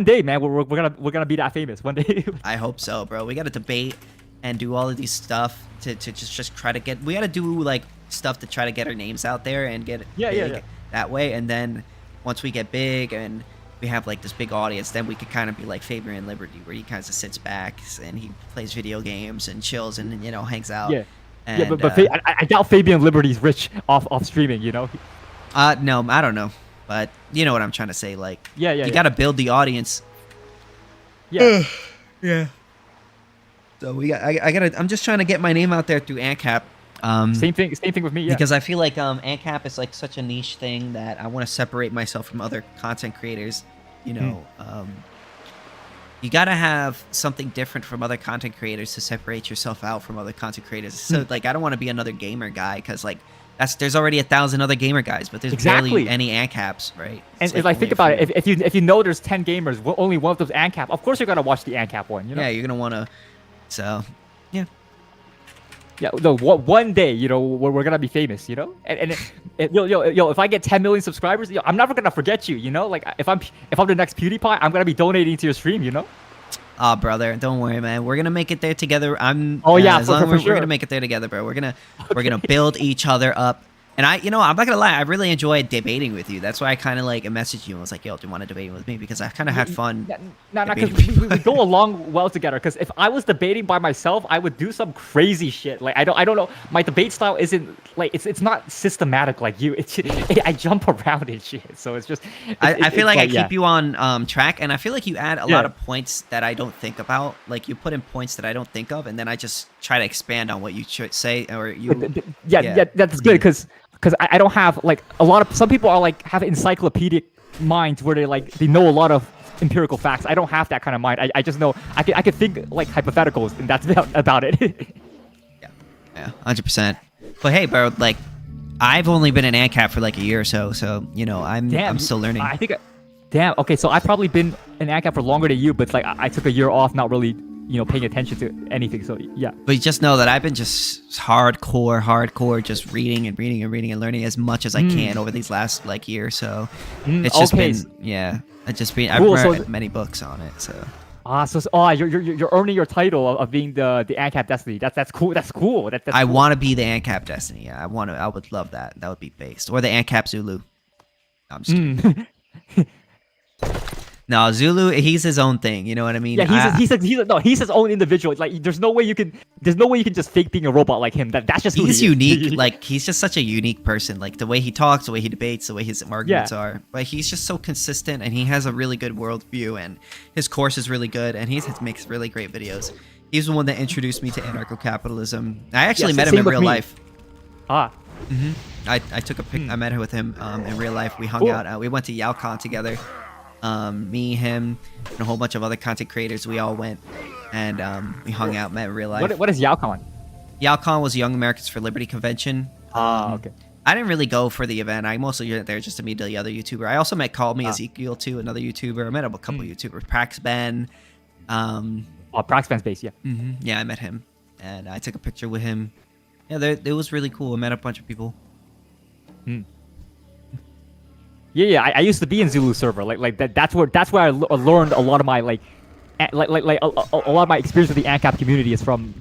day, man, we're gonna be that famous one day. I hope so, bro. We gotta debate and do all of these stuff to just try to get. We gotta do like stuff to try to get our names out there and get big that way. And then once we get big and we have like this big audience, then we could kind of be like Fabian Liberty, where he kind of sits back and he plays video games and chills and you know hangs out. Yeah, and, but I doubt Fabian Liberty's rich off streaming, you know. No, I don't know. But you know what I'm trying to say, like you gotta build the audience. Yeah. Yeah. So I'm just trying to get my name out there through Ancap. Same thing with me, yeah. Because I feel like Ancap is like such a niche thing that I want to separate myself from other content creators. You know, you gotta have something different from other content creators to separate yourself out from other content creators. So like I don't want to be another gamer guy because like there's already 1,000 other gamer guys, but there's barely any Ancaps, right? And like think about it, if you know there's 10 gamers, only one of those Ancap, of course you're gonna watch the Ancap one, you know? Yeah, you're gonna wanna. So, yeah. Yeah, no, one day, you know, we're gonna be famous, you know, and if I get 10 million subscribers, I'm never gonna forget you, you know, like if I'm the next PewDiePie, I'm gonna be donating to your stream, you know. Oh, brother, don't worry, man. We're gonna make it there together. Oh yeah, for sure. We're gonna make it there together, bro. We're gonna build each other up. And I'm not gonna lie, I really enjoyed debating with you. That's why I kind of like messaged you and was like, "Yo, do you want to debate with me?" Because I kind of had fun. No, because we go along well together. Because if I was debating by myself, I would do some crazy shit. Like I don't know. My debate style isn't like it's not systematic like you. I jump around and shit. So it's just. I feel like I keep you on track, and I feel like you add a lot of points that I don't think about. Like you put in points that I don't think of, and then I just try to expand on what you should say or you. Yeah, that's good because I don't have like some people are like have encyclopedic minds where they know a lot of empirical facts. I don't have that kind of mind. I just know I can think like hypotheticals and that's about it. yeah, 100%. But hey, bro, like I've only been in Ancap for like a year or so you know I'm still learning. I think okay, so I've probably been in Ancap for longer than you, but like I took a year off, not really paying attention to anything. So yeah. But just know that I've been just hardcore, just reading and learning as much as I can over these last like year. So it's just been I've read many books on it. So You're earning your title of being the Ancap Destiny. That's cool. That's cool. That's I cool. want to be the Ancap Destiny. Yeah, I would love that. That would be based, or the Ancap Zulu. No, I'm just kidding. No, Zulu, he's his own thing. You know what I mean? Yeah, he's his own individual. Like, there's no way you can just fake being a robot like him. That's just who he's he is. unique. Like, he's just such a unique person. Like, the way he talks, the way he debates, the way his arguments are. But he's just so consistent, and he has a really good worldview, and his course is really good, and he makes really great videos. He's the one that introduced me to anarcho-capitalism. I actually met him in real life. Ah. I took a pic. I met him with him in real life. We hung out. We went to YaoCon together. Me, him, and a whole bunch of other content creators. We all went and we hung out, met in real life. What is YaoCon? YaoCon was Young Americans for Liberty convention. Okay. I didn't really go for the event. I mostly went there just to meet the other YouTuber. I also met Call Me Ezekiel too, another YouTuber. I met a couple YouTubers. Prax Ben. Prax Ben's base, yeah. Yeah, I met him, and I took a picture with him. Yeah, it was really cool. I met a bunch of people. Yeah. I used to be in Zulu server. Like that. That's where I learned a lot of my a lot of my experience with the Ancap community is from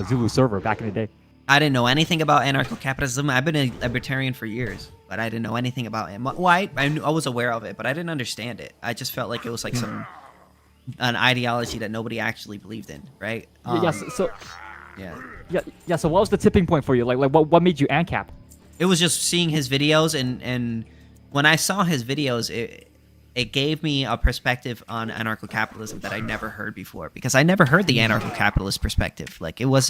Zulu server back in the day. I didn't know anything about anarcho-capitalism. I've been a libertarian for years, but I didn't know anything about it. Well, I was aware of it, but I didn't understand it. I just felt like it was like an ideology that nobody actually believed in, right? So what was the tipping point for you? Like what made you Ancap? It was just seeing his videos, and when I saw his videos, it gave me a perspective on anarcho-capitalism that I never heard before, because I never heard the anarcho-capitalist perspective. Like, it was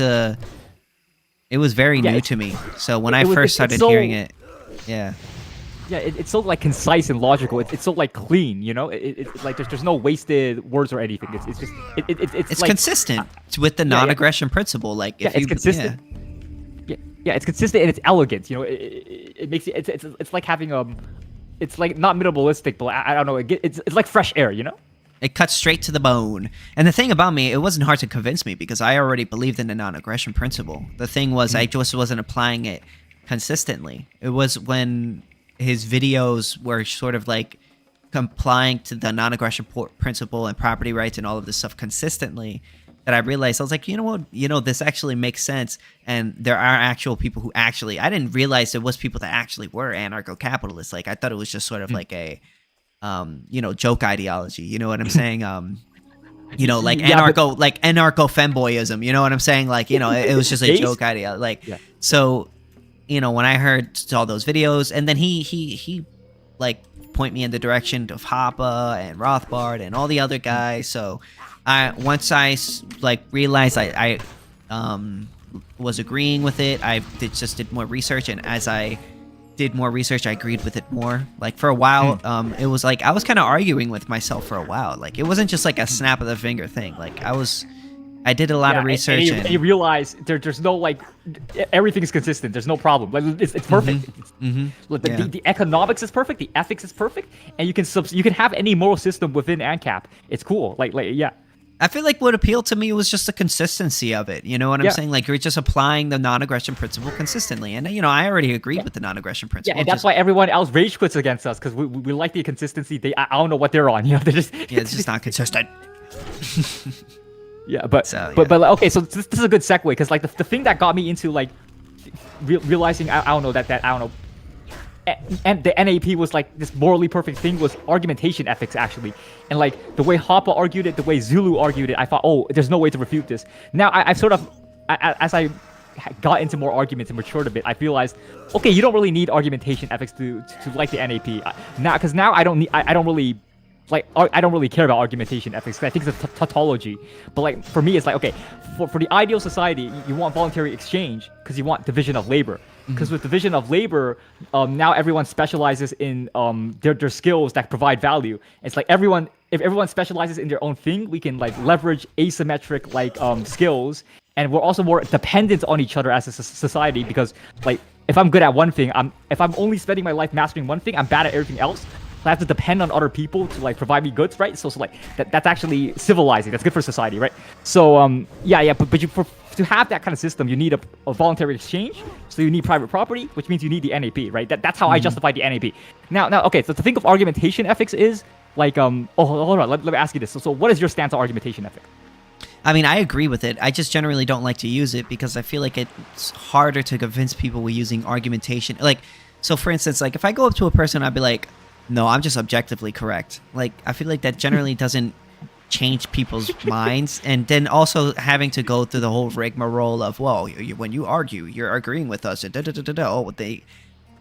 very new to me. So when I first started hearing it, it's so like concise and logical. It's so like clean, you know. It's like there's no wasted words or anything. It's just it's like, consistent with the non-aggression principle. Like, if it's consistent. Yeah, it's consistent and it's elegant. You know, it makes it. It's like having it's like not minimalistic, but I don't know. It's like fresh air, you know. It cuts straight to the bone. And the thing about me, it wasn't hard to convince me because I already believed in the non-aggression principle. The thing was, I just wasn't applying it consistently. It was when his videos were sort of like complying to the non-aggression principle and property rights and all of this stuff consistently that I realized, I was like, you know what, this actually makes sense. And there are actual people who actually, I didn't realize there was people that actually were anarcho-capitalists. Like, I thought it was just sort of like a, joke ideology. You know what I'm saying? Like anarcho femboyism. You know what I'm saying? Like, it was just a joke idea. Like, so, when I heard all those videos, and then he like point me in the direction of Hoppa and Rothbard and all the other guys. So once I realized I was agreeing with it, I just did more research, and as I did more research, I agreed with it more. Like, for a while, it was like I was kind of arguing with myself for a while. Like, it wasn't just like a snap of the finger thing. Like, I did a lot of research, and you realize there's no like everything is consistent. There's no problem. Like, it's perfect. The economics is perfect. The ethics is perfect, and you can have any moral system within Ancap. It's cool. Like yeah. I feel like what appealed to me was just the consistency of it. You know what I'm saying? Like, you're just applying the non-aggression principle consistently. And, I already agreed with the non-aggression principle. Yeah, and that's why everyone else rage quits against us, because we like the consistency. I don't know what they're on. They're just... Yeah, it's just not consistent. Yeah, but okay, so this is a good segue, because, like, the thing that got me into, like, realizing, I don't know, and the NAP was like this morally perfect thing was argumentation ethics, actually. And like the way Hoppa argued it, the way Zulu argued it, I thought, oh, there's no way to refute this. Now I've sort of, as I got into more arguments and matured a bit, I realized, okay, you don't really need argumentation ethics to like the NAP. Because now I don't really care about argumentation ethics, because I think it's a tautology. But like for me, it's like, okay, for the ideal society, you want voluntary exchange because you want division of labor. Because with division of labor, now everyone specializes in their skills that provide value. It's like if everyone specializes in their own thing, we can like leverage asymmetric like skills, and we're also more dependent on each other as a society. Because like if I'm good at one thing, if I'm only spending my life mastering one thing, I'm bad at everything else. So I have to depend on other people to like provide me goods, right? So like that's actually civilizing. That's good for society, right? So but to have that kind of system, you need a voluntary exchange. So you need private property, which means you need the NAP, right? That's how I justify the NAP. Now, okay. So to think of argumentation ethics is like hold on, let me ask you this. So what is your stance on argumentation ethic? I mean, I agree with it. I just generally don't like to use it because I feel like it's harder to convince people with using argumentation. Like, so for instance, like if I go up to a person, I'd be like, no, I'm just objectively correct. Like, I feel like that generally doesn't change people's minds. And then also having to go through the whole rigmarole of, well, when you argue, you're agreeing with us. And oh, they...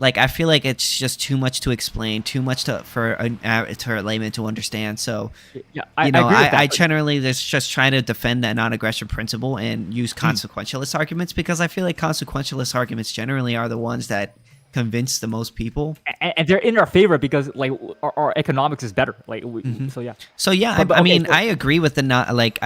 Like, I feel like it's just too much to explain, too much for a layman to understand. So, Yeah, I agree with that, I but- generally just trying to defend that non-aggression principle and use consequentialist arguments because I feel like consequentialist arguments generally are the ones that convince the most people. and they're in our favor because like our economics is better. Like, so yeah. So yeah, But- I okay, mean, so- I agree with the not like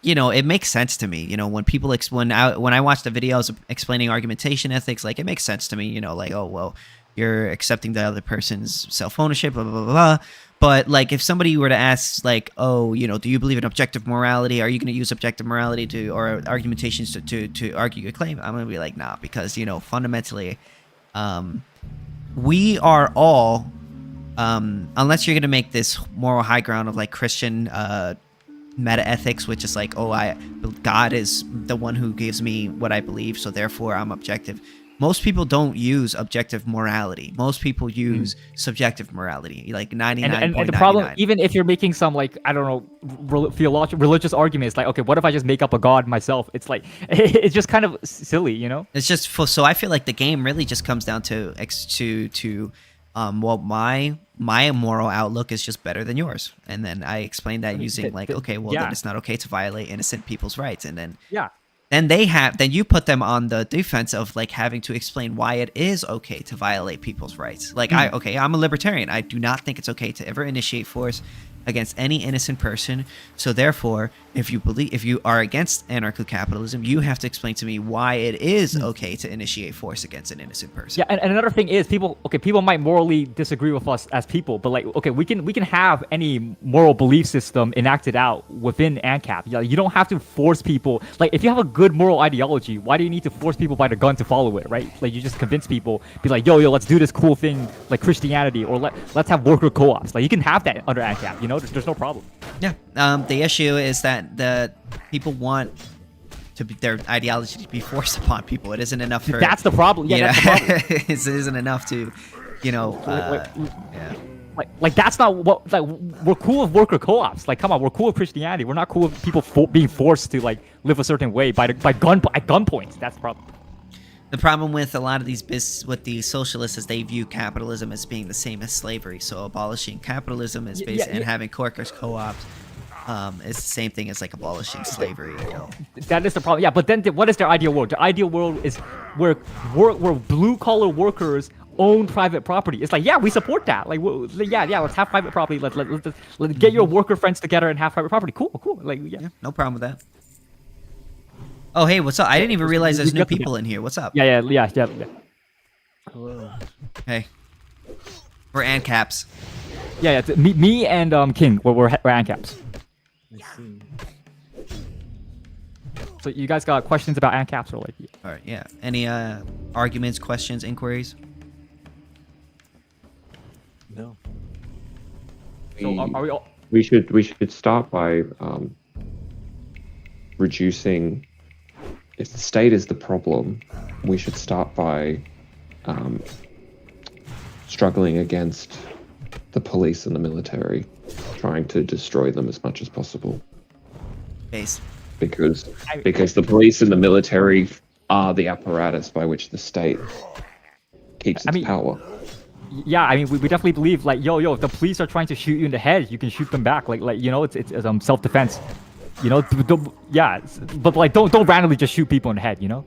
it makes sense to me. When people when I watch the videos explaining argumentation ethics, like it makes sense to me. Like, oh well, you're accepting the other person's self-ownership, blah blah blah blah. But like, if somebody were to ask, like, oh, do you believe in objective morality? Are you going to use objective morality or argumentations to argue your claim? I'm going to be like, nah, because fundamentally, we are all, unless you're going to make this moral high ground of like Christian meta ethics, which is like, God is the one who gives me what I believe, so therefore I'm objective. Most people don't use objective morality. Most people use subjective morality, like 99.99. And the problem, even if you're making some like, I don't know, religious arguments, like, okay, what if I just make up a god myself? It's like, it's just kind of silly, It's just so I feel like the game really just comes down to well, my moral outlook is just better than yours, and then I explain that using like, okay, well, then it's not okay to violate innocent people's rights, and then then you put them on the defense of like having to explain why it is okay to violate people's rights. Like, I'm a libertarian. I do not think it's okay to ever initiate force against any innocent person. So therefore, if you are against anarcho-capitalism, you have to explain to me why it is okay to initiate force against an innocent person. Yeah, and another thing is people might morally disagree with us as people, but like, okay, we can have any moral belief system enacted out within Ancap. You don't have to force people. Like, if you have a good moral ideology, why do you need to force people by the gun to follow it, right? Like, you just convince people, be like, yo, let's do this cool thing like Christianity, or let's have worker co-ops. Like, you can have that under Ancap, there's no problem. Yeah. The issue is that the people want their ideology to be forced upon people. It isn't enough for... That's the problem. Yeah, that's the problem. It isn't enough to, yeah. Like that's not what... Like, we're cool with worker co-ops. Like, come on, we're cool with Christianity. We're not cool with people being forced to, like, live a certain way at gunpoint. That's the problem. The problem with a lot of these with the socialists is they view capitalism as being the same as slavery. So abolishing capitalism is and having workers co-ops is the same thing as like abolishing slavery. That is the problem. Yeah, but then what is their ideal world? The ideal world is where blue collar workers own private property. It's like, yeah, we support that. Like, let's have private property. Let's get your worker friends together and have private property. Cool. Like, yeah, no problem with that. Oh, hey, what's up? I didn't even realize there's new people in here. What's up? Yeah. Hello. Hey. We're Ancaps. Yeah. It's me and King. We're Ancaps. I see. So you guys got questions about Ancaps or like? All right. Yeah. Any arguments, questions, inquiries? No. So are we all? We should start by reducing. If the state is the problem, we should start by struggling against the police and the military, trying to destroy them as much as possible. Base. Because the police and the military are the apparatus by which the state keeps its power. Yeah, I mean, we definitely believe, like, yo, if the police are trying to shoot you in the head, you can shoot them back. Like it's self-defense. But like, don't randomly just shoot people in the head. No,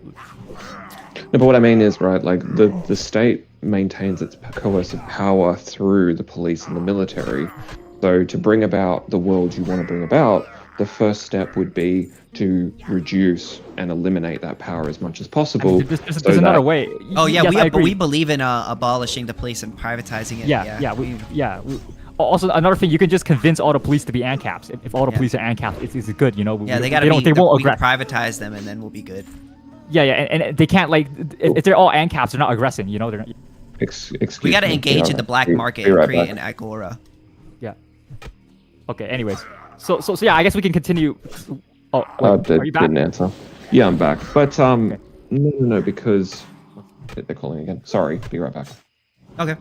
but what I mean is, right, like the state maintains its coercive power through the police and the military. So to bring about the world you want to bring about, the first step would be to reduce and eliminate that power as much as possible. I mean, there's another way. Oh yeah, yes, we believe in abolishing the police and privatizing it. Also, another thing, you can just convince all the police to be Ancaps. If all the police are Ancaps, it's good, Yeah, they won't we can privatize them, and then we'll be good. Yeah, and they can't, like, if they're all Ancaps, they're not aggressing. They're not. We got to engage in the black market and create an agora. Yeah. Okay. Anyways, so yeah, I guess we can continue. Oh, wait, are you back? Didn't answer. Yeah, I'm back. But no, because they're calling again. Sorry, be right back. Okay.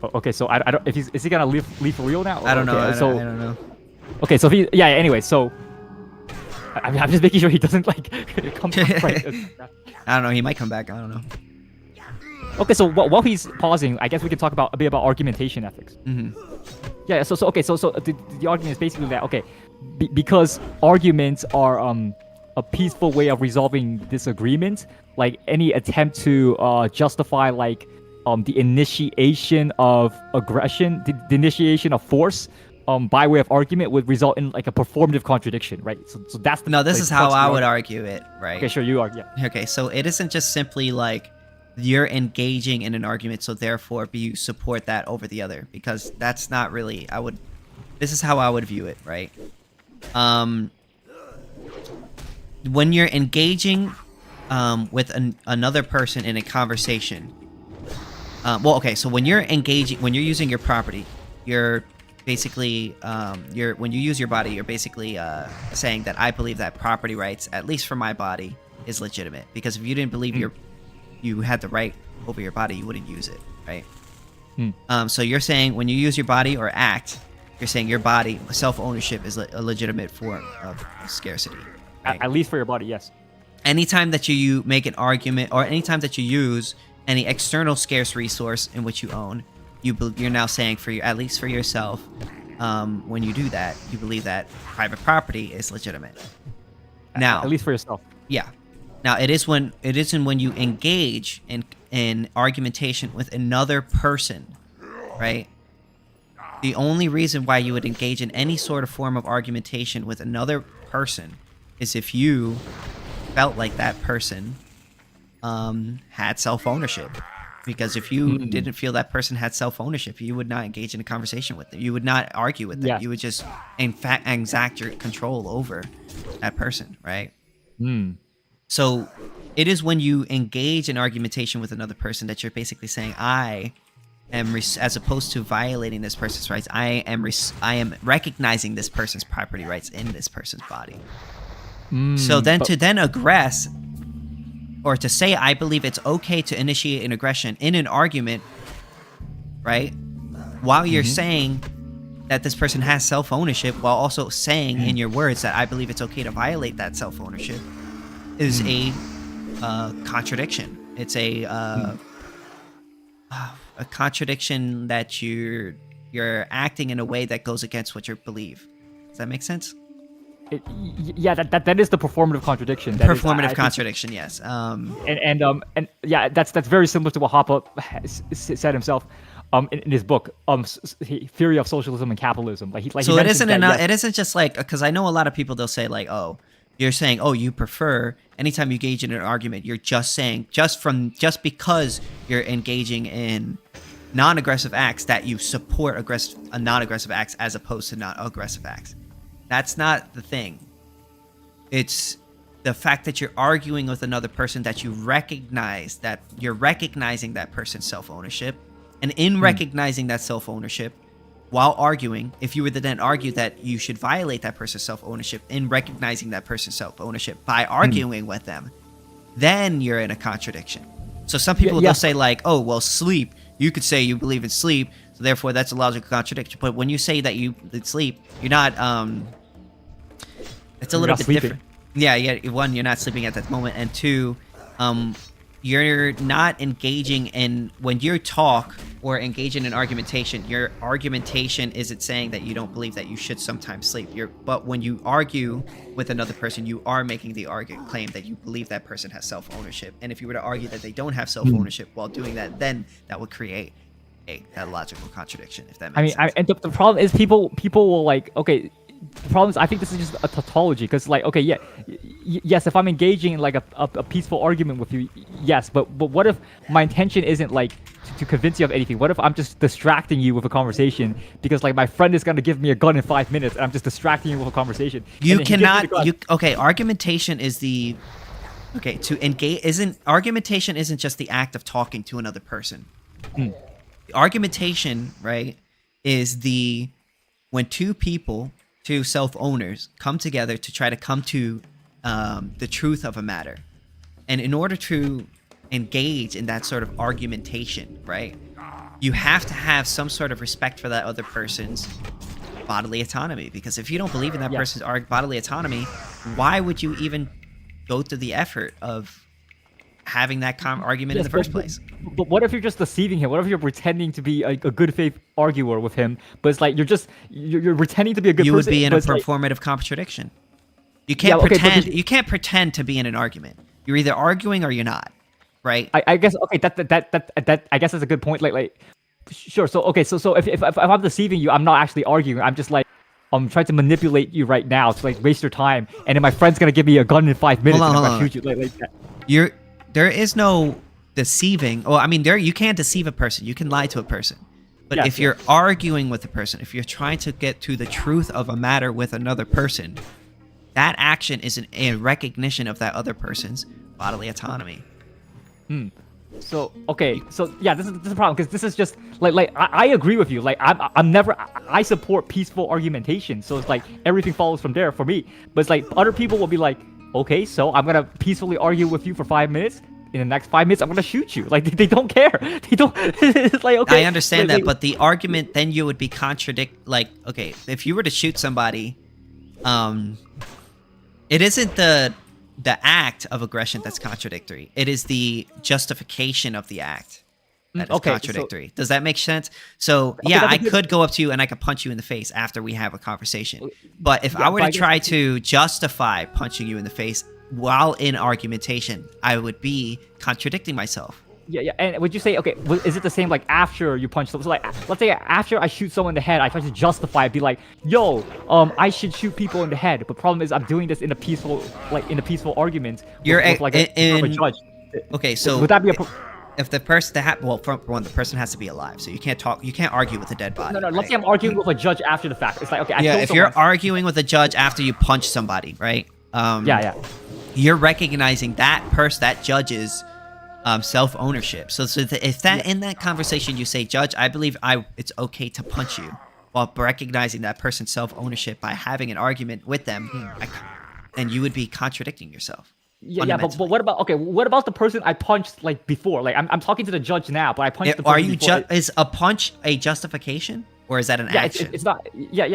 Okay, so I don't. If is he gonna leave for real now? I don't know. Okay, I don't know. Okay, so if he anyway, so I'm just making sure he doesn't like come back. I don't know. He might come back. I don't know. Okay, so while he's pausing, I guess we can talk a bit about argumentation ethics. Yeah. So the argument is basically that because arguments are a peaceful way of resolving disagreement, like any attempt to justify like the initiation of aggression, the initiation of force by way of argument would result in like a performative contradiction, right? So that's the this is how I would argue it, right? Okay, sure, you are. Yeah. Okay, so it isn't just simply like you're engaging in an argument, so therefore you support that over the other, because that's not really. This is how I would view it, right? When you're engaging with another person in a conversation. So when you're using your property, you're basically when you use your body, you're basically saying that I believe that property rights, at least for my body, is legitimate. Because if you didn't believe you had the right over your body, you wouldn't use it, right? So you're saying when you use your body or act, you're saying your body, self-ownership is a legitimate form of scarcity. Right? At least for your body, yes. Anytime that you make an argument, or anytime that you use any external scarce resource in which you own, you're now saying at least for yourself, when you do that, you believe that private property is legitimate. Now, at least for yourself. Yeah. Now it isn't when you engage in argumentation with another person, right? The only reason why you would engage in any sort of form of argumentation with another person is if you felt like that person had self-ownership. Because if you didn't feel that person had self-ownership, you would not engage in a conversation with them. You would not argue with them. Yeah. You would just, in fact, exact your control over that person, right? So it is when you engage in argumentation with another person that you're basically saying, I am, as opposed to violating this person's rights, I am recognizing this person's property rights in this person's body. So then to aggress, or to say I believe it's okay to initiate an aggression in an argument, right? While you're saying that this person has self-ownership, while also saying in your words that I believe it's okay to violate that self-ownership, is a contradiction. It's a contradiction that you're acting in a way that goes against what you believe. Does that make sense? That is the performative contradiction. Contradiction, yes. And yeah, that's very similar to what Hoppe said himself in his book, Theory of Socialism and Capitalism. It isn't just like, because I know a lot of people, they'll say like, oh, you're saying, oh, you prefer, anytime you engage in an argument, you're just saying, just because you're engaging in non-aggressive acts, that you support non-aggressive acts as opposed to not aggressive acts. That's not the thing. It's the fact that you're arguing with another person, that you recognize that you're recognizing that person's self-ownership. And in recognizing that self-ownership, while arguing, if you were to then argue that you should violate that person's self-ownership in recognizing that person's self-ownership by arguing with them, then you're in a contradiction. So some people, they'll say like, oh, well, sleep. You could say you believe in sleep, so therefore that's a logical contradiction. But when you say that you sleep, you're not... It's a little bit different. Yeah. One, you're not sleeping at that moment, and two, you're not engaging in, when you talk or engage in an argumentation, your argumentation isn't saying that you don't believe that you should sometimes sleep. But when you argue with another person, you are making the claim that you believe that person has self-ownership. And if you were to argue that they don't have self-ownership while doing that, then that would create a logical contradiction, if that makes sense. And the problem is people will like, okay, the problem is, I think this is just a tautology, because like, okay, yes, if I'm engaging in like a peaceful argument with you, yes, but what if my intention isn't like to convince you of anything? What if I'm just distracting you with a conversation because like my friend is gonna give me a gun in 5 minutes and I'm just distracting you with a conversation? Argumentation is the to engage argumentation isn't just the act of talking to another person. Argumentation, right, is the when two people, two self-owners, come together to try to come to the truth of a matter, and in order to engage in that sort of argumentation, right, you have to have some sort of respect for that other person's bodily autonomy. Because if you don't believe in that person's bodily autonomy, why would you even go through the effort of having that argument in the first place? But what if you're just deceiving him? What if you're pretending to be a good faith arguer with him, but it's like you're pretending to be a good person? You would be in a but it's performative contradiction. You can't pretend. You can't pretend to be in an argument. You're either arguing or you're not, right? I guess that I guess that's a good point. Like sure. So okay. So if I'm deceiving you, I'm not actually arguing. I'm just like I'm trying to manipulate you right now to like waste your time, and then my friend's gonna give me a gun in 5 minutes and I'm gonna shoot you like that. There is no deceiving. Well, I mean, you can't deceive a person. You can lie to a person. But if you're arguing with a person, if you're trying to get to the truth of a matter with another person, that action is a recognition of that other person's bodily autonomy. So okay, so yeah, this is a problem because this is just like I agree with you. Like I support peaceful argumentation. So it's like everything follows from there for me. But it's like other people will be like, okay, so I'm gonna peacefully argue with you for 5 minutes. In the next 5 minutes, I'm gonna shoot you. Like they don't care. They don't. It's like okay. I understand that, but the argument then you would be contradict. Like okay, if you were to shoot somebody, it isn't the act of aggression that's contradictory. It is the justification of the act that is contradictory. Does that make sense? So yeah, I could go up to you and I could punch you in the face after we have a conversation. But if I were to try to justify punching you in the face while in argumentation, I would be contradicting myself. Yeah. And would you say, okay, is it the same like after you punch someone? So like, let's say after I shoot someone in the head, I try to justify it, be like, yo, I should shoot people in the head. But problem is, I'm doing this in a peaceful argument. You're with like a judge. Okay, so would that be if the person for one, the person has to be alive, so you can't argue with a dead body. No. Right? Let's say I'm arguing with a judge after the fact. It's like okay, if you're arguing with a judge after you punch somebody, right? You're recognizing that judge's self-ownership. So if that in that conversation you say, Judge, I believe it's okay to punch you, while recognizing that person's self-ownership by having an argument with them, and you would be contradicting yourself. But what about the person I punched like before? Like I'm talking to the judge now, but I punched the person before. Is a punch a justification or is that an action? It's not. You're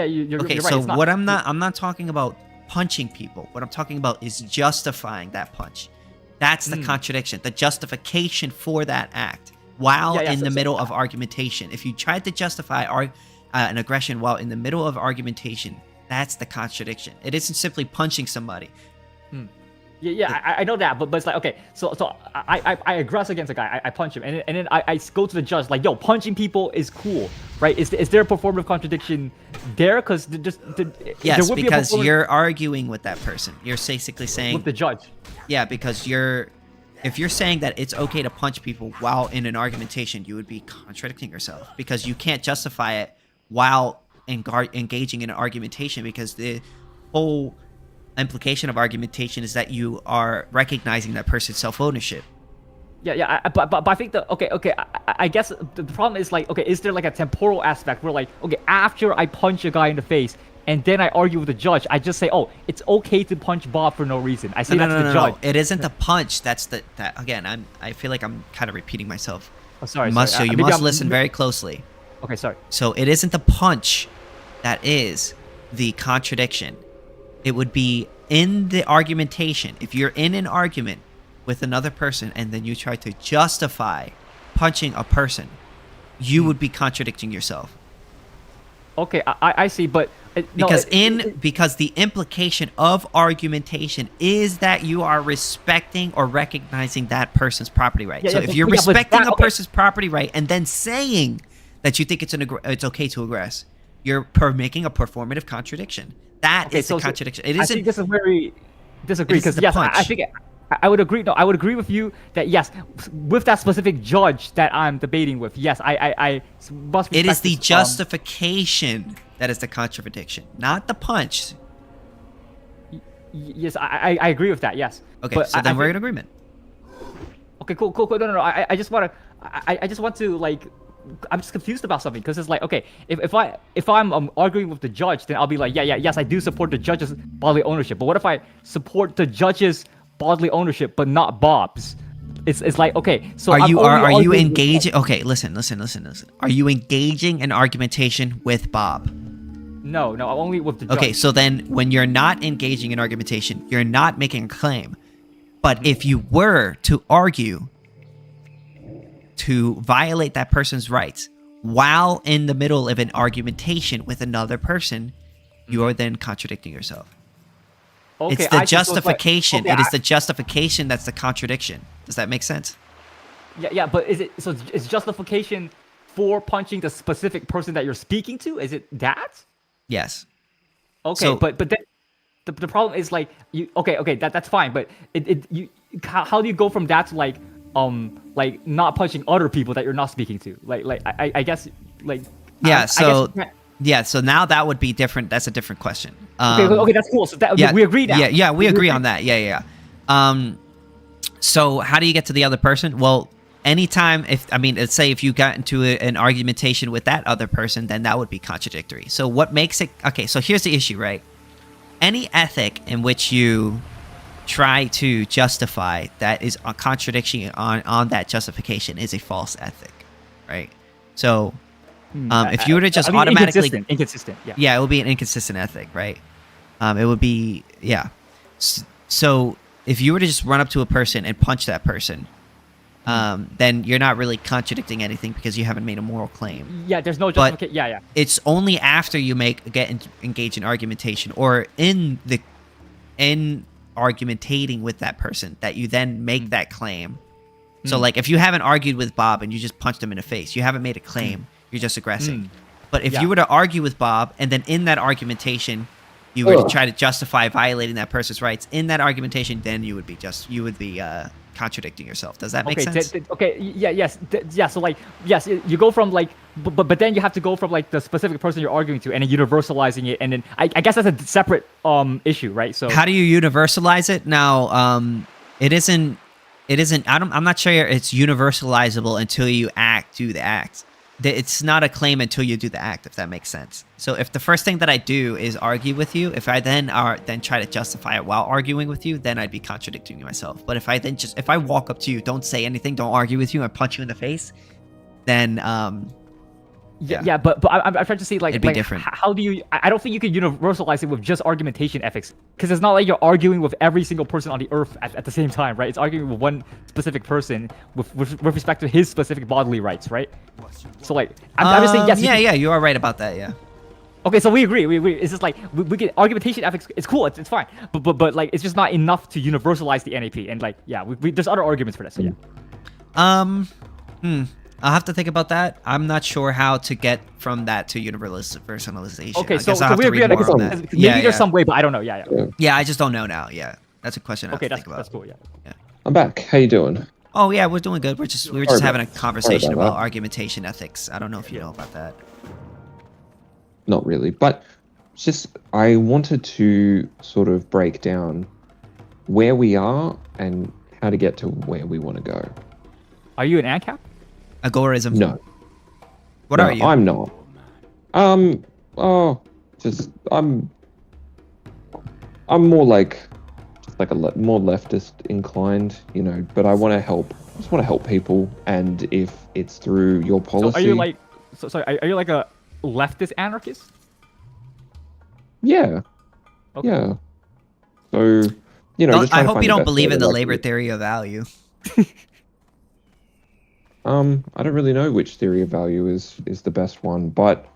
okay. You're So right, what I'm not talking about punching people. What I'm talking about is justifying that punch. That's the contradiction, the justification for that act while in the middle of argumentation. If you tried to justify an aggression while in the middle of argumentation, that's the contradiction. It isn't simply punching somebody. I know that, but it's like okay, so I aggress against a guy, I punch him, and then I go to the judge like, yo, punching people is cool, right? Is there a performative contradiction there? Because yes, because you're arguing with that person. You're basically saying with the judge. Yeah, because if you're saying that it's okay to punch people while in an argumentation, you would be contradicting yourself because you can't justify it while engaging in an argumentation because the whole implication of argumentation is that you are recognizing that person's self-ownership. But I think I guess the problem is like, okay, is there like a temporal aspect where like, okay, after I punch a guy in the face and then I argue with the judge, I just say, oh, it's okay to punch Bob for no reason. I say that's the judge. It isn't the punch. That's that again. I feel like I'm kind of repeating myself. Oh, sorry. You must listen very closely. Okay, sorry. So it isn't the punch that is the contradiction. It would be in the argumentation. If you're in an argument with another person and then you try to justify punching a person, you would be contradicting yourself. Okay, I see, but because the implication of argumentation is that you are respecting or recognizing that person's property right. So if you're respecting a person's property right and then saying that you think it's okay to aggress, you're making a performative contradiction. That is the contradiction. It isn't. I think this is where we disagree because yes, I think I would agree. No, I would agree with you that yes, with that specific judge that I'm debating with, yes, I must. It is the justification that is the contradiction, not the punch. Yes, I agree with that. Yes. Okay, so then we're in agreement. Okay, cool. No. I just want to like I'm just confused about something because it's like, okay, if I'm arguing with the judge, then I'll be like, yes, I do support the judge's bodily ownership. But what if I support the judge's bodily ownership but not Bob's? It's like, okay, so are you arguing engaging? Okay, listen. Are you engaging in argumentation with Bob? No, I'm only with the judge. Okay, so then when you're not engaging in argumentation, you're not making a claim. But if you were to argue to violate that person's rights while in the middle of an argumentation with another person, you are then contradicting yourself. Okay, it's the I see. So it's like- justification. okay, It is the justification that's the contradiction. Does that make sense? Yeah, but is it so? It's justification for punching the specific person that you're speaking to? Is it that? Yes. Okay, So- but then the problem is like you. Okay, that's fine. But how do you go from that to like not punching other people that you're not speaking to? I guess like Yeah. I guess, Yeah, so now that would be different. That's a different question. okay, that's cool. So we agree now. Yeah, we agree on that. Yeah. So how do you get to the other person? Well, anytime let's say if you got into an argumentation with that other person, then that would be contradictory. So what makes it okay? So here's the issue, right? Any ethic in which you try to justify that is a contradiction on that justification is a false ethic, right? So. If you were to just automatically inconsistent, yeah, it would be an inconsistent ethic, right? It would be So if you were to just run up to a person and punch that person, then you're not really contradicting anything because you haven't made a moral claim. Yeah, there's no justification. Yeah. It's only after you engage in argumentation or in argumentating with that person that you then make that claim. So like if you haven't argued with Bob and you just punched him in the face, you haven't made a claim. You're just aggressing. But if you were to argue with Bob and then in that argumentation you were to try to justify violating that person's rights in that argumentation, then you would be contradicting yourself. Does that make sense? So like, yes, you go from like, but then you have to go from like the specific person you're arguing to and then universalizing it, and then I guess that's a separate issue, right? So how do you universalize it? Now, it isn't. I'm not sure it's universalizable until you do the act. It's not a claim until you do the act, if that makes sense. So if the first thing that I do is argue with you, if I then try to justify it while arguing with you, then I'd be contradicting myself. But if I walk up to you, don't say anything, don't argue with you, and punch you in the face, then but I'm trying to see like, it'd be different. How do you? I don't think you can universalize it with just argumentation ethics, because it's not like you're arguing with every single person on the earth at the same time, right? It's arguing with one specific person with respect to his specific bodily rights, right? So like, I'm just saying yes. You are right about that. Yeah. Okay, so we agree. It's just like we get argumentation ethics. It's cool. It's fine. But like, it's just not enough to universalize the NAP. And like, there's other arguments for this. So yeah. I'll have to think about that. I'm not sure how to get from that to universalization. Okay, so we agree on that. Maybe there's some way, but I don't know. Yeah. I just don't know now. Yeah, that's a question. I have to think about. That's cool. Yeah. I'm back. How you doing? Oh yeah, we're doing good. We were just having a conversation about argumentation ethics. I don't know if you know about that. Not really, but just I wanted to sort of break down where we are and how to get to where we want to go. Are you an Ancap? Agorism. No. What are you? I'm not. I'm more like more leftist inclined, but I want to help. I just want to help people, and if it's through your policy. So are you like? Are you like a leftist anarchist? Yeah. Okay. Yeah. So just I hope you don't believe in the labor theory of value. I don't really know which theory of value is the best one, but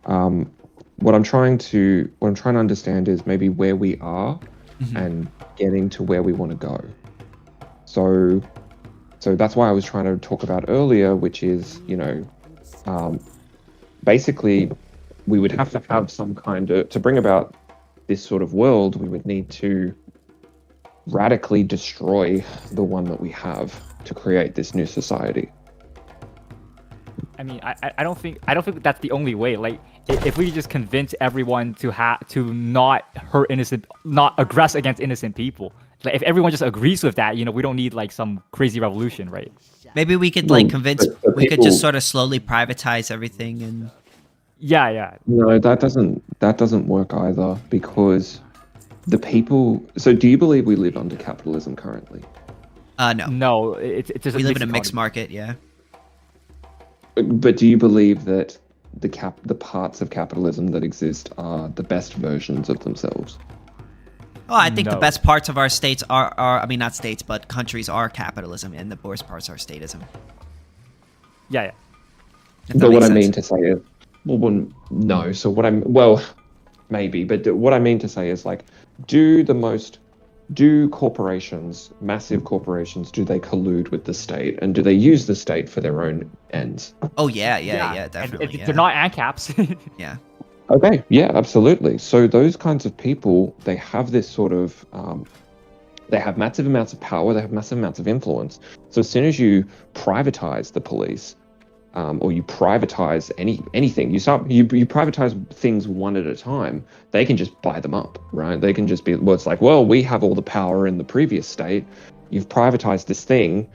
what I'm trying to understand is maybe where we are and getting to where we want to go. So that's why I was trying to talk about earlier, which is, basically we would have to have some kind of, to bring about this sort of world, we would need to radically destroy the one that we have to create this new society. I mean, I don't think that's the only way. Like, if we just convince everyone to not hurt innocent, not aggress against innocent people, Like, if everyone just agrees with that, we don't need like some crazy revolution, right? Maybe we could Well, like convince. but We could people- just sort of slowly privatize everything and. Yeah. No, that doesn't work either, because the people. So, do you believe we live under capitalism currently? No. No, it's just We live in a mixed mixed economy. market. Yeah. But do you believe that the parts of capitalism that exist are the best versions of themselves? Oh, I think the No. best parts of our states are I mean, not states, but countries are capitalism, and the worst parts are statism. Yeah. If that But what makes I mean sense. to say is, no. So well, maybe. But what I mean to say is, like, do corporations, massive corporations, do they collude with the state, and do they use the state for their own ends? Oh yeah, And definitely. they're not ANCAPs. Yeah. Okay, yeah, absolutely. So those kinds of people, they have this sort of, they have massive amounts of power, they have massive amounts of influence. So as soon as you privatize the police, or you privatize anything, you privatize things one at a time, they can just buy them up, right? They can just be, well, it's like, well, we have all the power in the previous state. You've privatized this thing,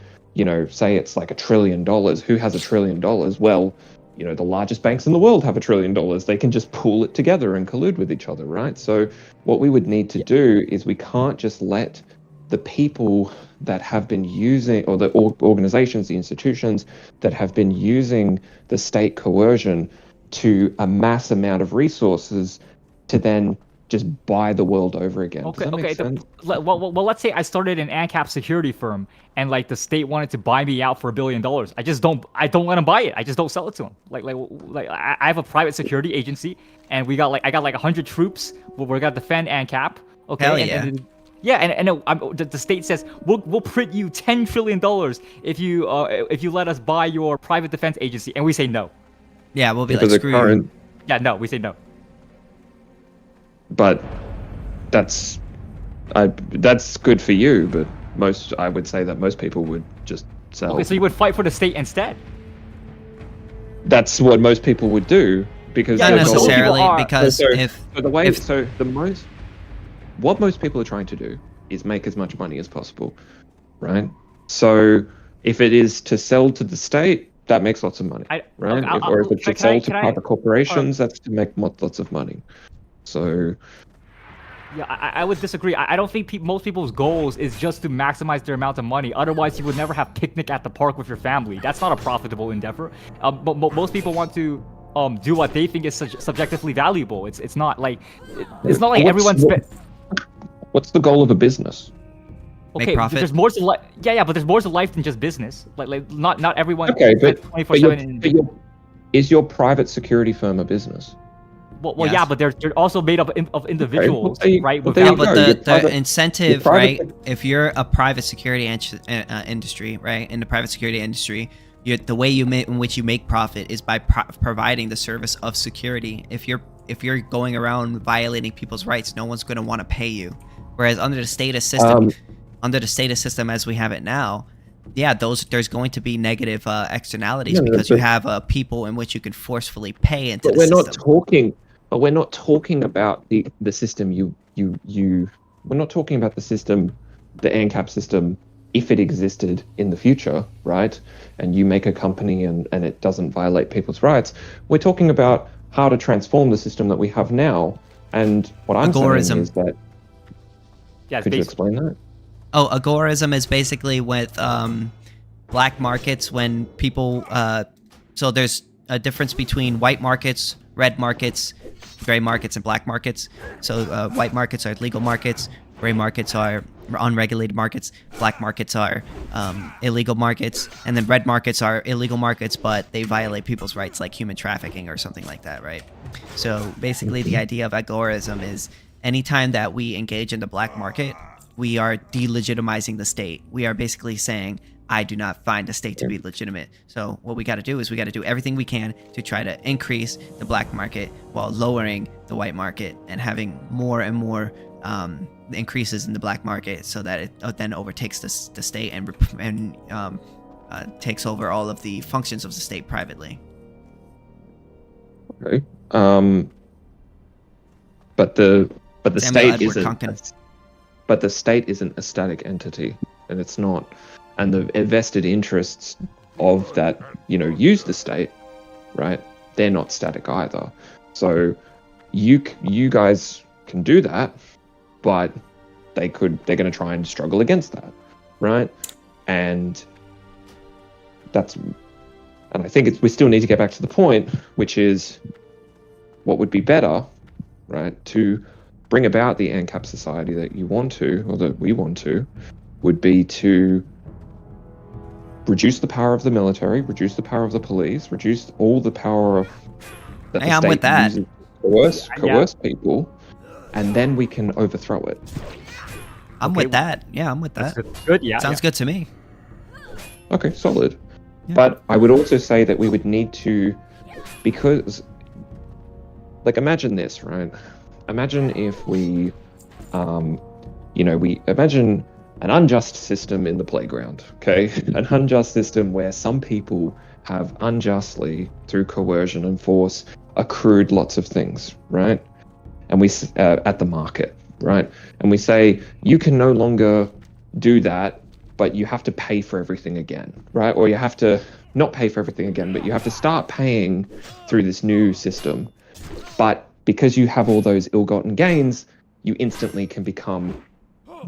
say it's like $1 trillion. Who has $1 trillion? Well, the largest banks in the world have $1 trillion. They can just pool it together and collude with each other, right? So what we would need to do is we can't just let the people that have been using, or the organizations, the institutions that have been using the state coercion to amass amount of resources to then just buy the world over again. Does that make sense? Well, let's say I started an ANCAP security firm, and like the state wanted to buy me out for $1 billion. I don't let them buy it. I just don't sell it to them. Like I have a private security agency, and I got like 100 troops. We're gonna defend ANCAP. Okay. Hell yeah. And the state says we'll print you $10 trillion if you let us buy your private defense agency, and we say no. Yeah, we'll be Because like, the screw you. current, Yeah, no, we say no. but that's good for you. But I would say that most people would just sell. Okay, so you would fight for the state instead. That's what most people would do, because Not their goal- necessarily, are- because So- if what most people are trying to do is make as much money as possible, right? So if it is to sell to the state, that makes lots of money, right? Or if it's to sell to private corporations, that's to make lots of money. So Yeah, I would disagree. I don't think most people's goals is just to maximize their amount of money. Otherwise, you would never have picnic at the park with your family. That's not a profitable endeavor. But most people want to do what they think is subjectively valuable. It's not like everyone's. What's the goal of a business? Make Okay, profit. there's more to life. Yeah, but there's more to life than just business. Like not everyone. Okay, but 24/7. Is your private security firm a business? Well, Yes. yeah, but they're also made up of individuals, there you- right? well, With there Yeah, you values. but go. Your the private- incentive, your private- right? If you're a private security industry, right, in the private security industry, the way in which you make profit is by providing the service of security. If you're going around violating people's rights, no one's going to want to pay you. Whereas under the status system, as we have it now, yeah, there's going to be negative externalities No, because you but- have people in which you can forcefully pay into But the we're system. not talking about the system we're not talking about the system, the ANCAP system, if it existed in the future, right? And you make a company and it doesn't violate people's rights. We're talking about how to transform the system that we have now. And what I'm Agorism. saying is that, Yeah, it's could you based- explain that? Oh, agorism is basically with black markets when people. So there's a difference between white markets, red markets, gray markets, and black markets. So white markets are legal markets, gray markets are unregulated markets, black markets are illegal markets, and then red markets are illegal markets, but they violate people's rights, like human trafficking or something like that, right? So basically, the idea of agorism is anytime that we engage in the black market, we are delegitimizing the state. We are basically saying, I do not find the state to be legitimate. So what we got to do is we got to do everything we can to try to increase the black market while lowering the white market and having more and more increases in the black market, so that it then overtakes the state and takes over all of the functions of the state privately. Okay. But the Samuel state Edward isn't. Conkin. but the state isn't a static entity, and it's not. And the vested interests of that, use the state, right? They're not static either. So you guys can do that, but they're going to try and struggle against that, right? And I think we still need to get back to the point, which is what would be better, right, to bring about the Ancap society that you want to, or that we want to, would be to reduce the power of the military, reduce the power of the police, reduce all the power that the I'm with state that. uses to coerce people, and then we can overthrow it. I'm with that. Yeah, I'm with that. Good. Yeah. Sounds good to me. Okay, solid. Yeah. But I would also say that we would need to, because, imagine this, right? Imagine if we imagine an unjust system in the playground, okay? An unjust system where some people have unjustly, through coercion and force, accrued lots of things, right? And we at the market, right? And we say, you can no longer do that, but you have to pay for everything again, right? Or you have to not pay for everything again, but you have to start paying through this new system. But because you have all those ill-gotten gains, you instantly can become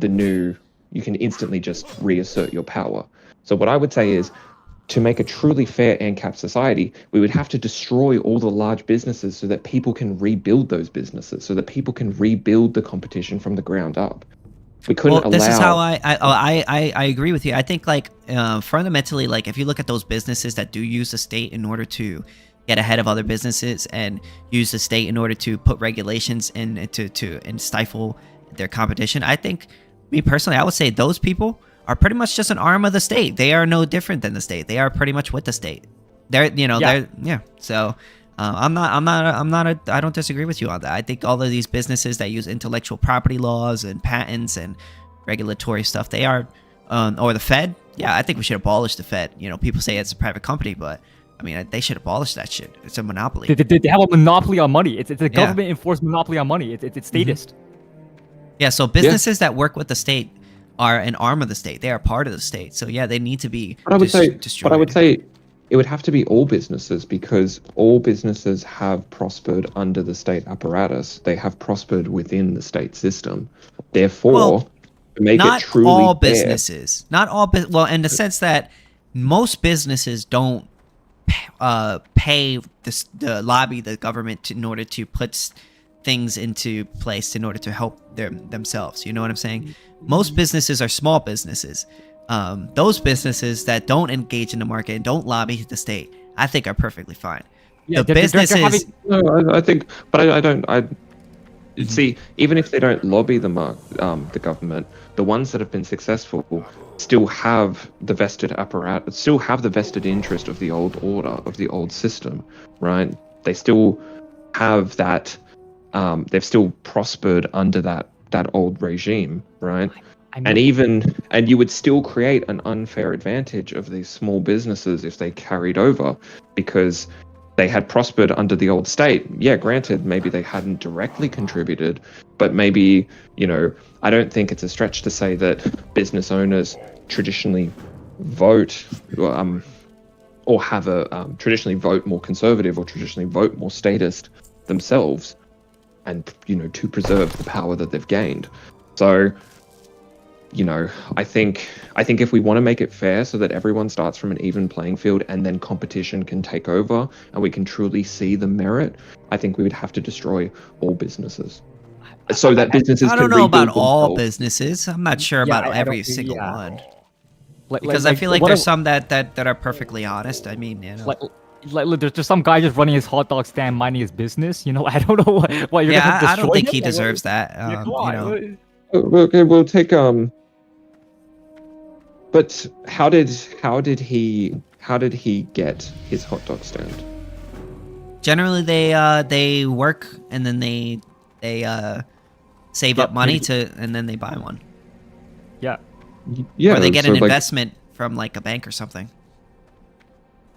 you can instantly just reassert your power. So what I would say is, to make a truly fair Ancap society, we would have to destroy all the large businesses so that people can rebuild those businesses, so that people can rebuild the competition from the ground up. We couldn't allow... This is how I agree with you. I think fundamentally, if you look at those businesses that do use the state in order to get ahead of other businesses and use the state in order to put regulations in and stifle their competition, I think, me personally, I would say those people are pretty much just an arm of the state. They are no different than the state. They are pretty much with the state. I don't disagree with you on that. I think all of these businesses that use intellectual property laws and patents and regulatory stuff, they are, or the Fed. Yeah, I think we should abolish the Fed. People say it's a private company, but I mean, they should abolish that shit. It's a monopoly. They have a monopoly on money. It's a government enforced monopoly on money. It's statist. Yeah, so businesses that work with the state are an arm of the state. They are part of the state. So yeah, they need to be destroyed. But I would say it would have to be all businesses, because all businesses have prospered under the state apparatus. They have prospered within the state system. Therefore, to make it truly not all fair, businesses. Not all well, in the sense that most businesses don't pay the lobby the government in order to put things into place in order to help themselves. You know what I'm saying? Most businesses are small businesses. Those businesses that don't engage in the market and don't lobby the state, I think, are perfectly fine. Yeah, the businesses. I think, but I don't. See, even if they don't lobby the government, the ones that have been successful still have the vested apparatus, still have the vested interest of the old order, of the old system, right? They still have that. They've still prospered under that old regime, right? And you would still create an unfair advantage of these small businesses if they carried over, because they had prospered under the old state. Yeah, granted, maybe they hadn't directly contributed, but maybe, I don't think it's a stretch to say that business owners traditionally vote, or have traditionally vote more conservative, or traditionally vote more statist themselves, and to preserve the power that they've gained. So I think if we want to make it fair so that everyone starts from an even playing field and then competition can take over and we can truly see the merit, I think we would have to destroy all businesses. So that businesses I can don't know about rebuild all themselves. businesses. I'm not sure about every single one. Because I feel like what there's some that are perfectly honest. I mean, there's just some guy just running his hot dog stand, minding his business. I don't know what you're gonna destroy. I don't think him? he deserves that. Come on. Okay, we'll take But how did he get his hot dog stand? Generally, they work and then they save up money and then they buy one. Yeah. Yeah. Or they get an investment from a bank or something.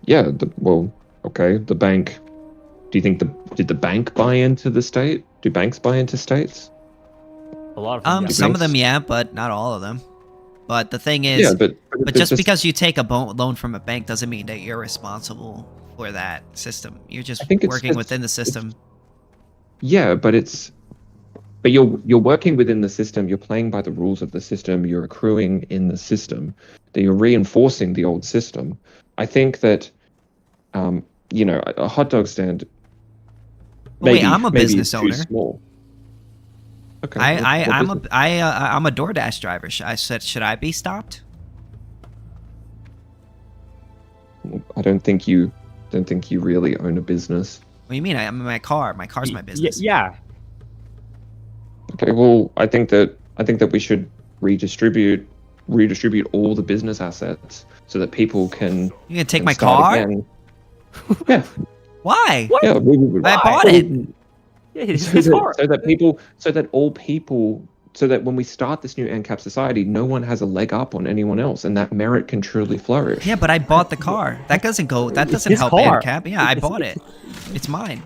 Yeah. The bank. Do you think did the bank buy into the state? Do banks buy into states? A lot of them. Yeah. Some of them, yeah, but not all of them. But the thing is, Yeah, but just because you take a loan from a bank doesn't mean that you're responsible for that system. You're just working within the system. Yeah, but you're working within the system. You're playing by the rules of the system. You're accruing in the system. That you're reinforcing the old system. I think that, a hot dog stand. Wait, I'm a business too owner. Small. Okay. I'm a DoorDash driver. Should I be stopped? I don't think you really own a business. What do you mean? I'm in my car. My car's my business. Yeah. Okay. Well, I think that we should redistribute all the business assets so that people can. You gonna take my car? Again. Yeah. Why? What? Yeah, I bought it. Yeah, so that when we start this new Ancap society, no one has a leg up on anyone else, and that merit can truly flourish. Yeah, but I bought the car. That doesn't help Ancap. Yeah, I bought it. It's mine.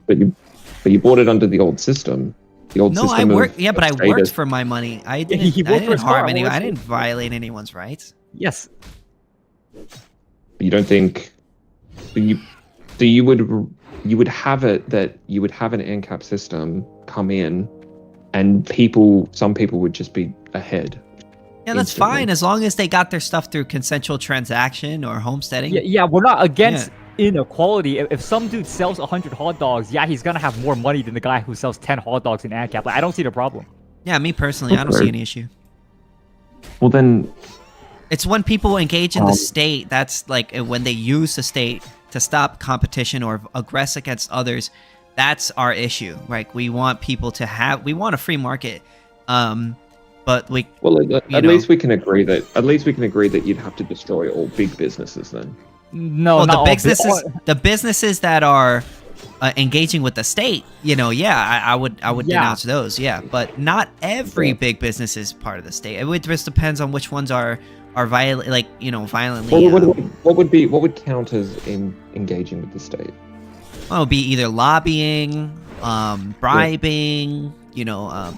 But you bought it under the old system. The old system. I worked. Yeah, but I worked for my money. I didn't harm anyone. I didn't violate anyone's rights. Yes. You don't think? You would have it that you would have an Ancap system come in, and some people would just be ahead. Yeah, that's fine as long as they got their stuff through consensual transaction or homesteading. Yeah, we're not against inequality. If some dude sells 100 hot dogs, yeah, he's gonna have more money than the guy who sells 10 hot dogs in Ancap. Like, I don't see the problem. Yeah, me personally, I don't see any issue. Well, then, it's when people engage in the state. That's like when they use the state to stop competition or aggress against others. That's our issue, right? We want people to we want a free market, but at least we can agree that you'd have to destroy all big businesses then. No, well, the businesses that are engaging with the state, I would denounce those, but not every big business is part of the state. It just depends on which ones are violently. What would count as engaging with the state? Well, it would be either lobbying, bribing,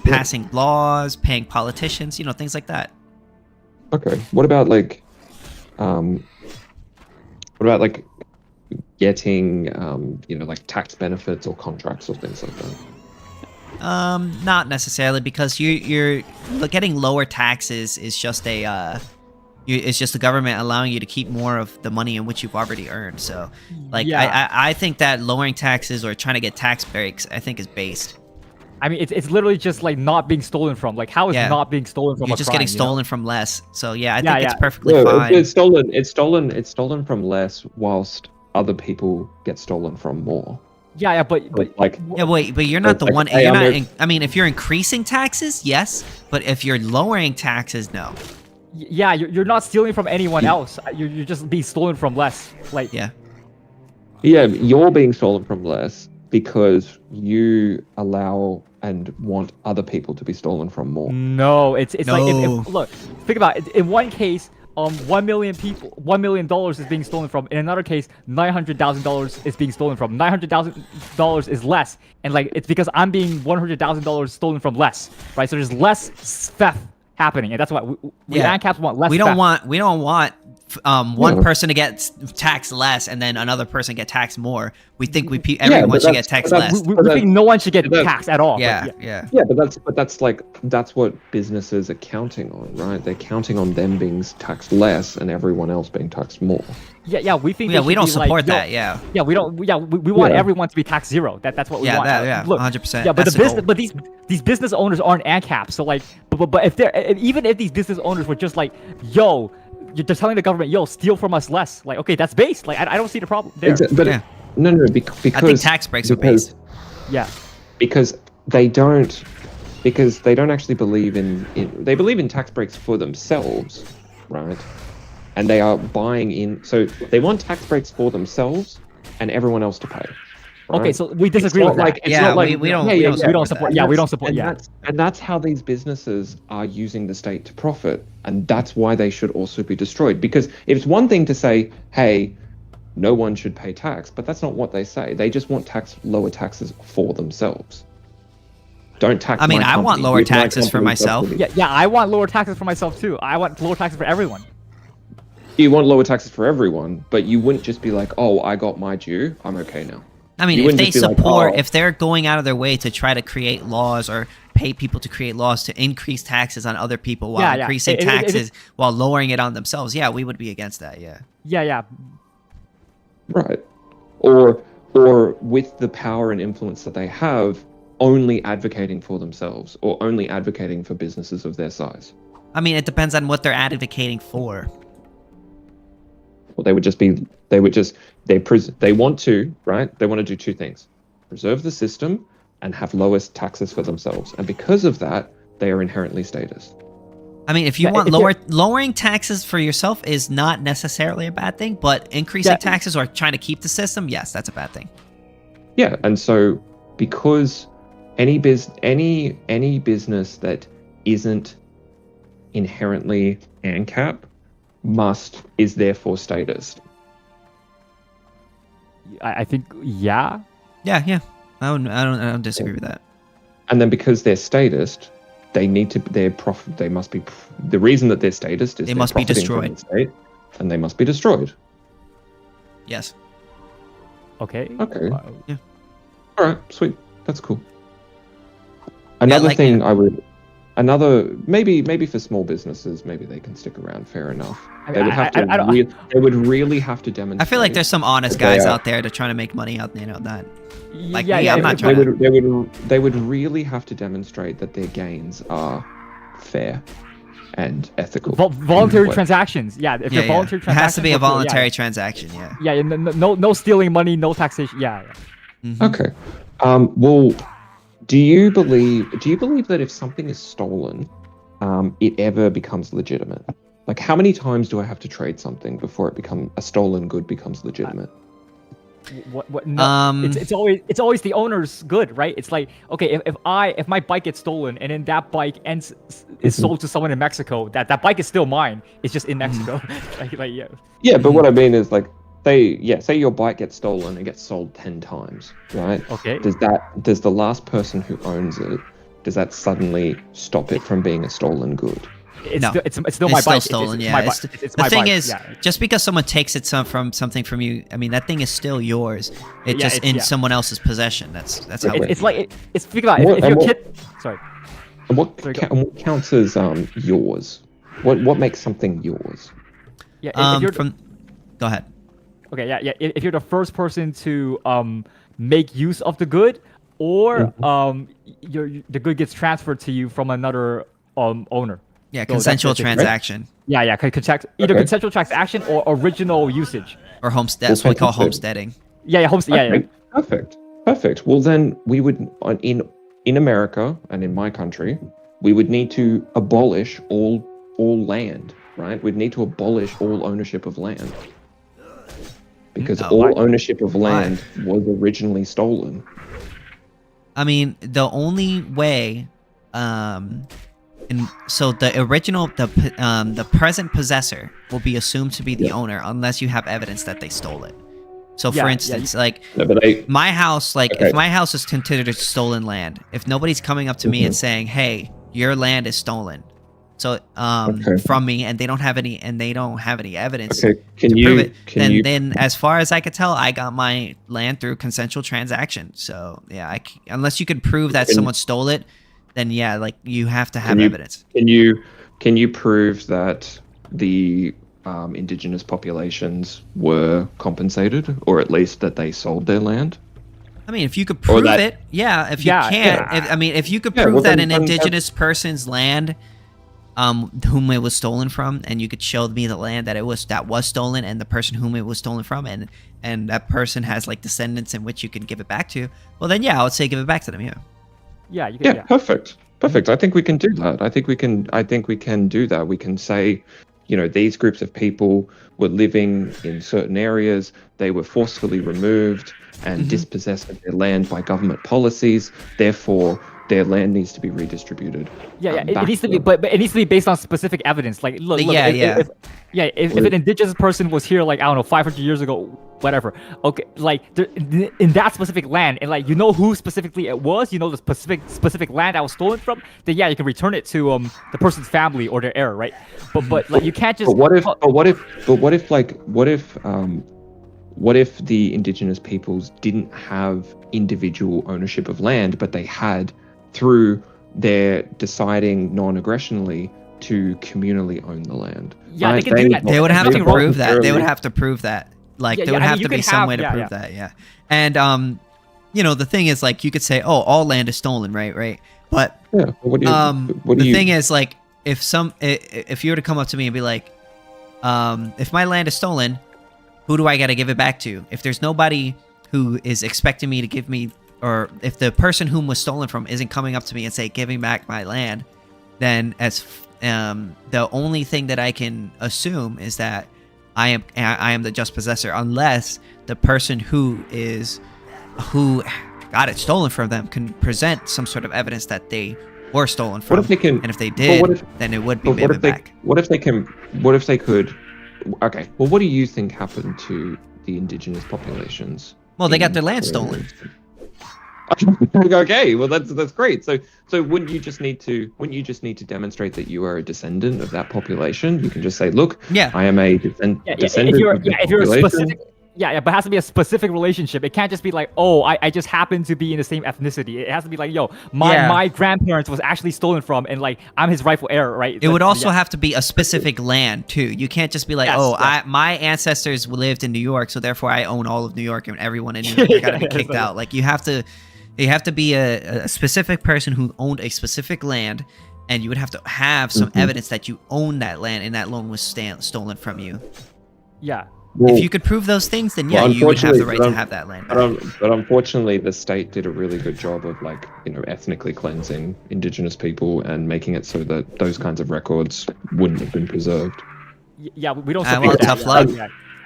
passing laws, paying politicians, things like that. Okay. What about getting tax benefits or contracts or things like that? Not necessarily, because you're getting lower taxes is just it's just the government allowing you to keep more of the money in which you've already earned. So, I think that lowering taxes or trying to get tax breaks, I think, is based. I mean, it's literally just like not being stolen from. Like, how is not being stolen from? You're just getting stolen from less. So I think it's perfectly fine. It's stolen from less, whilst other people get stolen from more. But you're not the one. You're not. I mean, if you're increasing taxes, yes, but if you're lowering taxes, no. Yeah, you're not stealing from anyone else. You're just being stolen from less. You're being stolen from less because you allow and want other people to be stolen from more. No, it's like if look, think about it. In one case, $1 million is being stolen from. In another case, $900,000 is being stolen from. $900,000 is less, and it's because I'm being $100,000 stolen from less, right? So there's less theft happening, and that's why we Ancaps want less. We don't want one person to get taxed less and then another person get taxed more. We think everyone should get taxed less. We think no one should get taxed at all. But that's what businesses are counting on, right? They're counting on them being taxed less and everyone else being taxed more. We think. We don't support that. We don't. We want everyone to be taxed zero. That's what we want. Look, 100%. Yeah, but these business owners aren't Ancaps. So but if these business owners were just like, yo, you're telling the government, yo, steal from us less. Okay, that's based. I don't see the problem there. No, because I think tax breaks are based. Yeah. Because they don't actually believe they believe in tax breaks for themselves, right? And they are buying in, so they want tax breaks for themselves and everyone else to pay. Right? Okay, so we disagree with that. We don't support. We don't support. And that's how these businesses are using the state to profit, and that's why they should also be destroyed. Because if it's one thing to say, hey, no one should pay tax, but that's not what they say. They just want lower taxes for themselves. Don't tax. I mean, my I want company. lower Use my taxes for company's myself. subsidy. Yeah, I want lower taxes for myself too. I want lower taxes for everyone. You want lower taxes for everyone, but you wouldn't just be like, "Oh, I got my due. I'm okay now." I mean, You if wouldn't they just be like, support, "Oh." if they're going out of their way to try to create laws or pay people to create laws to increase taxes on other people while Yeah, yeah. increasing It- taxes while lowering it on themselves, yeah, we would be against that. Yeah. Yeah. Right. Or with the power and influence that they have, only advocating for themselves or only advocating for businesses of their size. I mean, it depends on what they're advocating for. Well, they want to, right? They want to do two things: preserve the system and have lowest taxes for themselves. And because of that, they are inherently statist. I mean, if you Yeah, want if lowering taxes for yourself is not necessarily a bad thing, but increasing Yeah. taxes or trying to keep the system, yes, that's a bad thing. Yeah, and so because any business that isn't inherently Ancap is therefore statist. I think yeah. Yeah. I don't disagree with that. And then because they're statist, they must be the reason that they're statist is They they're must be profiting from destroyed. the state, and they must be destroyed. Yes. Okay. Okay. Wow. All right, sweet. That's cool. Another thing maybe for small businesses, maybe they can stick around. Fair enough. They would have to. They would really have to demonstrate. I feel like there's some honest that they guys are- out there to trying to make money out, that. Like yeah, me, yeah, I'm not They trying to. they would really have to demonstrate that their gains are fair and ethical. Voluntary What- transactions. Yeah, if Yeah, you're voluntary It transactions. has to be a for- yeah, voluntary transaction, yeah. Yeah, no stealing money, no taxation. Yeah. Mhm. Okay. Well, do you believe that if something is stolen, it ever becomes legitimate? Like, how many times do I have to trade something before a stolen good becomes legitimate? What? No, it's always the owner's good, right? It's like, okay, if my bike gets stolen and then that bike is sold to someone in Mexico, that bike is still mine. It's just in Mexico. like yeah. Yeah, but what I mean is like, say your bike gets stolen and gets sold 10 times, right? Okay. Does the last person who owns it, does that suddenly stop it from being a stolen good? It's No. still, it's still my Still bike. stolen, It's yeah. my It's- bike. It's the my thing bike. is, yeah. just because someone takes it something from you, I mean, that thing is still yours. It's Yeah, just it's- in yeah. someone else's possession. That's how it It's like it's think about it. What- If and your what- kid, sorry. And what Sorry, go. counts as yours? What makes something yours? Yeah, if you're Go ahead. okay, yeah. If you're the first person to make use of the good, or the good gets transferred to you from another owner. Yeah, So that's consensual it, right? transaction Yeah, either Okay. consensual transaction or original usage. or homestead. That's what we call fantastic. homesteading. Yeah, yeah. Okay, perfect. Well, then we would in America and in my country, we would need to abolish all land, right? We'd need to abolish all ownership of land because Oh, all why? ownership of land was originally stolen. I mean, the only way, so the original, the present possessor will be assumed to be the owner unless you have evidence that they stole it. So, Yeah, for yeah, instance, like No, but my house, like Okay. if my house is considered stolen land, if nobody's coming up to me and saying, "Hey, your land is stolen," so Okay. from me, and they don't have any evidence. okay, can to prove you it, then as far as I could tell, I got my land through consensual transaction. So yeah, unless you could prove that Can- someone stole it, then yeah, like you have to have Can you- evidence. can you prove that the indigenous populations were compensated, or at least that they sold their land? I mean, if you could prove that- it, yeah. If you Yeah, can't, yeah. if you could Yeah, prove well, that then- an then indigenous person's land, whom it was stolen from, and you could show me the land that was stolen, and the person whom it was stolen from, and that person has like descendants in which you can give it back to, well then yeah, I would say give it back to them. Yeah. Yeah, you Yeah, can, perfect. I think we can do that. I think we can do that. We can say, these groups of people were living in certain areas. They were forcefully removed and dispossessed of their land by government policies. Therefore, their land needs to be redistributed. Yeah, it back needs to to be, them. but it needs to be based on specific evidence. Like, look, Yeah, if an indigenous person was here, like, I don't know, 500 years ago, whatever. Okay, like in that specific land, and like who specifically it was, the specific land that was stolen from, then yeah, you can return it to the person's family or their heir, right? But like you can't just. But what if the indigenous peoples didn't have individual ownership of land, but they had, through their deciding non-aggressionally, to communally own the land? Yeah, right? they can do that. They would have to Nothing wrong prove that. They would voluntarily- have to prove that. Like Yeah, there would I mean, have you to be could some have- way to yeah, prove yeah. that. Yeah. And the thing is, like, you could say, oh, all land is stolen, right? But Yeah. But what do you? the thing is, like, if you were to come up to me and be like, if my land is stolen, who do I got to give it back to? If there's nobody who is expecting me to give me, or if the person whom was stolen from isn't coming up to me and say, give me back my land, then the only thing that I can assume is that I am the just possessor, unless the person who got it stolen from them can present some sort of evidence that they were stolen from. What if they can? And if they did, then it would be given back. What if they can? What if they could? Okay. Well, what do you think happened to the indigenous populations? Well, they got their in land colonial- stolen. Okay, well that's great. So wouldn't you just need to demonstrate that you are a descendant of that population? You can just say, look, Yeah. I am a descendant. of the If you're a population. specific. Yeah, but it has to be a specific relationship. It can't just be like, oh, I just happen to be in the same ethnicity. It has to be like, yo, my grandparents was actually stolen from, and like I'm his rightful heir, right? It would also have to be a specific land too. You can't just be like, Yes. my ancestors lived in New York, so therefore I own all of New York, and everyone in New York got to be kicked out. Like you have to be a specific person who owned a specific land, and you would have to have some evidence that you own that land and that loan was stolen from you. Yeah. Well, If you could prove those things, then yeah, well, you would have the unfortunately, right to have that land. But unfortunately, the state did a really good job of ethnically cleansing indigenous people and making it so that those kinds of records wouldn't have been preserved. Yeah, we don't well, support that. tough luck.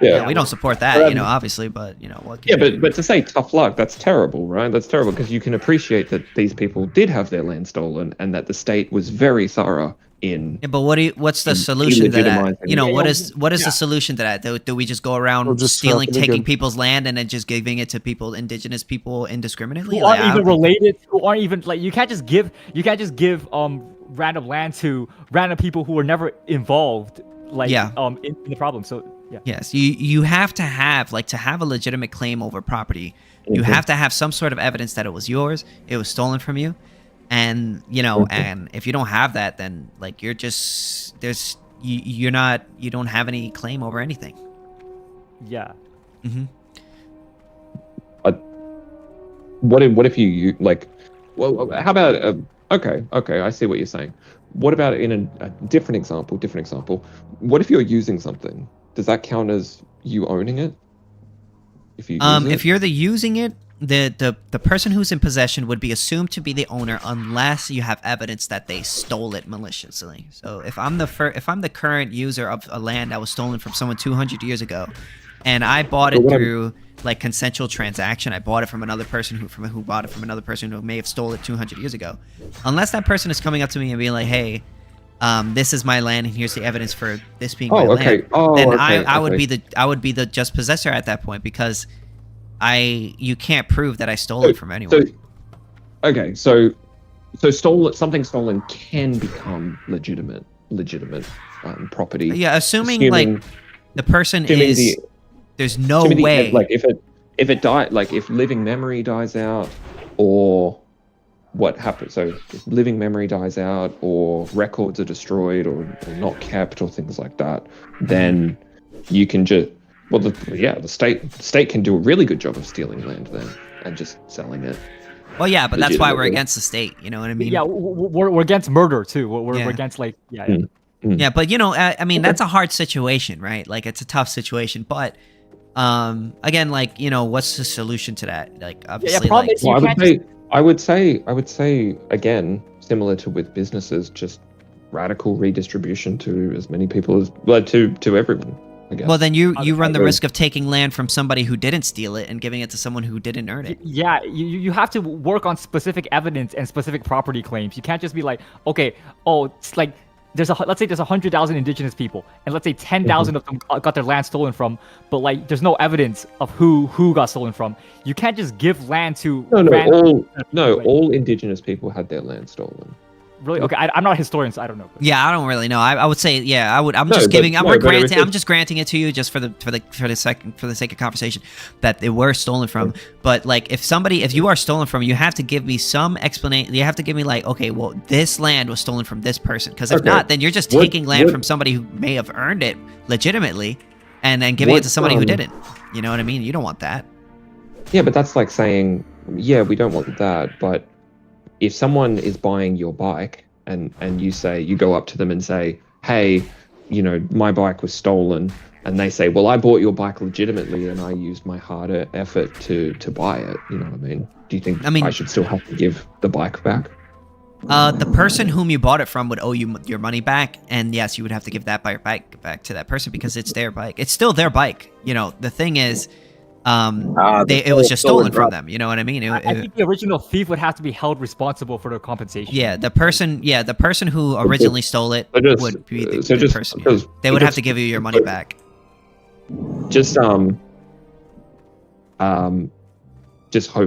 Yeah. We don't support that, obviously, but what can you do? But to say tough luck, that's terrible, right? That's terrible because you can appreciate that these people did have their land stolen and that the state was very thorough in. Yeah, but what's the solution to that? illegitimizing- What is the solution to that? Do we just go around We'll just stealing, stop it taking again. people's land and then just giving it to indigenous people indiscriminately? Who Like, aren't I even don't- related, who aren't even like you can't just give random land to random people who were never involved in the problem. So yeah. Yes, you have to have to have a legitimate claim over property. You have to have some sort of evidence that it was yours, it was stolen from you, and and if you don't have that, then you're just you don't have any claim over anything. Yeah. Mm-hmm. What if you well, how about okay, I see what you're saying. What about in a different example? What if you're using something? Does that count as you owning it? If you use it? If you're using it, the person who's in possession would be assumed to be the owner unless you have evidence that they stole it maliciously. So if I'm the current user of a land that was stolen from someone 200 years ago, and I bought it through consensual transaction, I bought it from another person who bought it from another person who may have stole it 200 years ago. Unless that person is coming up to me and being like, hey, this is my land and here's the evidence for this being my land. Then I would be the just possessor at that point because you can't prove that I stole it from anyone. So something stolen can become legitimate property. Yeah, assuming the person is. There's no way. If it died, if living memory dies out, or what happens? So if living memory dies out, or records are destroyed, or not kept, or things like that, then you can just the state can do a really good job of stealing land then and just selling it. Well, yeah, but that's why we're against the state. You know what I mean? Yeah, we're against murder too. We're against Yeah, but I mean, that's a hard situation, right? It's a tough situation, but again, what's the solution to that? Obviously, I would say again, similar to with businesses, just radical redistribution to as many people as to everyone. I guess. Well, then you Okay. run the risk of taking land from somebody who didn't steal it and giving it to someone who didn't earn it. Yeah, you have to work on specific evidence and specific property claims. You can't just be like, okay, oh, it's like let's say there's 100,000 indigenous people, and let's say 10,000 of them got their land stolen from, but like there's no evidence of who got stolen from. You can't just give land to all indigenous people had their land stolen. Really? Okay, I'm not a historian, so I don't know. Yeah, I don't really know. I would say, yeah, I would. I'm No, just but- giving. no, We're but it was granting. I'm just- just granting it to you just for the sake of conversation that they were stolen from. But like, if you are stolen from, you have to give me some explanation. You have to give me like, okay, well, this land was stolen from this person. Because if Okay. not, then you're just What- taking land what- from somebody who may have earned it legitimately, and then giving it to somebody who didn't. You know what I mean? You don't want that. Yeah, but that's like saying, yeah, we don't want that. But if someone is buying your bike and you go up to them and say, hey, you know, my bike was stolen, and they say, well, I bought your bike legitimately and I used my hard effort to buy it. You know what I mean? Do you think I should still have to give the bike back? The person whom you bought it from would owe you your money back, and yes, you would have to give that bike back to that person because it's their bike. It's still their bike. You know, the thing is, it was just stolen from them. You know what I mean? I think the original thief would have to be held responsible for the compensation. Yeah, the person who originally stole it would be the person. Yeah. They would have to give you your money back. Just hope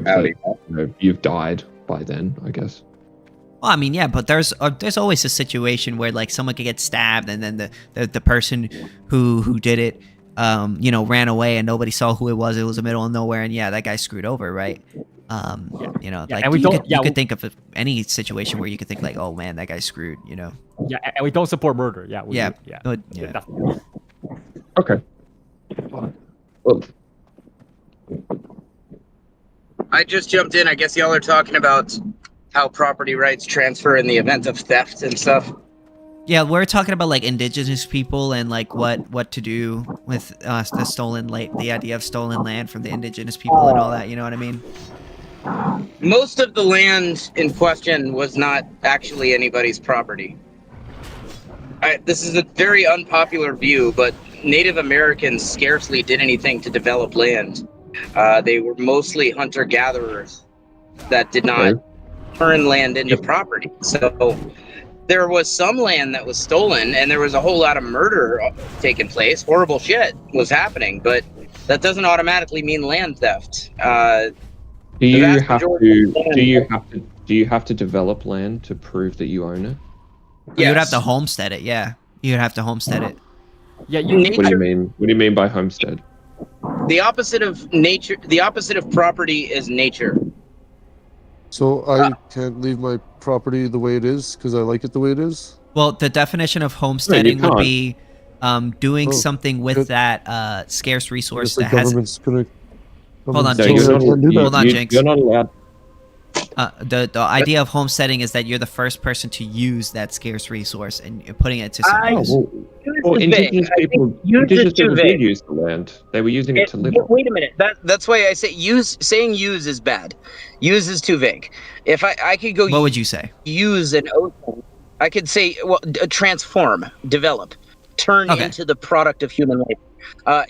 that you've died by then, I guess. Well, I mean, yeah, but there's always a situation where like someone could get stabbed, and then the person who did it, ran away and nobody saw who it was. It was the middle of nowhere, and yeah, that guy screwed over, right? And we you could think of any situation where you could think like, oh man, that guy's screwed, you know? Yeah, and we don't support murder. Yeah. Okay. Well, I just jumped in. I guess y'all are talking about how property rights transfer in the event of theft and stuff. Yeah, we're talking about like indigenous people and like what to do with the idea of stolen land from the indigenous people and all that. You know what I mean? Most of the land in question was not actually anybody's property. This is a very unpopular view, but Native Americans scarcely did anything to develop land. They were mostly hunter-gatherers that did not turn land into property. So there was some land that was stolen, and there was a whole lot of murder taking place. Horrible shit was happening, but that doesn't automatically mean land theft. Do you have to develop land to prove that you own it? Yes. You'd have to homestead it. Yeah, you'd have to homestead it. Yeah. What do you mean? What do you mean by homestead? The opposite of nature. The opposite of property is nature. So I can't leave my property the way it is because I like it the way it is? Well, the definition of homesteading would be doing something with that scarce resource that has. Hold on, Jinx. Hold on, Jinx. You're not allowed. The idea of homesteading is that you're the first person to use that scarce resource and you're putting it to some use. Well, indigenous people did use the land. They were using it to live on. Wait a minute. That's why I say use. Saying use is bad. Use is too vague. If I could go. What would you say? Use an ocean. I could say, well, transform, develop, turn into the product of human life.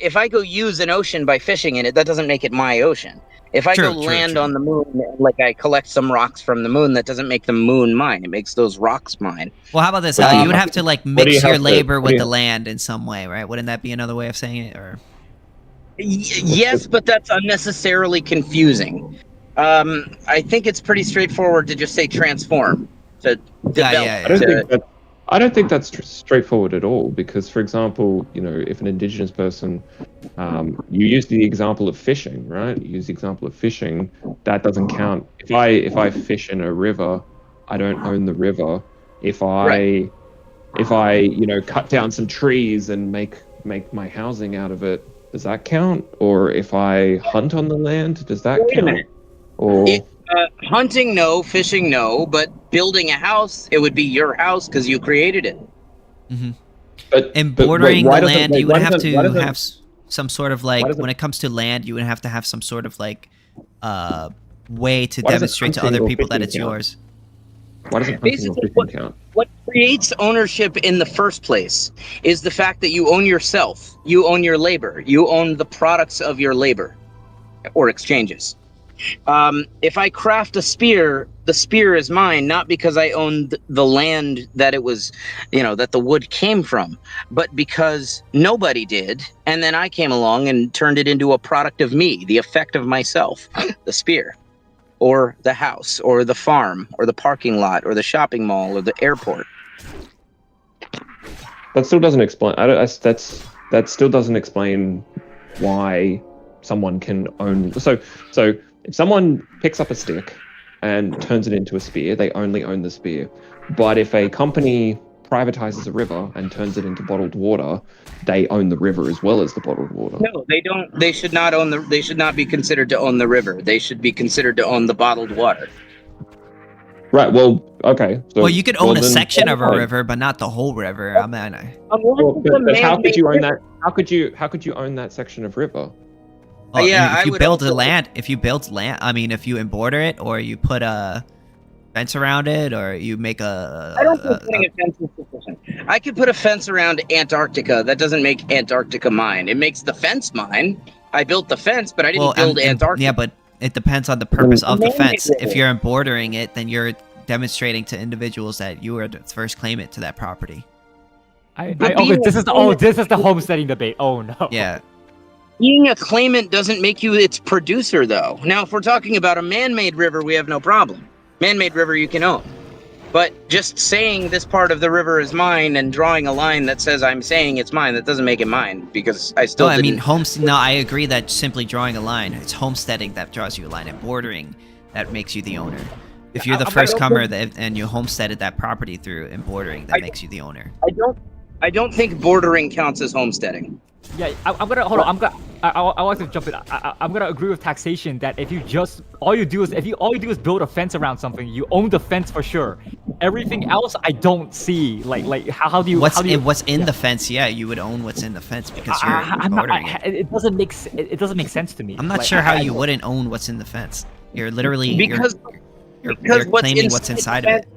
If I go use an ocean by fishing in it, that doesn't make it my ocean. If I go land on the moon, like I collect some rocks from the moon, that doesn't make the moon mine. It makes those rocks mine. Well, how about this? You would have to like mix your labor with the land in some way, right? Wouldn't that be another way of saying it? Or yes, but that's unnecessarily confusing. I think it's pretty straightforward to just say transform, to develop. I don't think that's straightforward at all, because, for example, if an indigenous person, you use the example of fishing, right? You use the example of fishing. That doesn't count. If I fish in a river, I don't own the river. If I cut down some trees and make my housing out of it, does that count? Or if I hunt on the land, does that count? Wait a minute. Or hunting, no. Fishing, no. But building a house, it would be your house because you created it. Mm-hmm. And bordering the land, you would have to have some sort of like, when it comes to land, you would have to have some sort of like way to demonstrate to other people that it's yours. Why doesn't hunting or fishing count? creates ownership in the first place is the fact that you own yourself, you own your labor, you own the products of your labor or exchanges. If I craft a spear, the spear is mine, not because I own the land that it was, that the wood came from, but because nobody did. And then I came along and turned it into a product of me, the effect of myself, the spear, or the house, or the farm, or the parking lot, or the shopping mall, or the airport. That still doesn't explain. That still doesn't explain why someone can own. So if someone picks up a stick and turns it into a spear, they only own the spear. But if a company privatizes a river and turns it into bottled water, they own the river as well as the bottled water. No, they don't. They should not own the. They should not be considered to own the river. They should be considered to own the bottled water. Right. Well. Okay. So, Well, you could own a then- section of a fine. river, but not the whole river. I mean, Well, but how could you own that? How could you own that section of river? well, Yeah, if I you would build also- land, I mean, if you emborder it, or you put a fence around it, or you make a. I don't think putting a fence is sufficient. I could put a fence around Antarctica. That doesn't make Antarctica mine. It makes the fence mine. I built the fence, but I didn't build Antarctica. Yeah, but it depends on the purpose of the Man-made fence. If river. you're embordering it, then you're demonstrating to individuals that you are the first claimant to that property. This is the homesteading debate. Oh no. Yeah. Being a claimant doesn't make you its producer, though. Now, if we're talking about a man-made river, we have no problem. Man-made river you can own. But just saying this part of the river is mine and drawing a line that says I'm saying it's mine, that doesn't make it mine, because I still No, I mean, didn't- No, I agree that simply drawing a line, it's homesteading that draws you a line, and bordering that makes you the owner. If you're the first comer and you homesteaded that property through embordering, that makes you the owner. I don't think bordering counts as homesteading. Yeah, I'm gonna hold on. I want to jump in. I'm gonna agree with taxation that if you all you do is build a fence around something, you own the fence for sure. Everything else, I don't see. Like how do you? What's in the fence? Yeah, you would own what's in the fence because you're bordering it. It doesn't make sense to me. I'm not sure how you wouldn't own what's in the fence. You're literally Because you're what's claiming what's inside of it.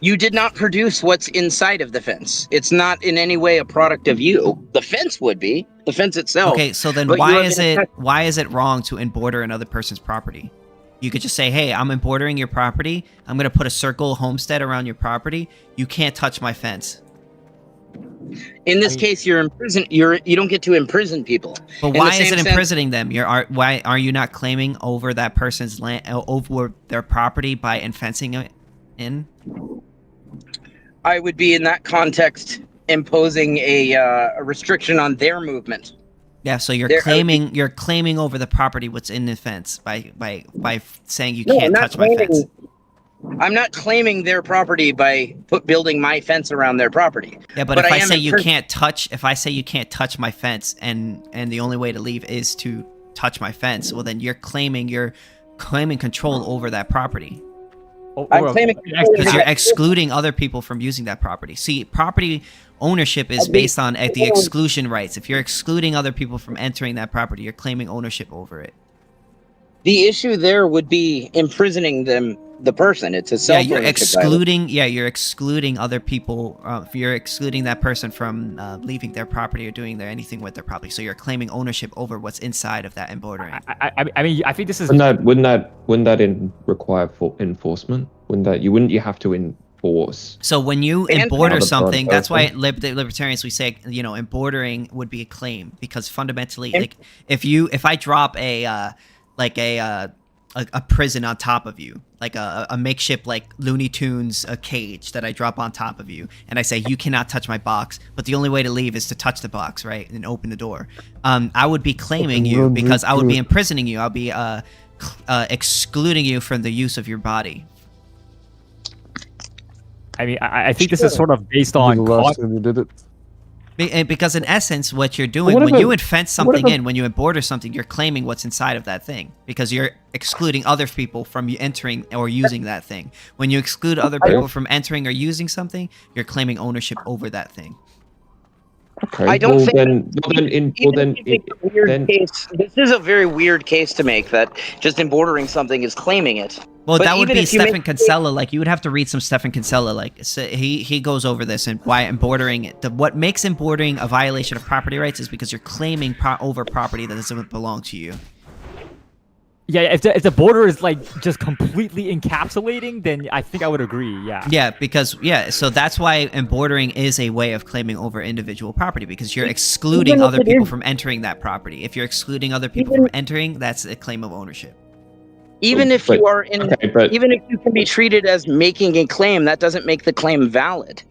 You did not produce what's inside of the fence. It's not in any way a product of you. The fence would be. The fence itself. Okay, so then but you why have is been it why is it wrong to emborder another person's property? You could just say, "Hey, I'm embordering your property. I'm going to put a circle homestead around your property. You can't touch my fence." In this case, you're imprisoned. You don't get to imprison people. But In the why is same it sense- imprisoning them? Why are you not claiming over that person's land, over their property by fencing it in? I would be in that context imposing a restriction on their movement. Yeah, so you're There- claiming over the property what's in the fence by saying you No, can't touch my fence. I'm not claiming their property by building my fence around their property. Yeah, but if I am say you impris- can't touch, if I say you can't touch my fence, and the only way to leave is to touch my fence, well then you're claiming control over that property. I'm claiming Because you're excluding other people from using that property. See, property ownership is based on the exclusion rights. If you're excluding other people from entering that property, you're claiming ownership over it. The issue there would be imprisoning the person. It's a Yeah, self. you're excluding. Yeah, you're excluding other people. You're excluding that person from leaving their property or doing anything with their property. So you're claiming ownership over what's inside of that embordering. I mean, I think this is. Wouldn't that require enforcement? Wouldn't you have to enforce? So when you And- emborder Other something, product that's why person. libertarians we say embordering would be a claim, because fundamentally, like if I drop a prison on top of you, like a makeshift like Looney Tunes cage that I drop on top of you, and I say you cannot touch my box, but the only way to leave is to touch the box, right, and open the door. I would be claiming you because I would be imprisoning you. I'll be excluding you from the use of your body. I mean, I think this is sort of based on. The last time you did it. Because in essence, what you're doing What when about- you fence something about- in, when you emborder something, you're claiming what's inside of that thing, because you're excluding other people from entering or using that thing. When you exclude other people from entering or using something, you're claiming ownership over that thing. Okay. I don't think then case. This is a very weird case to make, that just embordering something is claiming it. Well, But that would even be if you Stefan make- Kinsella. Like, you would have to read some Stefan Kinsella. Like, so he goes over this and why embordering what makes embordering a violation of property rights is because you're claiming over property that doesn't belong to you. Yeah, if the border is like just completely encapsulating, then I think I would agree. Yeah. Yeah, because so that's why embordering is a way of claiming over individual property, because you're excluding Even if other it people is- from entering that property. If you're excluding other people from entering, that's a claim of ownership. Even if But- you are in, okay, but- even if you can be treated as making a claim, that doesn't make the claim valid.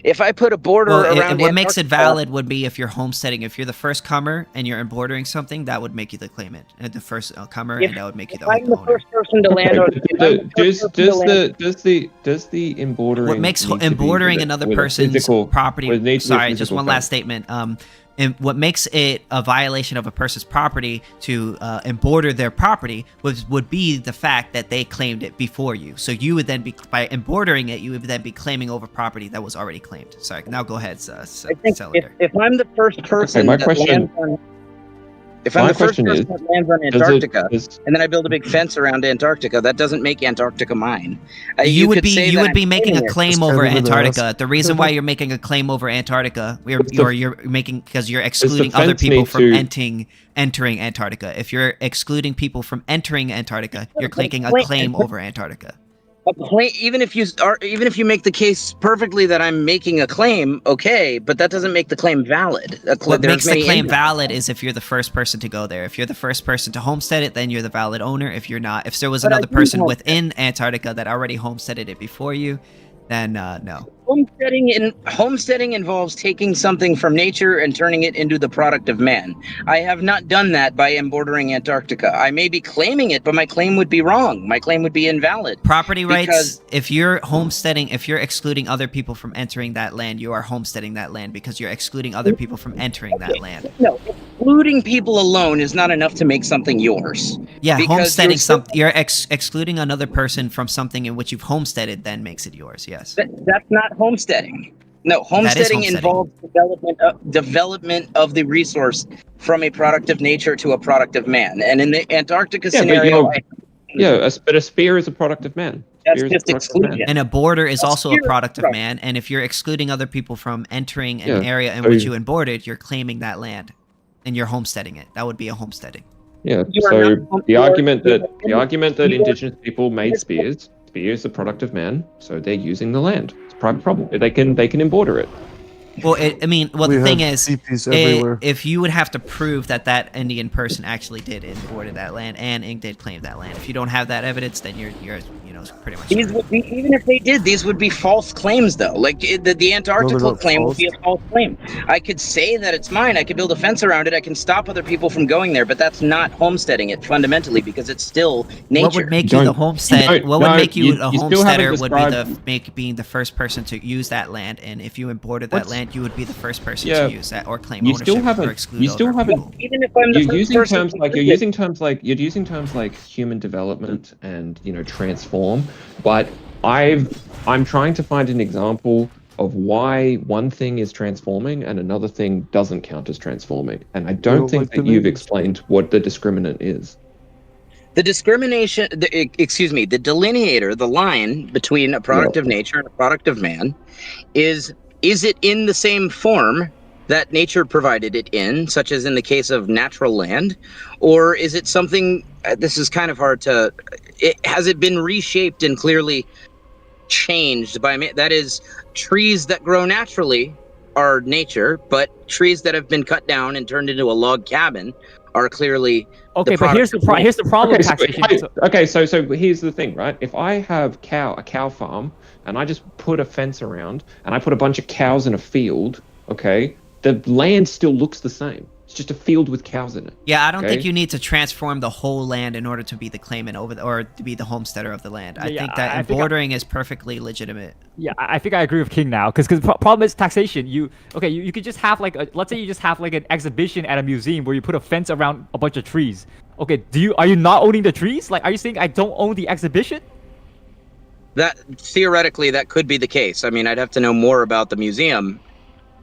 If I put a border Well, around what makes it Antarctica- valid would be if you're homesteading. If you're the first comer and you're embordering something, that would make you the claimant. The first comer, If- and that would make you the if I'm the owner. first person to land on. if I'm the first person to land- Does the embordering What makes need to be embordering with another with a person's physical- property? with need to be a Sorry, just physical one thing? last statement. And what makes it a violation of a person's property to emborder their property would be the fact that they claimed it before you. So you would then be, by embordering it, you would then be claiming over property that was already claimed. Sorry, now go ahead, I think Cylinder. if I'm the first person my that question- lands on, if I'm my the first question person is, that lands on does it- Antarctica, does- and then I build a big fence around Antarctica, that doesn't make Antarctica mine. You would could say that be I'm making a claiming it. claim Just over kind of an Antarctica. The reason why you're making a claim over Antarctica, you're making because you're excluding the other fence people need from to- entering Antarctica. If you're excluding people from entering Antarctica, you're making a claim over Antarctica. A claim, even if you make the case perfectly that I'm making a claim, okay, but that doesn't make the claim valid. What There's makes the many claim ends. valid is if you're the first person to go there. If you're the first person to homestead it, then you're the valid owner. If you're not, if there was But I another do person homestead. within Antarctica that already homesteaded it before you, then no. Homesteading involves taking something from nature and turning it into the product of man. I have not done that by embordering Antarctica. I may be claiming it, but my claim would be wrong. My claim would be invalid. Property rights, Because- if you're homesteading, if you're excluding other people from entering that land, you are homesteading that land because you're excluding other people from entering that land. No, excluding people alone is not enough to make something yours. Yeah, Because homesteading you're still- you're excluding another person from something in which you've homesteaded then makes it yours, yes. That's not homesteading. No, homesteading homesteading. involves development of the resource from a product of nature to a product of man. And in the Antarctica Yeah, but scenario, but a spear is a product of man. That's Spear is a just product of man. exclusion. And a border is A also a sphere- product of right. man, and if you're excluding other people from entering an Yeah, area in so which you- you emborded, you're claiming that land. And you're homesteading it. That would be a homesteading. Yeah. You are So not- the you are- argument that you are- indigenous people made spears is a product of man, so they're using the land. It's a private problem. They can emborder it. Well, the We thing have is, teepees everywhere. if you would have to prove that Indian person actually did embord that land and did claim that land. If you don't have that evidence, then you're pretty much These screwed. would be, even if they did, these would be false claims, though. Like the Antarctica not claim false. would be a false claim. I could say that it's mine. I could build a fence around it. I can stop other people from going there, but that's not homesteading it fundamentally because it's still nature. What would make you the Don't- homestead? What would no, make you a you still homesteader haven't would be described- being the first person to use that land, and if you emborded that What's- land, you would be the first person Yeah. to use that or claim You ownership still or haven't. exclude You still other haven't. people. Even if I'm the You're first using person terms to like do you're it. using terms like human development and transform, but I'm trying to find an example of why one thing is transforming and another thing doesn't count as transforming, and I don't don't think like that the you've names. explained what the discriminant is. The discrimination, the delineator, the line between a product of nature and a product of man is it in the same form that nature provided it in, such as in the case of natural land, or is it something, this is kind of hard to, has it been reshaped and clearly changed by man? That is, trees that grow naturally are nature, but trees that have been cut down and turned into a log cabin are clearly Okay, but here's the problem with taxation. So here's the thing, right? If I have a cow farm, and I just put a fence around, and I put a bunch of cows in a field, okay, the land still looks the same. It's just a field with cows in it. Yeah, I don't think okay? you need to transform the whole land in order to be the claimant or to be the homesteader of the land. I Yeah, think that I think embordering is perfectly legitimate. Yeah, I think I agree with King now, because the problem is taxation. You could just have let's say you just have like an exhibition at a museum where you put a fence around a bunch of trees. Okay, are you not owning the trees? Like, are you saying I don't own the exhibition? that theoretically that could be the case. I mean, I'd have to know more about the museum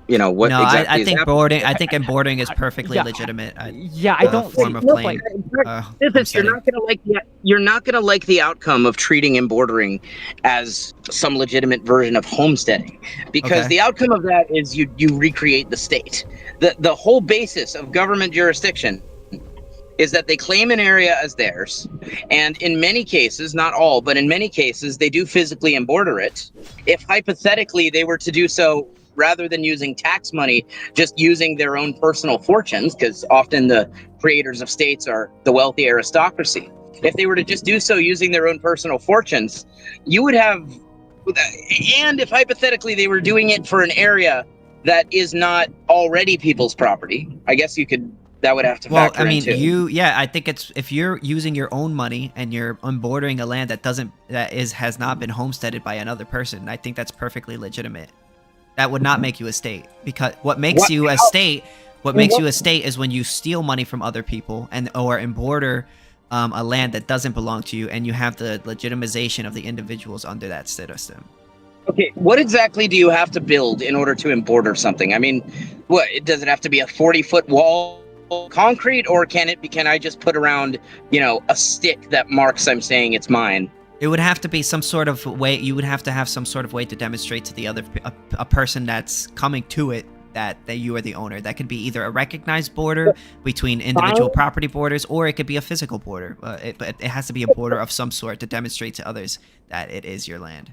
what No, exactly I is think happening. boarding. I think boarding is perfectly Yeah, legitimate. I don't form of No, playing. Sithis, you're not gonna like the outcome of treating embordering as some legitimate version of homesteading, because Okay. the outcome of that is you recreate the state. The whole basis of government jurisdiction is that they claim an area as theirs, and in many cases, not all, but in many cases, they do physically emborder it. If hypothetically they were to do so rather than using tax money, just using their own personal fortunes, because often the creators of states are the wealthy aristocracy. If they were to just do so using their own personal fortunes, you would have, and if hypothetically they were doing it for an area that is not already people's property, I guess that would have to Well, factor I mean, in too. I think it's if you're using your own money and you're onboarding a land that has not been homesteaded by another person, I think that's perfectly legitimate. That would not make you a state, because what makes you a state is when you steal money from other people or emborder a land that doesn't belong to you, and you have the legitimization of the individuals under that system. Okay, what exactly do you have to build in order to emborder something? I mean, does it have to be a 40-foot wall? Concrete, or can I just put around a stick that marks I'm saying it's mine? It would have to be some sort of way. You would have to have some sort of way to demonstrate to the other a person that's coming to it that you are the owner. That could be either a recognized border between individual property borders, or it could be a physical border. But it has to be a border of some sort to demonstrate to others that it is your land.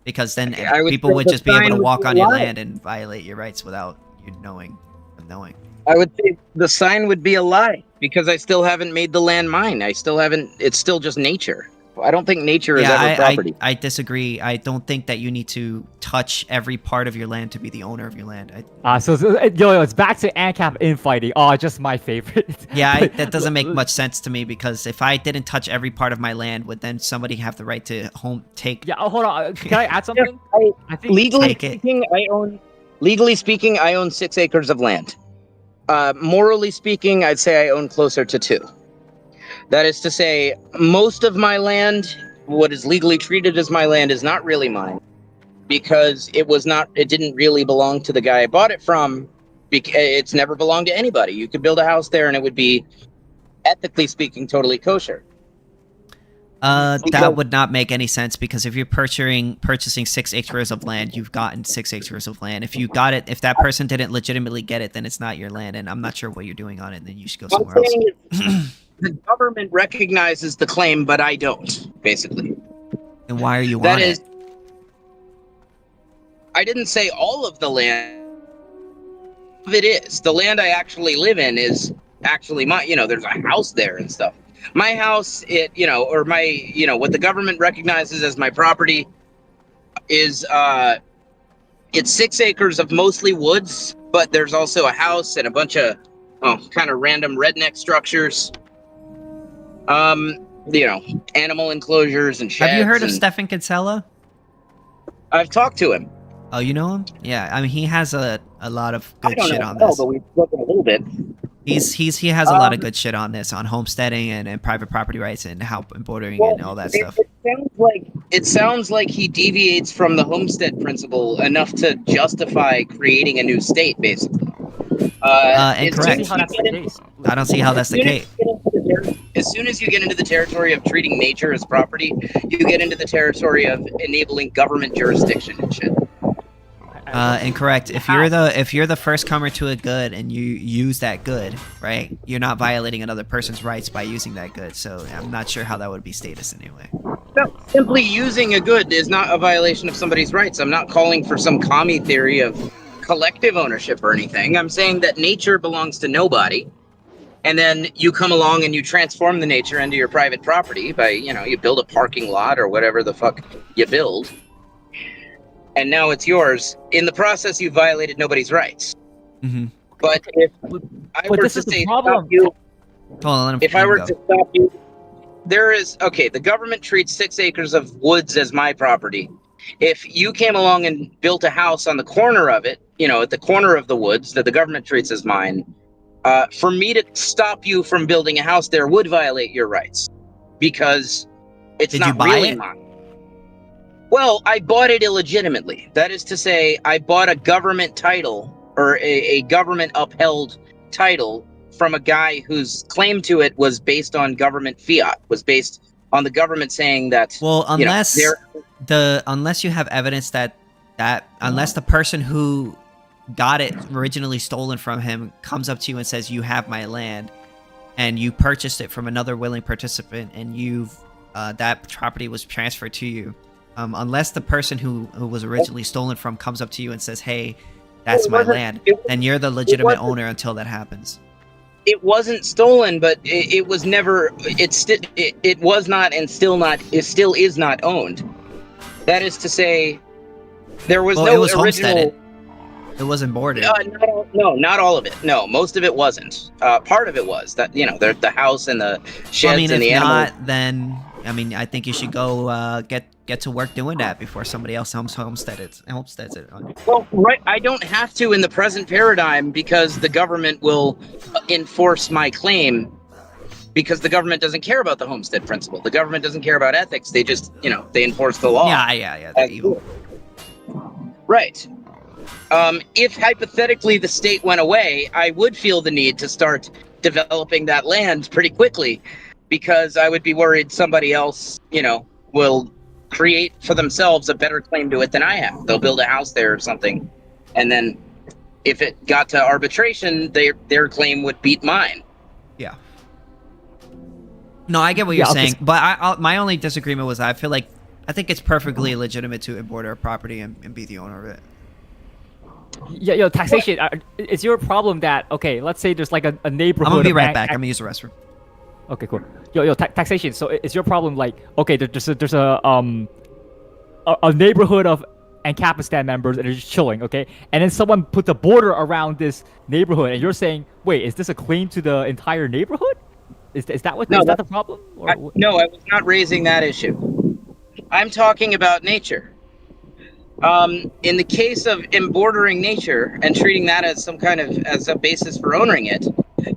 Because then people would just be able to walk on your land and violate your rights without you knowing. I would say the sign would be a lie, because I still haven't made the land mine. It's still just nature. I don't think nature is ever property. I disagree. I don't think that you need to touch every part of your land to be the owner of your land. So it's back to Ancap infighting. Oh, just my favorite. Yeah, that doesn't make much sense to me, because if I didn't touch every part of my land, would then somebody have the right to take? Yeah. Hold on. Can I add something? I think legally speaking, I own 6 acres of land. Morally speaking, I'd say I own closer to 2. That is to say, most of my land, what is legally treated as my land, is not really mine, because it didn't really belong to the guy I bought it from. It's never belonged to anybody. You could build a house there and it would be, ethically speaking, totally kosher. That would not make any sense, because if you're purchasing 6 acres of land, you've gotten 6 acres of land. If you got it, if that person didn't legitimately get it, then it's not your land, and I'm not sure what you're doing on it. Then you should go somewhere else. The government recognizes the claim, but I don't, basically. And why are you That on is, it? I didn't say all of the land. It is. The land I actually live in is actually my, there's a house there and stuff. My house, what the government recognizes as my property is, it's 6 acres of mostly woods, but there's also a house and a bunch of, kind of random redneck structures. Animal enclosures and sheds. Have you heard of Stefan Kinsella? I've talked to him. Oh, you know him? Yeah, I mean, he has a lot of good shit on this. this. But we've spoken a little bit. He has a lot of good shit on this, on homesteading and private property rights and how bordering and all that stuff. It sounds like he deviates from the homestead principle enough to justify creating a new state, basically. Incorrect. I don't see how that's the case. As soon as you get into the territory of treating nature as property, you get into the territory of enabling government jurisdiction and shit. Incorrect. If you're the first comer to a good and you use that good, right? You're not violating another person's rights by using that good. So I'm not sure how that would be status anyway. No, simply using a good is not a violation of somebody's rights. I'm not calling for some commie theory of collective ownership or anything. I'm saying that nature belongs to nobody. And then you come along and you transform the nature into your private property by, you build a parking lot or whatever the fuck you build. And now it's yours. In the process, you violated nobody's rights. Mm-hmm. But if I were to say stop you, if I were to stop you, the government treats 6 acres of woods as my property. If you came along and built a house on the corner of it, at the corner of the woods that the government treats as mine, for me to stop you from building a house there would violate your rights, because it's not really mine. Well, I bought it illegitimately. That is to say, I bought a government title, or a government upheld title, from a guy whose claim to it was based on government fiat, was based on the government saying that. Well, unless you know, unless you have evidence that unless the person who got it originally stolen from him comes up to you and says you have my land, and you purchased it from another willing participant, and you've that property was transferred to you. Unless the person who was originally stolen from comes up to you and says, "Hey, that's my land," then you're the legitimate owner until that happens. It wasn't stolen, but it was never. It was not, and still not. It still is not owned. That is to say, there was no it was original. homesteaded. It wasn't boarded. Not all of it. No, most of it wasn't. Part of it was that the house and the sheds and the animals. Not, then I think you should go get to work doing that before somebody else homesteads it. Well, right. I don't have to in the present paradigm because the government will enforce my claim. Because the government doesn't care about the homestead principle. The government doesn't care about ethics. They just, they enforce the law. Yeah. They're evil. Right. If hypothetically the state went away, I would feel the need to start developing that land pretty quickly, because I would be worried somebody else, will create for themselves a better claim to it than I have. They'll build a house there or something, and then if it got to arbitration, their claim would beat mine. Yeah. No, I get what you're saying, but my only disagreement was I think it's perfectly legitimate to border a property and be the owner of it. Yeah, taxation. Is your problem that, okay, let's say there's like a neighborhood. I'm gonna be right back. I'm gonna use the restroom. Okay, cool. Taxation. So is your problem like, okay, there's a neighborhood of Ancap members and they're just chilling, okay? And then someone puts a border around this neighborhood, and you're saying, wait, is this a claim to the entire neighborhood? Is that the problem? No, I was not raising that issue. I'm talking about nature. In the case of embordering nature and treating that as some kind of as a basis for owning it,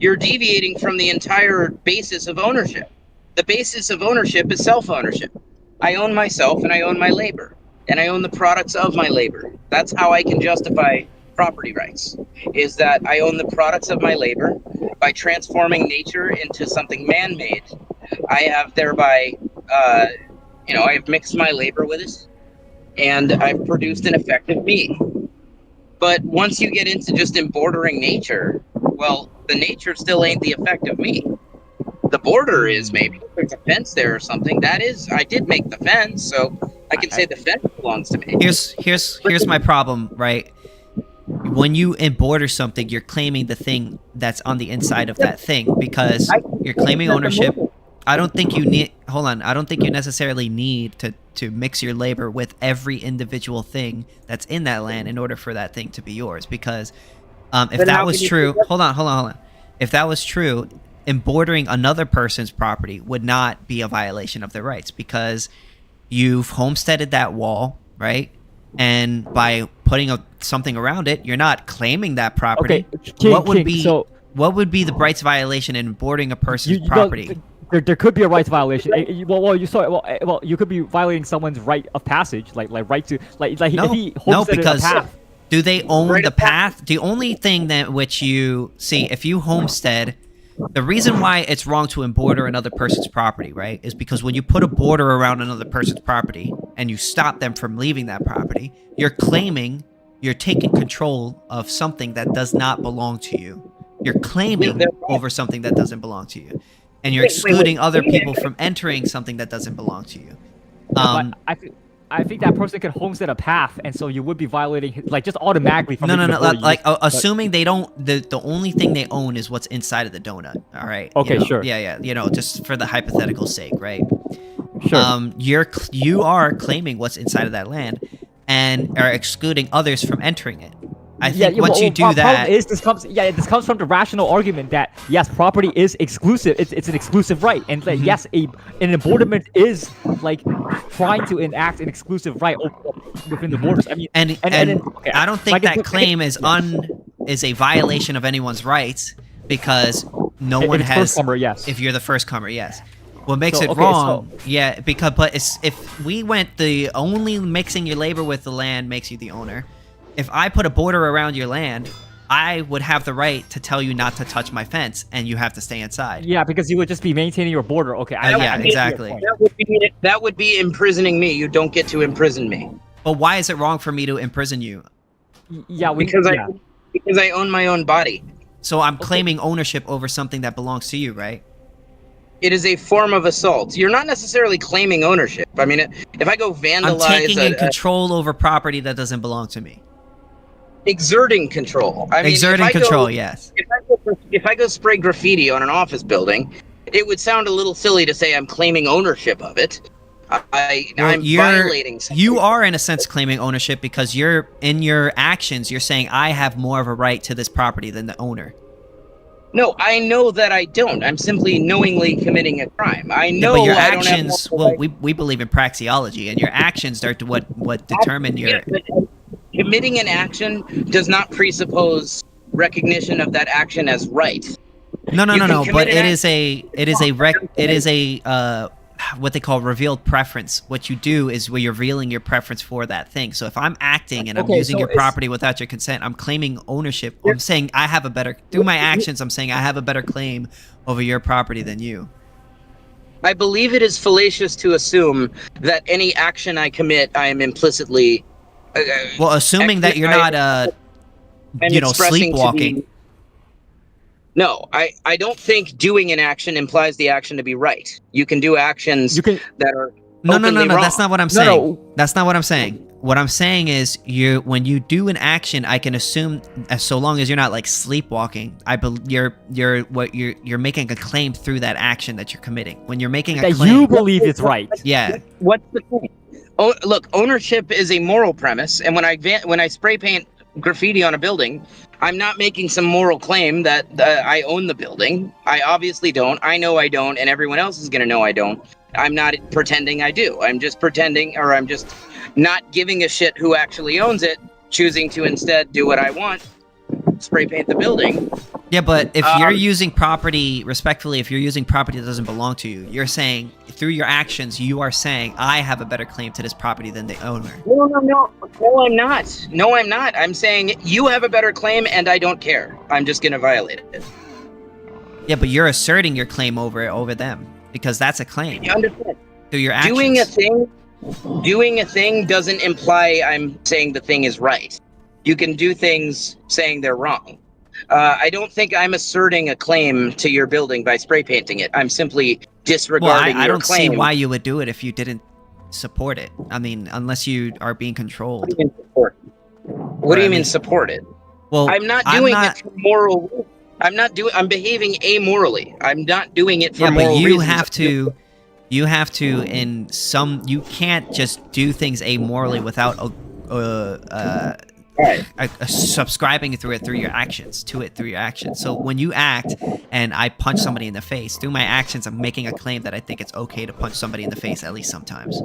you're deviating from the entire basis of ownership. The basis of ownership is self-ownership. I own myself and I own my labor, and I own the products of my labor. That's how I can justify property rights, is that I own the products of my labor by transforming nature into something man-made. I have thereby, I have mixed my labor with it, and I've produced an effective me. But once you get into just embordering nature, well, the nature still ain't the effective me. The border is maybe. There's a fence there or something. That is, I did make the fence, so I can say the fence belongs to me. Here's my problem, right? When you border something, you're claiming the thing that's on the inside of that thing, because you're claiming ownership. I don't think you need. Hold on. I don't think you necessarily need to mix your labor with every individual thing that's in that land in order for that thing to be yours. Because if that was true, hold on. If that was true, bordering another person's property would not be a violation of their rights, because you've homesteaded that wall, right? And by putting something around it, you're not claiming that property. Okay, what would be the rights violation in boarding a person's property? There could be a rights violation. You could be violating someone's right of passage, like right to if he homesteaded a path. Do they own the path? The only thing that which you see, if you homestead, the reason why it's wrong to border another person's property, right, is because when you put a border around another person's property and you stop them from leaving that property, you're taking control of something that does not belong to you. You're claiming over something that doesn't belong to you. And you're excluding other people from entering something that doesn't belong to you. I think that person could homestead a path, and so you would be violating, just automatically. From Assuming they don't, the only thing they own is what's inside of the donut. All right. Okay, sure. Yeah. Just for the hypothetical sake, right? Sure. You are claiming what's inside of that land, and are excluding others from entering it. I think once you do that, this comes from the rational argument that yes, property is exclusive. It's an exclusive right, and yes, an embodiment is trying to enact an exclusive right within the borders. I mean, I don't think that claim is a violation of anyone's rights, because no one has. First comer, yes. If you're the first comer, yes. What makes So, it okay, wrong? Yeah, because if we went the only mixing your labor with the land makes you the owner. If I put a border around your land, I would have the right to tell you not to touch my fence, and you have to stay inside. Yeah, because you would just be maintaining your border. Okay, yeah, I exactly. That would be imprisoning me. You don't get to imprison me. But why is it wrong for me to imprison you? Yeah, because I own my own body. So I'm claiming ownership over something that belongs to you, right? It is a form of assault. You're not necessarily claiming ownership. I mean, if I go vandalize, I'm taking in control over property that doesn't belong to me. Exerting control. I mean, exerting control, yes. If I go spray graffiti on an office building, it would sound a little silly to say I'm claiming ownership of it. I'm violating something. You are, in a sense, claiming ownership because you're in your actions. You're saying I have more of a right to this property than the owner. No, I know that I don't. I'm simply knowingly committing a crime. I know. But your I don't have actions. Well, we believe in praxeology, and your actions are what determine your. But committing an action does not presuppose recognition of that action as right. No. But it is a what they call revealed preference. What you do is where you're revealing your preference for that thing. So if I'm acting and I'm using your property without your consent, I'm claiming ownership. I'm saying I have a better, through my actions, I'm saying I have a better claim over your property than you. I believe it is fallacious to assume that any action I commit, I am implicitly. Well, assuming that you're not, sleepwalking. No, I don't think doing an action implies the action to be right. You can do actions that are No. wrong. That's not what I'm saying. That's not what I'm saying. What I'm saying is, when you do an action, I can assume, so long as you're not like sleepwalking, you're making a claim through that action that you're committing. When you're making a claim, you believe it's right. Yeah. What's the point? Oh, look, ownership is a moral premise, and when I spray paint graffiti on a building, I'm not making some moral claim that I own the building. I obviously don't. I know I don't, and everyone else is going to know I don't. I'm not pretending I do. I'm just pretending, or I'm just not giving a shit who actually owns it, choosing to instead do what I want, spray paint the building. Yeah, but if you're using property, respectfully, if you're using property that doesn't belong to you, you're saying, through your actions, you are saying, I have a better claim to this property than the owner. No, I'm not. No, I'm not. I'm saying you have a better claim and I don't care. I'm just going to violate it. Yeah, but you're asserting your claim over them, because that's a claim. You understand? Through your actions. Doing a thing doesn't imply I'm saying the thing is right. You can do things saying they're wrong. I don't think I'm asserting a claim to your building by spray painting it. I'm simply disregarding your claim. I don't see why you would do it if you didn't support it. I mean, unless you are being controlled. What do you mean support it? Well, I'm not doing it for moral. I'm behaving amorally. I'm not doing it for moral reasons. Yeah, but you have to in some. You can't just do things amorally without subscribing through your actions. So when you act and I punch somebody in the face, through my actions, I'm making a claim that I think it's okay to punch somebody in the face, at least sometimes.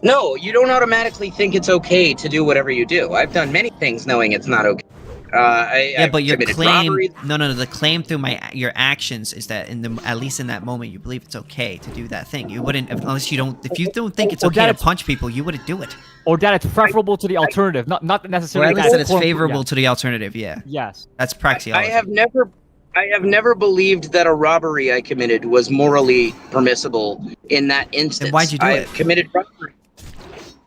No, you don't automatically think it's okay to do whatever you do. I've done many things knowing it's not okay. But your claim, robberies. no, the claim through your actions is that at least in that moment you believe it's okay to do that thing. You wouldn't, if you don't think it's okay to punch people, you wouldn't do it. Or that it's preferable to the alternative, not necessarily. Or at least that it's favorable to the alternative. Yeah. Yes. That's praxeology. I have never believed that a robbery I committed was morally permissible in that instance. Then why'd you do it? I committed robbery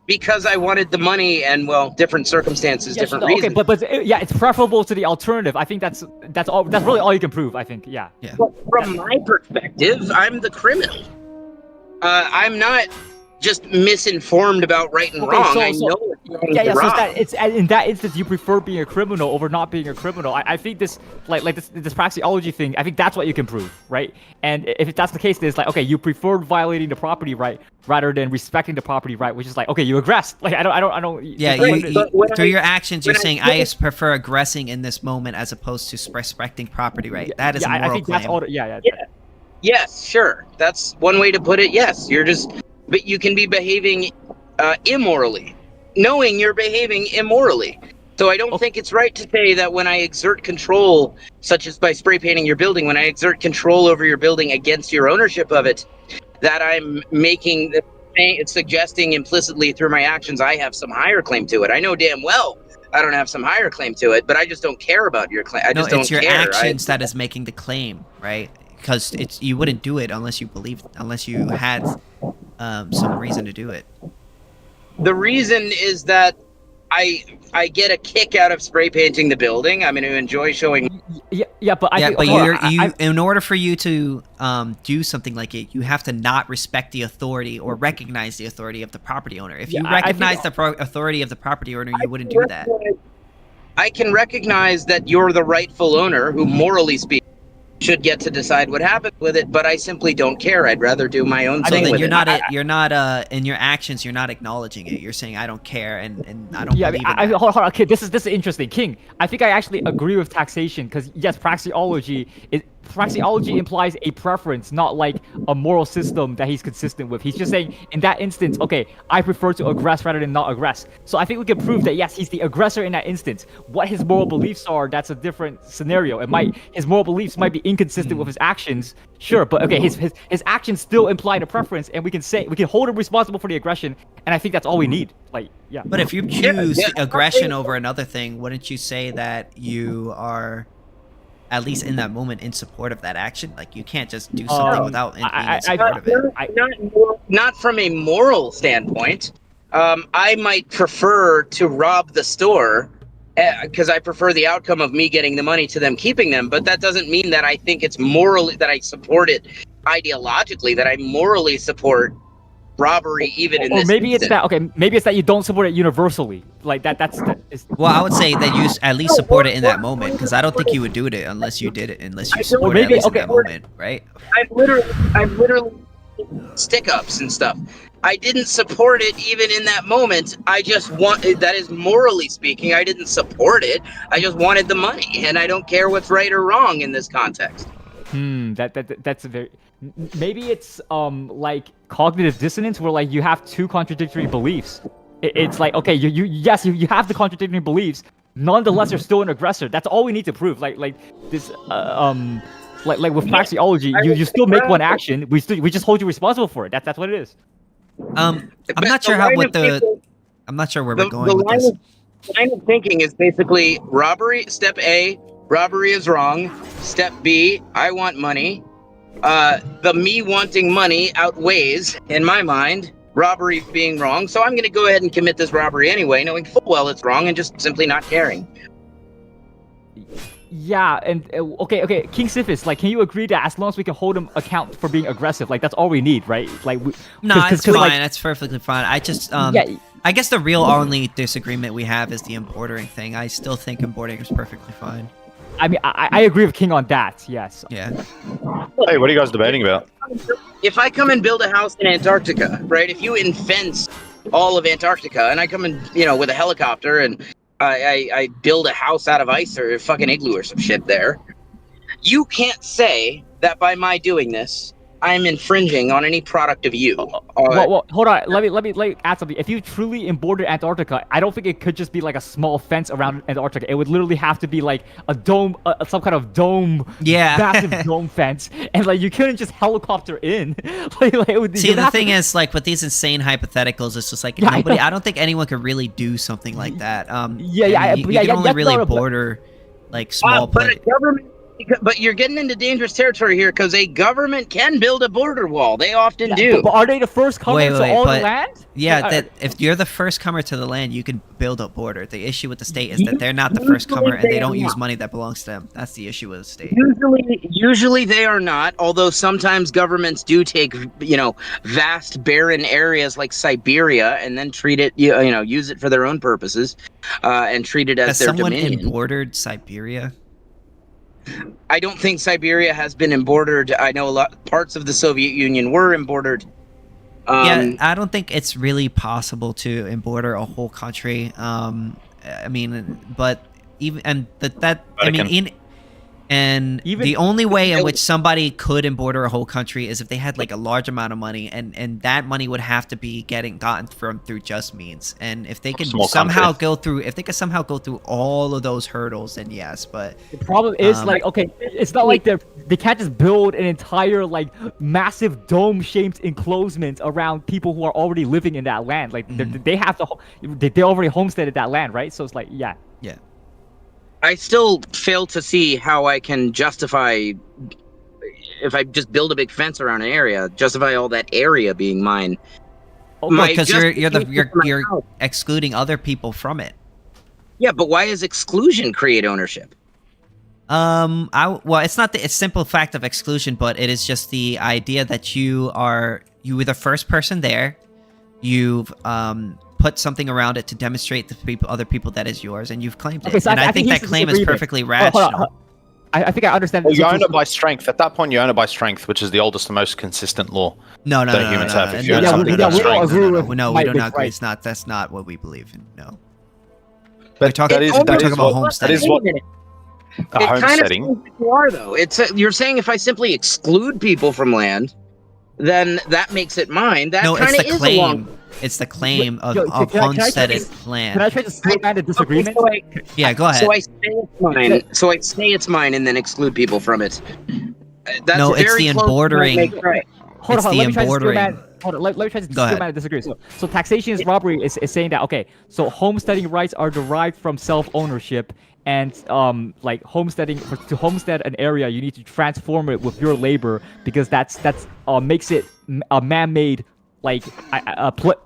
because I wanted the money, and different circumstances, different reasons. Okay, but it's preferable to the alternative. I think that's really all you can prove. I think, yeah. But from my perspective, I'm the criminal. I'm not just misinformed about right and wrong. I know it's wrong. So it's in that instance you prefer being a criminal over not being a criminal. I think this this praxeology thing. I think that's what you can prove, right? And if that's the case, then it's like, okay, you prefer violating the property right rather than respecting the property right, which is like, okay, you aggressed. Like I don't. Yeah, through your actions, you're saying I prefer aggressing in this moment as opposed to respecting property right. That is a moral I think claim. that's all. Yes, sure. That's one way to put it. Yes, but you can be behaving immorally, knowing you're behaving immorally. So I don't think it's right to say that when I exert control, such as by spray painting your building, when I exert control over your building against your ownership of it, that I'm suggesting implicitly through my actions I have some higher claim to it. I know damn well I don't have some higher claim to it, but I just don't care about your claim. I just don't care. It's your actions that is making the claim, right? Because you wouldn't do it unless you had some reason to do it. The reason is that I get a kick out of spray painting the building. I'm going to enjoy showing. But in order for you to do something like it, you have to not respect the authority or recognize the authority of the property owner. If you recognize the authority of the property owner, you wouldn't do that. I can recognize that you're the rightful owner who, morally speaking, should get to decide what happens with it, but I simply don't care. I'd rather do my own thing with it. You're not in your actions, you're not acknowledging it. You're saying I don't care and I don't believe in that. Hold on, okay, this is interesting. King, I think I actually agree with taxation, because yes, praxeology implies a preference, not like a moral system that he's consistent with. He's just saying, in that instance, okay, I prefer to aggress rather than not aggress. So I think we can prove that yes, he's the aggressor in that instance. What his moral beliefs are, that's a different scenario. His moral beliefs might be inconsistent with his actions, sure, but okay, his actions still imply the preference, and we can hold him responsible for the aggression, and I think that's all we need. Like, yeah. But if you choose aggression over another thing, wouldn't you say that you are, at least in that moment, in support of that action? Like, you can't just do something without being in support of it. Not from a moral standpoint. I might prefer to rob the store because I prefer the outcome of me getting the money to them keeping them. But that doesn't mean that I think it's morally, that I support it ideologically, that I morally support robbery even in this maybe instance. It's that, okay, maybe it's that you don't support it universally, like well, I would say that you at least support it in that moment, because I don't think you would do it unless you support it at least in that moment, right? I'm literally stick-ups and stuff. I didn't support it even in that moment. I just that is morally speaking, I didn't support it. I just wanted the money, and I don't care what's right or wrong in this context. That's a very, maybe it's like cognitive dissonance, where like you have two contradictory beliefs. It's like, okay, you have the contradictory beliefs, nonetheless you're still an aggressor. That's all we need to prove. Like this like with praxeology, you still make one action, we just hold you responsible for it. That's what it is. I'm not sure where we're going with this. The line of thinking is basically robbery. Step A, robbery is wrong. Step B, I want money. The me wanting money outweighs, in my mind, robbery being wrong. So I'm going to go ahead and commit this robbery anyway, knowing full well it's wrong and just simply not caring. Yeah, and okay, KingSithis, like, can you agree that as long as we can hold him account for being aggressive, like that's all we need, right? Like, it's fine. That's perfectly fine. I just, I guess the real only disagreement we have is the embordering thing. I still think embordering is perfectly fine. I mean, I agree with King on that. Yes. Yeah. Hey, what are you guys debating about? If I come and build a house in Antarctica, right? If you fence all of Antarctica, and I come in, with a helicopter and I build a house out of ice or a fucking igloo or some shit there, you can't say that by my doing this, I'm infringing on any product of you. Well, hold on. Let me add something. If you truly emborded Antarctica, I don't think it could just be like a small fence around Antarctica. It would literally have to be like a dome, some kind of dome, massive dome fence, and like you couldn't just helicopter in. See, the thing is, like with these insane hypotheticals, it's just like nobody. I don't think anyone could really do something like that. You can only really border like small. But a government. But you're getting into dangerous territory here, because a government can build a border wall. They often do. But are they the first comer to all the land? Yeah, that if you're the first comer to the land, you can build a border. The issue with the state is that they're not the first comer, and they don't use money that belongs to them. That's the issue with the state. Usually they are not, although sometimes governments do take, vast barren areas like Siberia and then treat it, use it for their own purposes, and treat it as their dominion. Has someone bordered Siberia? I don't think Siberia has been embordered. I know parts of the Soviet Union were embordered. I don't think it's really possible to emborder a whole country. I mean, but even in And Even- the only way in which somebody could border a whole country is if they had like a large amount of money, and that money would have to be gotten through just means. And if they can Small somehow country. go through all of those hurdles, then yes. But The problem is like, okay, it's not like they can't just build an entire like massive dome-shaped enclosement around people who are already living in that land. Like they have to, they already homesteaded that land, right? So it's like, yeah. I still fail to see how I can justify, if I just build a big fence around an area, justify all that area being mine. Because you're excluding other people from it. Yeah, but why does exclusion create ownership? Well, it's not the simple fact of exclusion, but it is just the idea that you were the first person there. You've put something around it to demonstrate to other people that is yours, and you've claimed it. Okay, so and I think here's that the claim is disagreement. perfectly Hold on, rational. I think I understand. Well, you own it by strength. At that point, you own it by strength, which is the oldest and most consistent law No, that humans have. If you own yeah, something we by don't strength. agree with No, we Mike, do that's not agree. right. It's not. That's not what we believe in. No. But We're talking that about is what- homesteading. That is what Wait a It kind of homesteading. seems like you are, though. You're saying if I simply exclude people from land, then that makes it mine. That No, kind it's of the is claim. along. It's the claim of Can I try homesteaded to land. stay the disagreement? Yeah, go ahead. So I say it's mine. So I say it's mine, and then exclude people from it. That's No, it's very the close to what embordering. makes right. Hold It's on, the let me try to embordering. Hold on, let me try to Go ahead. disagree. So taxation is robbery is saying that, okay, so homesteading rights are derived from self-ownership, and like homesteading, to homestead an area, you need to transform it with your labor, because that's makes it a man-made like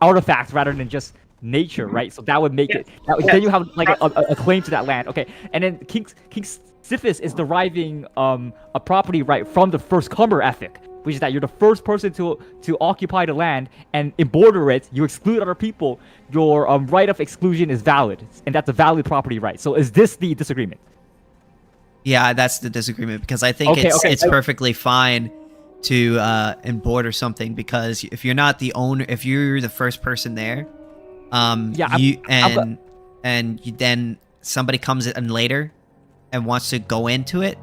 artifact rather than just nature, right? So that would make it. Then you have like a claim to that land, okay? And then KingSithis is deriving a property right from the first comer ethic, which is that you're the first person to occupy the land and border it. You exclude other people. Your right of exclusion is valid, and that's a valid property right. So is this the disagreement? Yeah, that's the disagreement, because I think it's perfectly fine to border something, because if you're not the owner, if you're the first person there, then somebody comes in later and wants to go into it,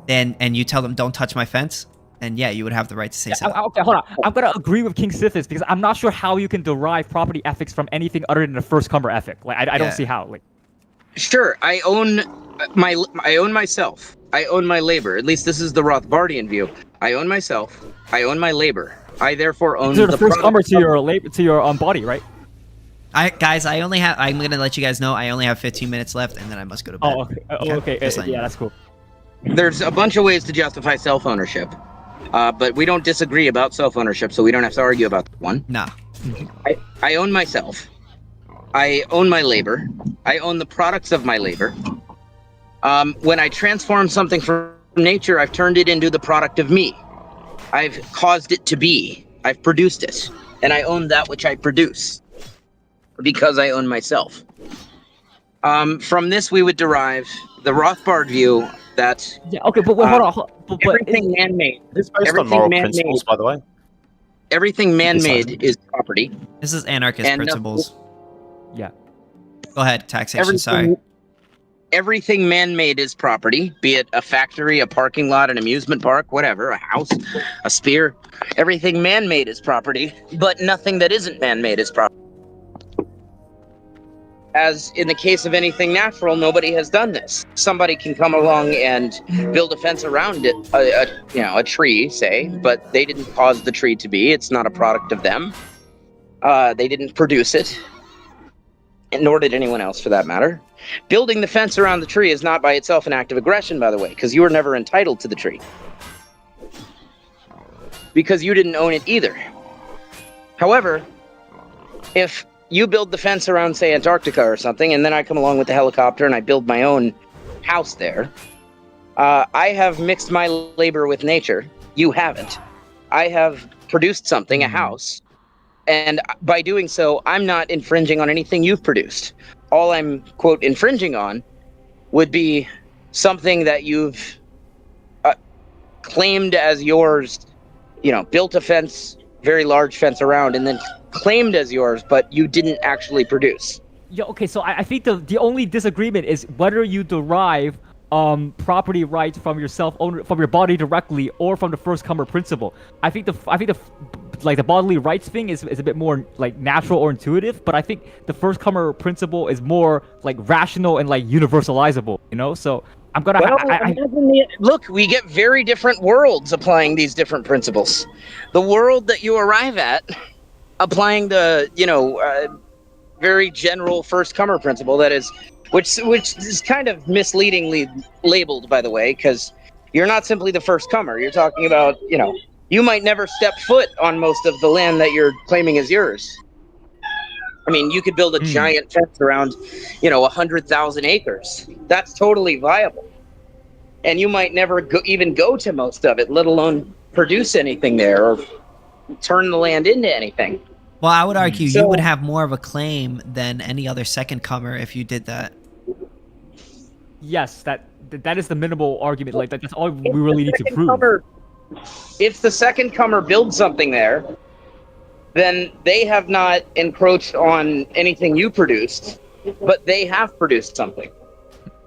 and you tell them don't touch my fence, and yeah, you would have the right to say so. Okay, hold on. I'm gonna agree with KingSithis because I'm not sure how you can derive property ethics from anything other than the first comer ethic. Like I don't see how. Like, Sure, I own myself. I own my labor. At least this is the Rothbardian view. I own myself. I own my labor. I therefore own you're the first comer product to your labor, to your body, right? Guys, I'm gonna let you guys know I only have 15 minutes left, and then I must go to bed. Oh, okay. Just letting you Yeah, know. that's cool. There's a bunch of ways to justify self-ownership, but we don't disagree about self-ownership, so we don't have to argue about that one. Nah. I own myself. I own my labor. I own the products of my labor. When I transform something from nature, I've turned it into the product of me. I've caused it to be. I've produced it, and I own that which I produce because I own myself. From this, we would derive the Rothbard view that okay, but wait, hold on. But everything man-made. It's based on moral principles, by the way. Everything man-made is property. This is anarchist And principles. Yeah. Go ahead, taxation. Sorry. Everything man-made is property, be it a factory, a parking lot, an amusement park, whatever, a house, a spear. Everything man-made is property, but nothing that isn't man-made is property. As in the case of anything natural, nobody has done this. Somebody can come along and build a fence around it, a tree, say, but they didn't cause the tree to be. It's not a product of them. They didn't produce it, and nor did anyone else, for that matter. Building the fence around the tree is not by itself an act of aggression, by the way, because you were never entitled to the tree. Because you didn't own it either. However, if you build the fence around, say, Antarctica or something, and then I come along with the helicopter and I build my own house there, I have mixed my labor with nature. You haven't. I have produced something, a house, and by doing so, I'm not infringing on anything you've produced. All I'm, quote, infringing on would be something that you've claimed as yours, built a fence, very large fence around, and then claimed as yours, but you didn't actually produce. Yeah, okay, so I think the only disagreement is whether you derive property rights from yourself, from your body directly, or from the first comer principle. I think the bodily rights thing is a bit more like natural or intuitive, but I think the first comer principle is more like rational and like universalizable. You know, so I'm gonna. Look, we get very different worlds applying these different principles. The world that you arrive at, applying the very general first comer principle, that is, which is kind of misleadingly labeled, by the way, because you're not simply the first comer. You're talking about, you might never step foot on most of the land that you're claiming is yours. I mean, you could build a giant fence around, 100,000 acres. That's totally viable. And you might never even go to most of it, let alone produce anything there or turn the land into anything. Well, I would argue you would have more of a claim than any other second comer if you did that. Yes, that is the minimal argument. Like that's all we really need to prove. If the second comer builds something there, then they have not encroached on anything you produced, but they have produced something.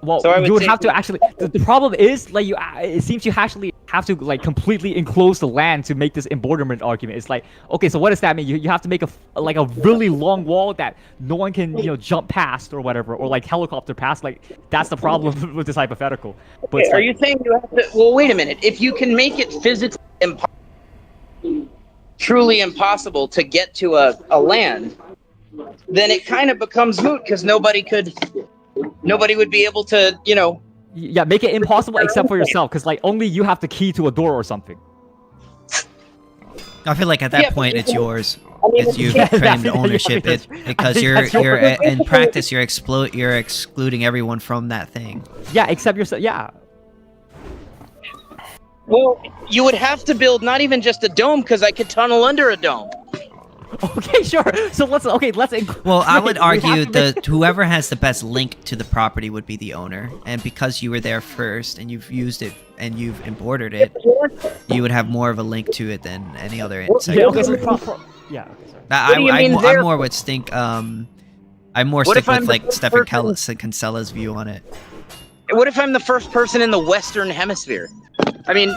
Well, so you would have to actually. The problem is, like, it seems you actually have to like completely enclose the land to make this embordiment argument. It's like, okay, so what does that mean? You have to make a really long wall that no one can jump past or whatever, or like helicopter past. Like that's the problem with this hypothetical. But are you saying you have to? Well, wait a minute. If you can make it physically truly impossible to get to a land, then it kind of becomes moot because nobody would be able to, Yeah, make it impossible except for yourself, because like only you have the key to a door or something. I feel like at that point it's yours. You've claimed ownership because you're in practice you're excluding everyone from that thing. Yeah, except yourself. Yeah. Well, you would have to build not even just a dome, because I could tunnel under a dome. Okay, sure. So let's. Well, I would argue that whoever has the best link to the property would be the owner, and because you were there first and you've used it and you've imported it, you would have more of a link to it than any other insect. Okay, so I'm more would think. I'm more stick with like Stefan Kinsella's view on it. What if I'm the first person in the Western Hemisphere? I mean,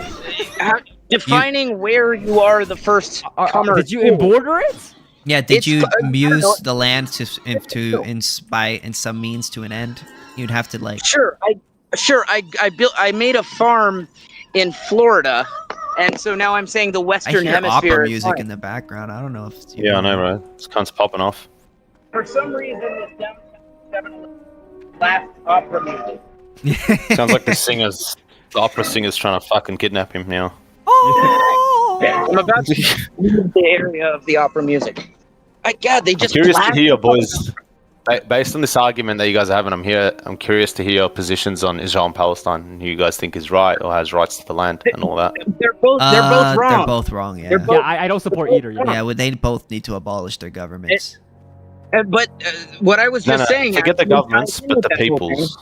defining where you are the first comer. Did you emborder it? Yeah. Did you use the land by some means to an end? You'd have to like. Sure. I made a farm in Florida, and so now I'm saying the Western Hemisphere. I hear opera music in the background. I don't know if. Yeah, I know, right? It's kind of popping off. For some reason, this downtown 7-Eleven last opera music. Sounds like the opera singer's trying to fucking kidnap him now. I'm about to leave the area of the opera music. They just. I'm curious to hear your boys. Based on this argument that you guys are having, I'm curious to hear your positions on Israel and Palestine. Who you guys think is right or has rights to the land and all that? They're both wrong. They're both wrong. Yeah. I don't support either. Yeah. They both need to abolish their governments. But what I was just saying. Forget the governments, but the peoples.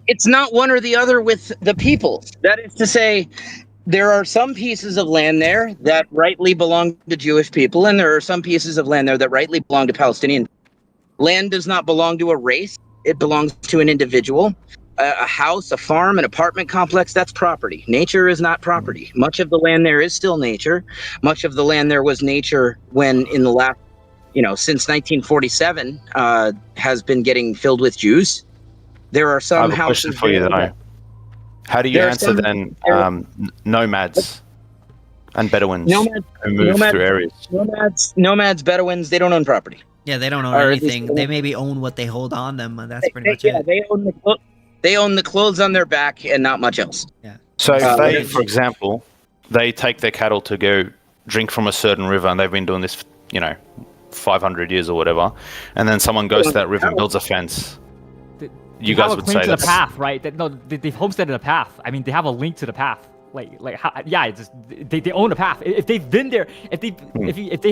It's not one or the other with the peoples. That is to say, there are some pieces of land there that rightly belong to Jewish people, and there are some pieces of land there that rightly belong to Palestinian. Land does not belong to a race. It belongs to an individual. A house, a farm, an apartment complex, that's property. Nature is not property. Much of the land there is still nature. Much of the land there was nature when in the last, since 1947, has been getting filled with Jews. There are some houses. I have a question for you, though. How do you answer then nomads and Bedouins who move through areas? Nomads, Bedouins, they don't own property. Yeah, they don't own anything. They maybe own what they hold on them, and that's pretty much it. They own the clothes on their back and not much else. Yeah. So if they, for example, they take their cattle to go drink from a certain river, and they've been doing this, 500 years or whatever, and then someone goes to that river and builds a fence. You guys would say that's the path, right? They've homesteaded a path. I mean, they have a link to the path. They own a path. If they've been there, if they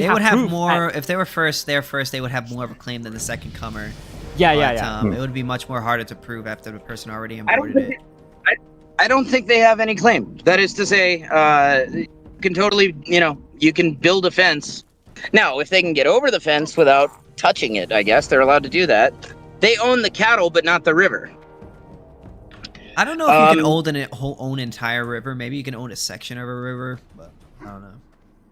would have more. If they were there first, they would have more of a claim than the second comer. Yeah. It would be much more harder to prove after the person already imported it. I don't think they have any claim. That is to say, you can totally, you can build a fence. Now, if they can get over the fence without touching it, I guess they're allowed to do that. They own the cattle, but not the river. I don't know if you can own an entire river. Maybe you can own a section of a river, but I don't know.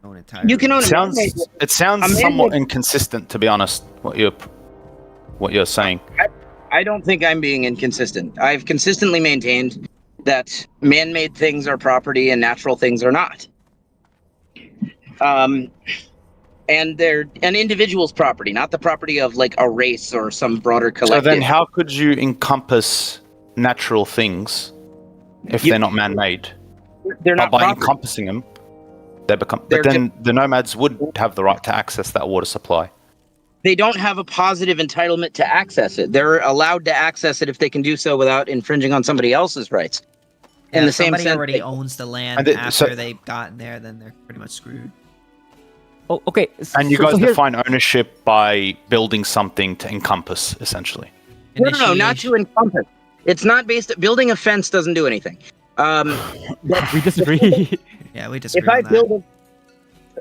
Own entire. You can own. It sounds somewhat inconsistent, to be honest. What you're saying. I don't think I'm being inconsistent. I've consistently maintained that man-made things are property and natural things are not. And they're an individual's property, not the property of like a race or some broader collective. So then how could you encompass natural things if they're not man-made? They're not by property. encompassing them, they become. But then the nomads would have the right to access that water supply. They don't have a positive entitlement to access it. They're allowed to access it if they can do so without infringing on somebody else's rights. Yeah, In the if same somebody sense, already owns the land after they've gotten there, then they're pretty much screwed. Oh, okay. And you guys define ownership by building something to encompass, essentially. No, not to encompass. It's not based. Building a fence doesn't do anything. We disagree. Yeah, we disagree.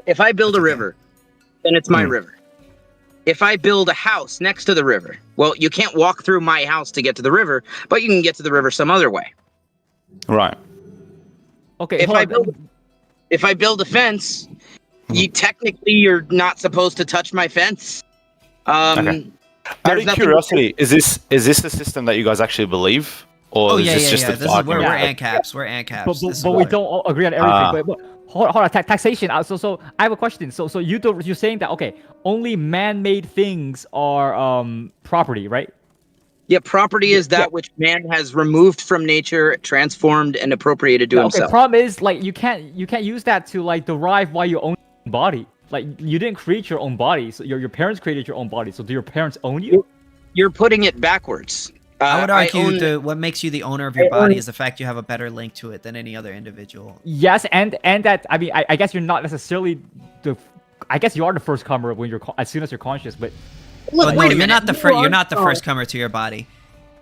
If I build a river, then it's my river. If I build a house next to the river, well, you can't walk through my house to get to the river, but you can get to the river some other way. Right. Okay. If I build a fence, you're not supposed to touch my fence. Okay. Out of curiosity, is this a system that you guys actually believe, or is this just a we're Ancaps. We're Ancaps. But we don't all agree on everything. But hold on, taxation. So I have a question. So you're saying that only man-made things are property, right? Yeah, property is that which man has removed from nature, transformed, and appropriated to himself. Okay, problem is you can't use that to derive why you own your own body. You didn't create your own body, so your parents created your own body. So do your parents own you? You're putting it backwards. I would argue what makes you the owner of your body is the fact you have a better link to it than any other individual. Yes, and that I guess you're not necessarily I guess you are the first comer when as soon as you're conscious, but. Look, no, you're not the first. You're not the first comer to your body.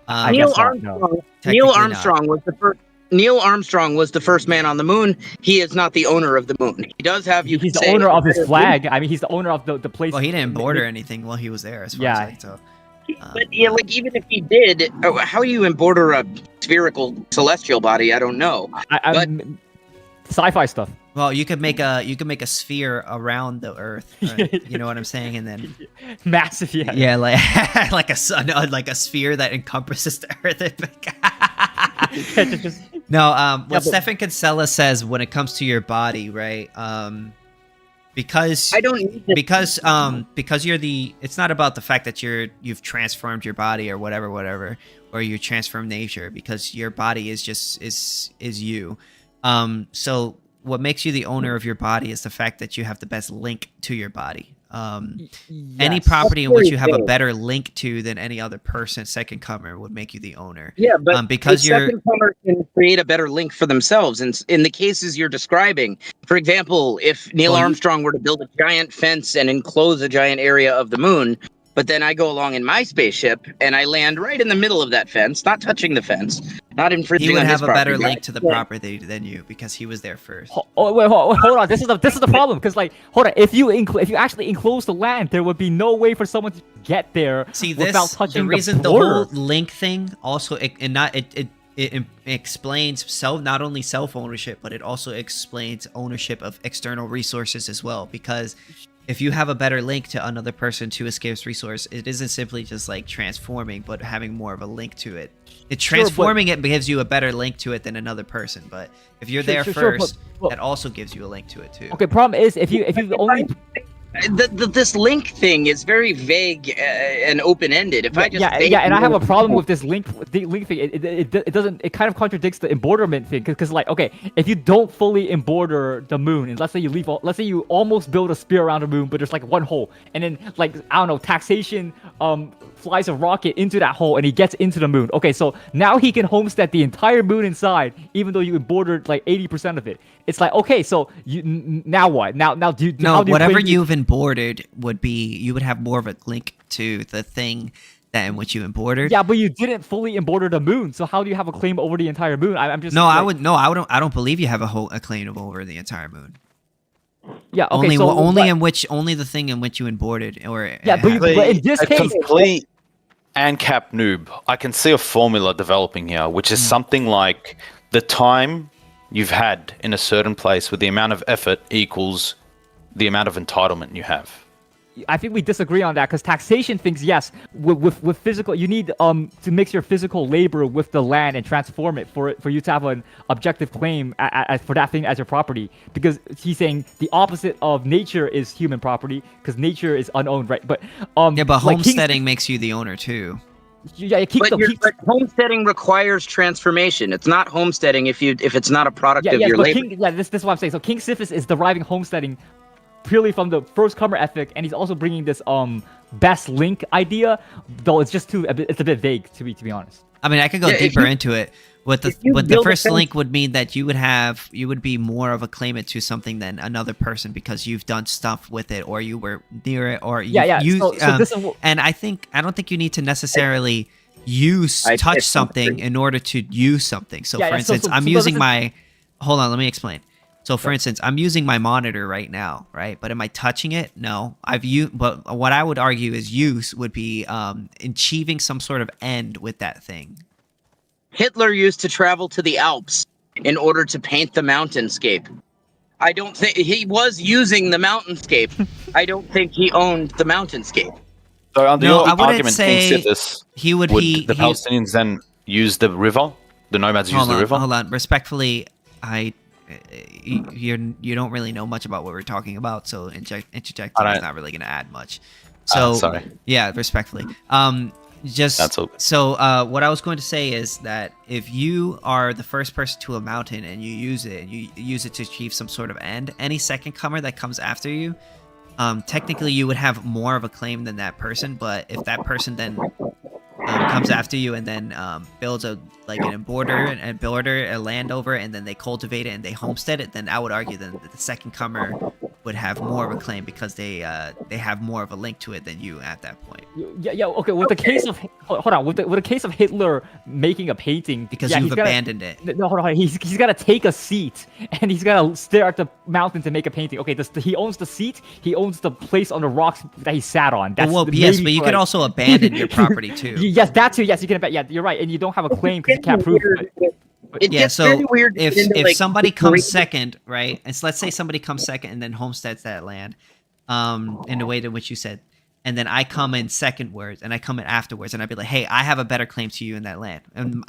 Neil Armstrong was the first. Neil Armstrong was the first man on the moon. He is not the owner of the moon. He does have. He's the owner of his flag. I mean, he's the owner of the place. Well, he didn't board or anything while he was there. As far as I can tell. But even if he did, how do you embroider a spherical celestial body? I don't know. Sci-fi stuff. Well, you could make a sphere around the Earth. Right? You know what I'm saying? And then massive, yeah, like a sphere that encompasses the Earth. No, what Stefan Kinsella says when it comes to your body, right? Because I don't need because you're it's not about the fact that you've transformed your body or whatever, or you transform nature, because your body is you. So what makes you the owner of your body is the fact that you have the best link to your body. Any property in which you have a better link to than any other person, second comer, would make you the owner. Yeah, but because second comer can create a better link for themselves. And in the cases you're describing, for example, if Neil Armstrong were to build a giant fence and enclose a giant area of the moon, but then I go along in my spaceship and I land right in the middle of that fence, not touching the fence, not infringing on his property. He would have a better link to the property than you because he was there first. Wait, hold on. This is the problem, because hold on. If you actually enclose the land, there would be no way for someone to get there without touching the whole link thing also it explains not only self-ownership, but it also explains ownership of external resources as well, because if you have a better link to another person to a scarce resource, it isn't simply just transforming, but having more of a link to it. Transforming it gives you a better link to it than another person, but if you're there first, that also gives you a link to it too. Okay, problem is if you only this link thing is very vague and open-ended. If I just and I have a problem with this link thing. It doesn't. It kind of contradicts the embroiderment thing, because okay, if you don't fully embroider the moon, and let's say you almost build a spear around the moon, but there's one hole, and then I don't know, taxation flies a rocket into that hole and he gets into the moon. Okay, so now he can homestead the entire moon inside, even though you embroidered 80% of it. It's okay, so now what? Now whatever you've embroidered would be, you would have more of a link to the thing that in which you embroidered. Yeah, but you didn't fully embroider the moon, so how do you have a claim over the entire moon? I'm just I don't believe you have a claim over the entire moon. Yeah, okay, only the thing in which you embroidered, or but in this case, Ancap noob, I can see a formula developing here, which is something like the time you've had in a certain place with the amount of effort equals the amount of entitlement you have. I think we disagree on that because taxation thinks yes, with physical, you need to mix your physical labor with the land and transform it for you to have an objective claim for that thing as your property. Because he's saying the opposite of nature is human property because nature is unowned, right? But yeah, but like homesteading makes you the owner too. Yeah, but homesteading requires transformation. It's not homesteading if it's not a product of your labor. This is what I'm saying. So KingSithis is deriving homesteading purely from the first comer ethic, and he's also bringing this best link idea, though it's just it's a bit vague to be honest. I mean, I could go deeper into it. What the first link would mean that you would be more of a claimant to something than another person because you've done stuff with it or you were near it or and I don't think you need to necessarily touch something in order to use something. So for instance, I'm using my hold on, let me explain. So for instance, I'm using my monitor right now, right? But am I touching it? No. But what I would argue is use would be achieving some sort of end with that thing. Hitler used to travel to the Alps in order to paint the mountainscape. I don't think he was using the mountainscape. I don't think he owned the mountainscape. So under your argument, KingSithis, the Palestinians then use the river? The nomads use the river? Hold on. Respectfully, you don't really know much about what we're talking about, so interjecting is not really going to add much. So sorry. Yeah, respectfully. So what I was going to say is that if you are the first person to a mountain and you use it to achieve some sort of end, any second comer that comes after you, technically you would have more of a claim than that person. But if that person then comes after you and then builds an border, a land over it, and then they cultivate it and they homestead it, then I would argue that the second comer would have more of a claim because they have more of a link to it than you at that point. Okay. With the case of with the case of Hitler making a painting because you've abandoned it. No, hold on. He's got to take a seat and he's got to stare at the mountain to make a painting. Okay, he owns the seat. He owns the place on the rocks that he sat on. That's yes, but you could also abandon your property too. Yes, that too. Yes, you can. Yeah, you're right, and you don't have a claim because you can't prove it. So if somebody comes second, right? And so let's say somebody comes second and then homesteads that land, in the way to which you said, and then I come in secondwards and I come in afterwards, and I'd be like, hey, I have a better claim to you in that land, and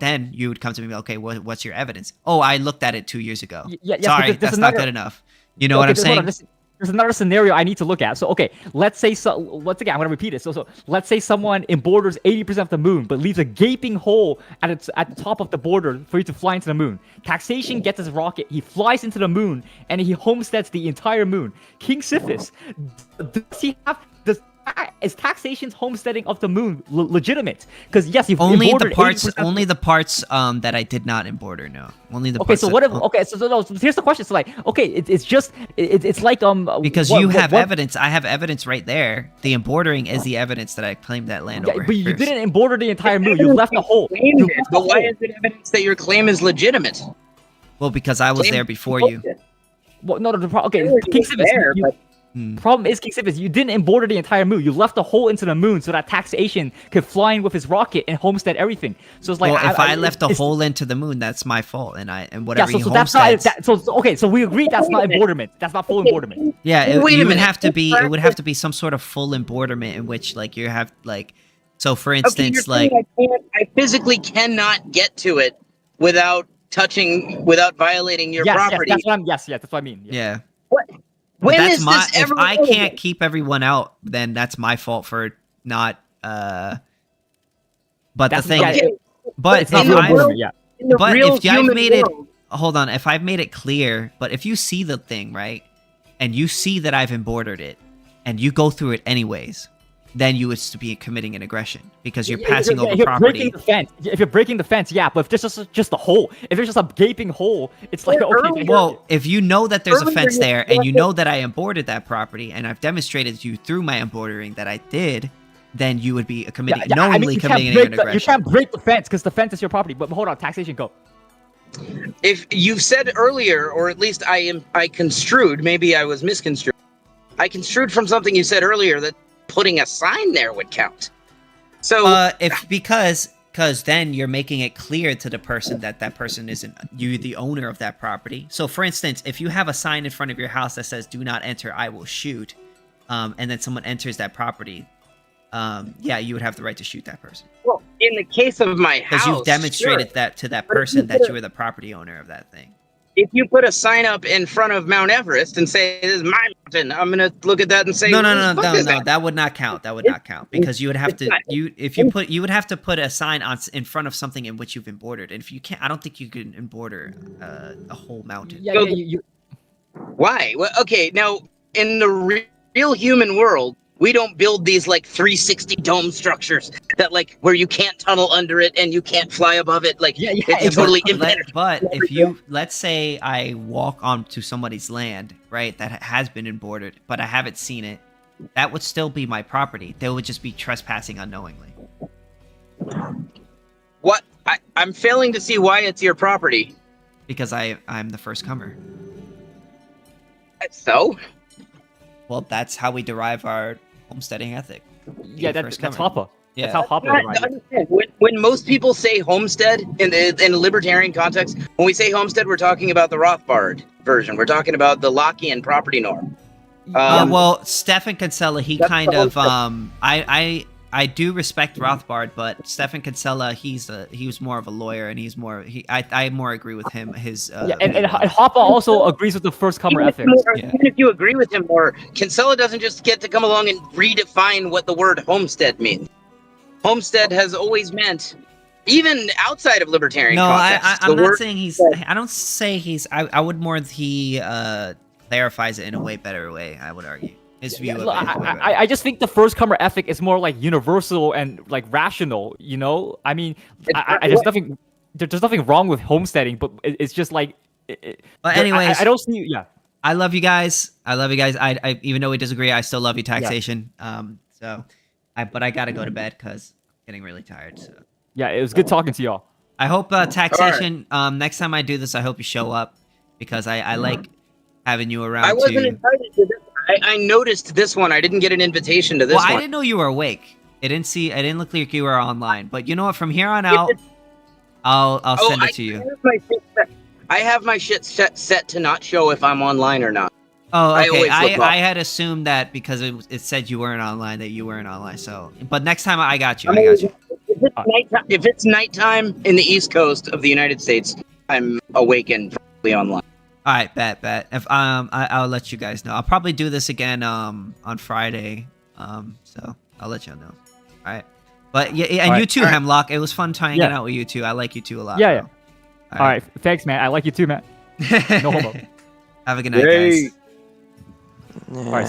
then you would come to me, okay, what's your evidence? Oh, I looked at it 2 years ago. Sorry, that's not good enough. You know what I'm saying? There's another scenario I need to look at. So, okay, let's say, once again, I'm going to repeat it. So let's say someone emborders 80% of the moon, but leaves a gaping hole at the top of the border for you to fly into the moon. Taxation gets his rocket, he flies into the moon, and he homesteads the entire moon. KingSithis, is taxation's homesteading of the moon legitimate? Because yes, you've only the parts that I did not emborder. No, only the parts. So what if? Okay, so here's the question. So like, okay, it's like because you have evidence. I have evidence right there. The embordering is the evidence that I claimed that land over. But you didn't emborder the entire moon. You left a hole. But why is it evidence that your claim is legitimate? Well, because I was there before you. Well, no, KingSithis. Problem is, KingSithis, you didn't emborder the entire moon. You left a hole into the moon so that taxation could fly in with his rocket and homestead everything. So it's like, well, if I left a hole into the moon, that's my fault, and whatever he homesteads. So we agree that's not embordiment. That's not full embordiment. Yeah, it would have to be. It would have to be some sort of full embordiment in which, like, you have like. So, for instance, like, I physically cannot get to it without violating your property. Yes, that's what I mean. Yeah. What? If I can't keep everyone out, then that's my fault for not. But the thing, if I've made it, hold on, if I've made it clear, but if you see the thing right, and you see that I've embordered it, and you go through it anyways, then you would be committing an aggression because you're passing over property. If you're breaking the fence, yeah, but if there's just a hole, if there's just a gaping hole, it's like, okay. Well, if you know that there's a fence there and you know that I embordered that property and I've demonstrated to you through my embordering that I did, then you would be knowingly committing an aggression. You can't break the fence because the fence is your property. But hold on, taxation, go. If you've said earlier, or at least I construed, maybe I was misconstrued. I construed from something you said earlier that putting a sign there would count. So because then you're making it clear to the person that that person isn't you, the owner of that property. So, for instance, if you have a sign in front of your house that says "Do not enter, I will shoot," and then someone enters that property, yeah, you would have the right to shoot that person. Well, in the case of my house, because you've demonstrated sure. that to that But if person you that put you were the property owner of that thing. If you put a sign up in front of Mount Everest and say, "This is my mountain," I'm gonna look at that and say, No, "Fuck this thing." that would not count. That would not count because you would have to you would have to put a sign on in front of something in which you've embroidered. And if you can't, I don't think you can embroider a whole mountain. Yeah, So you Why? Well, okay, now in the real human world, we don't build these like 360 dome structures that like where you can't tunnel under it and you can't fly above it. Like it's totally impenetrable. But if you let's say I walk onto somebody's land, right, that has been embroidered, but I haven't seen it, that would still be my property. They would just be trespassing unknowingly. What? I'm failing to see why it's your property. Because I'm the first comer. So? Well, that's how we derive our homesteading ethic. Yeah, that's Hopper. Yeah. That's how Hopper derived it. When most people say homestead in a libertarian context, when we say homestead, we're talking about the Rothbard version. We're talking about the Lockean property norm. Well, Stefan Kinsella, he kind of I do respect Rothbard, but Stefan Kinsella, he was more of a lawyer, and I more agree with him. His and Hopper also agrees with the first comer ethic. Even if you agree with him more, Kinsella doesn't just get to come along and redefine what the word homestead means. Homestead has always meant, even outside of libertarian No, context. I'm not saying he's. I don't say he's. I would more he clarifies it in a way better way. I would argue his view of it. I just think the first comer ethic is more like universal and like rational. You know, I mean, there's nothing wrong with homesteading, but it's just like. But anyways, I don't see. Yeah, I love you guys. I even though we disagree, I still love you, taxation. But I gotta go to bed because I'm getting really tired. So yeah, it was good talking to y'all. I hope taxation. Next time I do this, I hope you show up because I like having you around. I wasn't invited to this. I noticed this one. I didn't get an invitation to this one. I didn't know you were awake. I didn't look like you were online. But you know what? From here on out, I'll send it to you. I have my shit set to not show if I'm online or not. Oh, okay. I had assumed that because it said you weren't online, that you weren't online. So, but next time I got you. I got you. If it's nighttime in the East Coast of the United States, I'm awake and probably online. All right, bet. If I'll let you guys know. I'll probably do this again on Friday. So I'll let y'all know. All right. But yeah, and you too, Hemlock. It was fun hanging out with you too. I like you too a lot. Yeah. All right. Thanks, man. I like you too, man. No homo. Have a good night, guys. Yeah. All right. See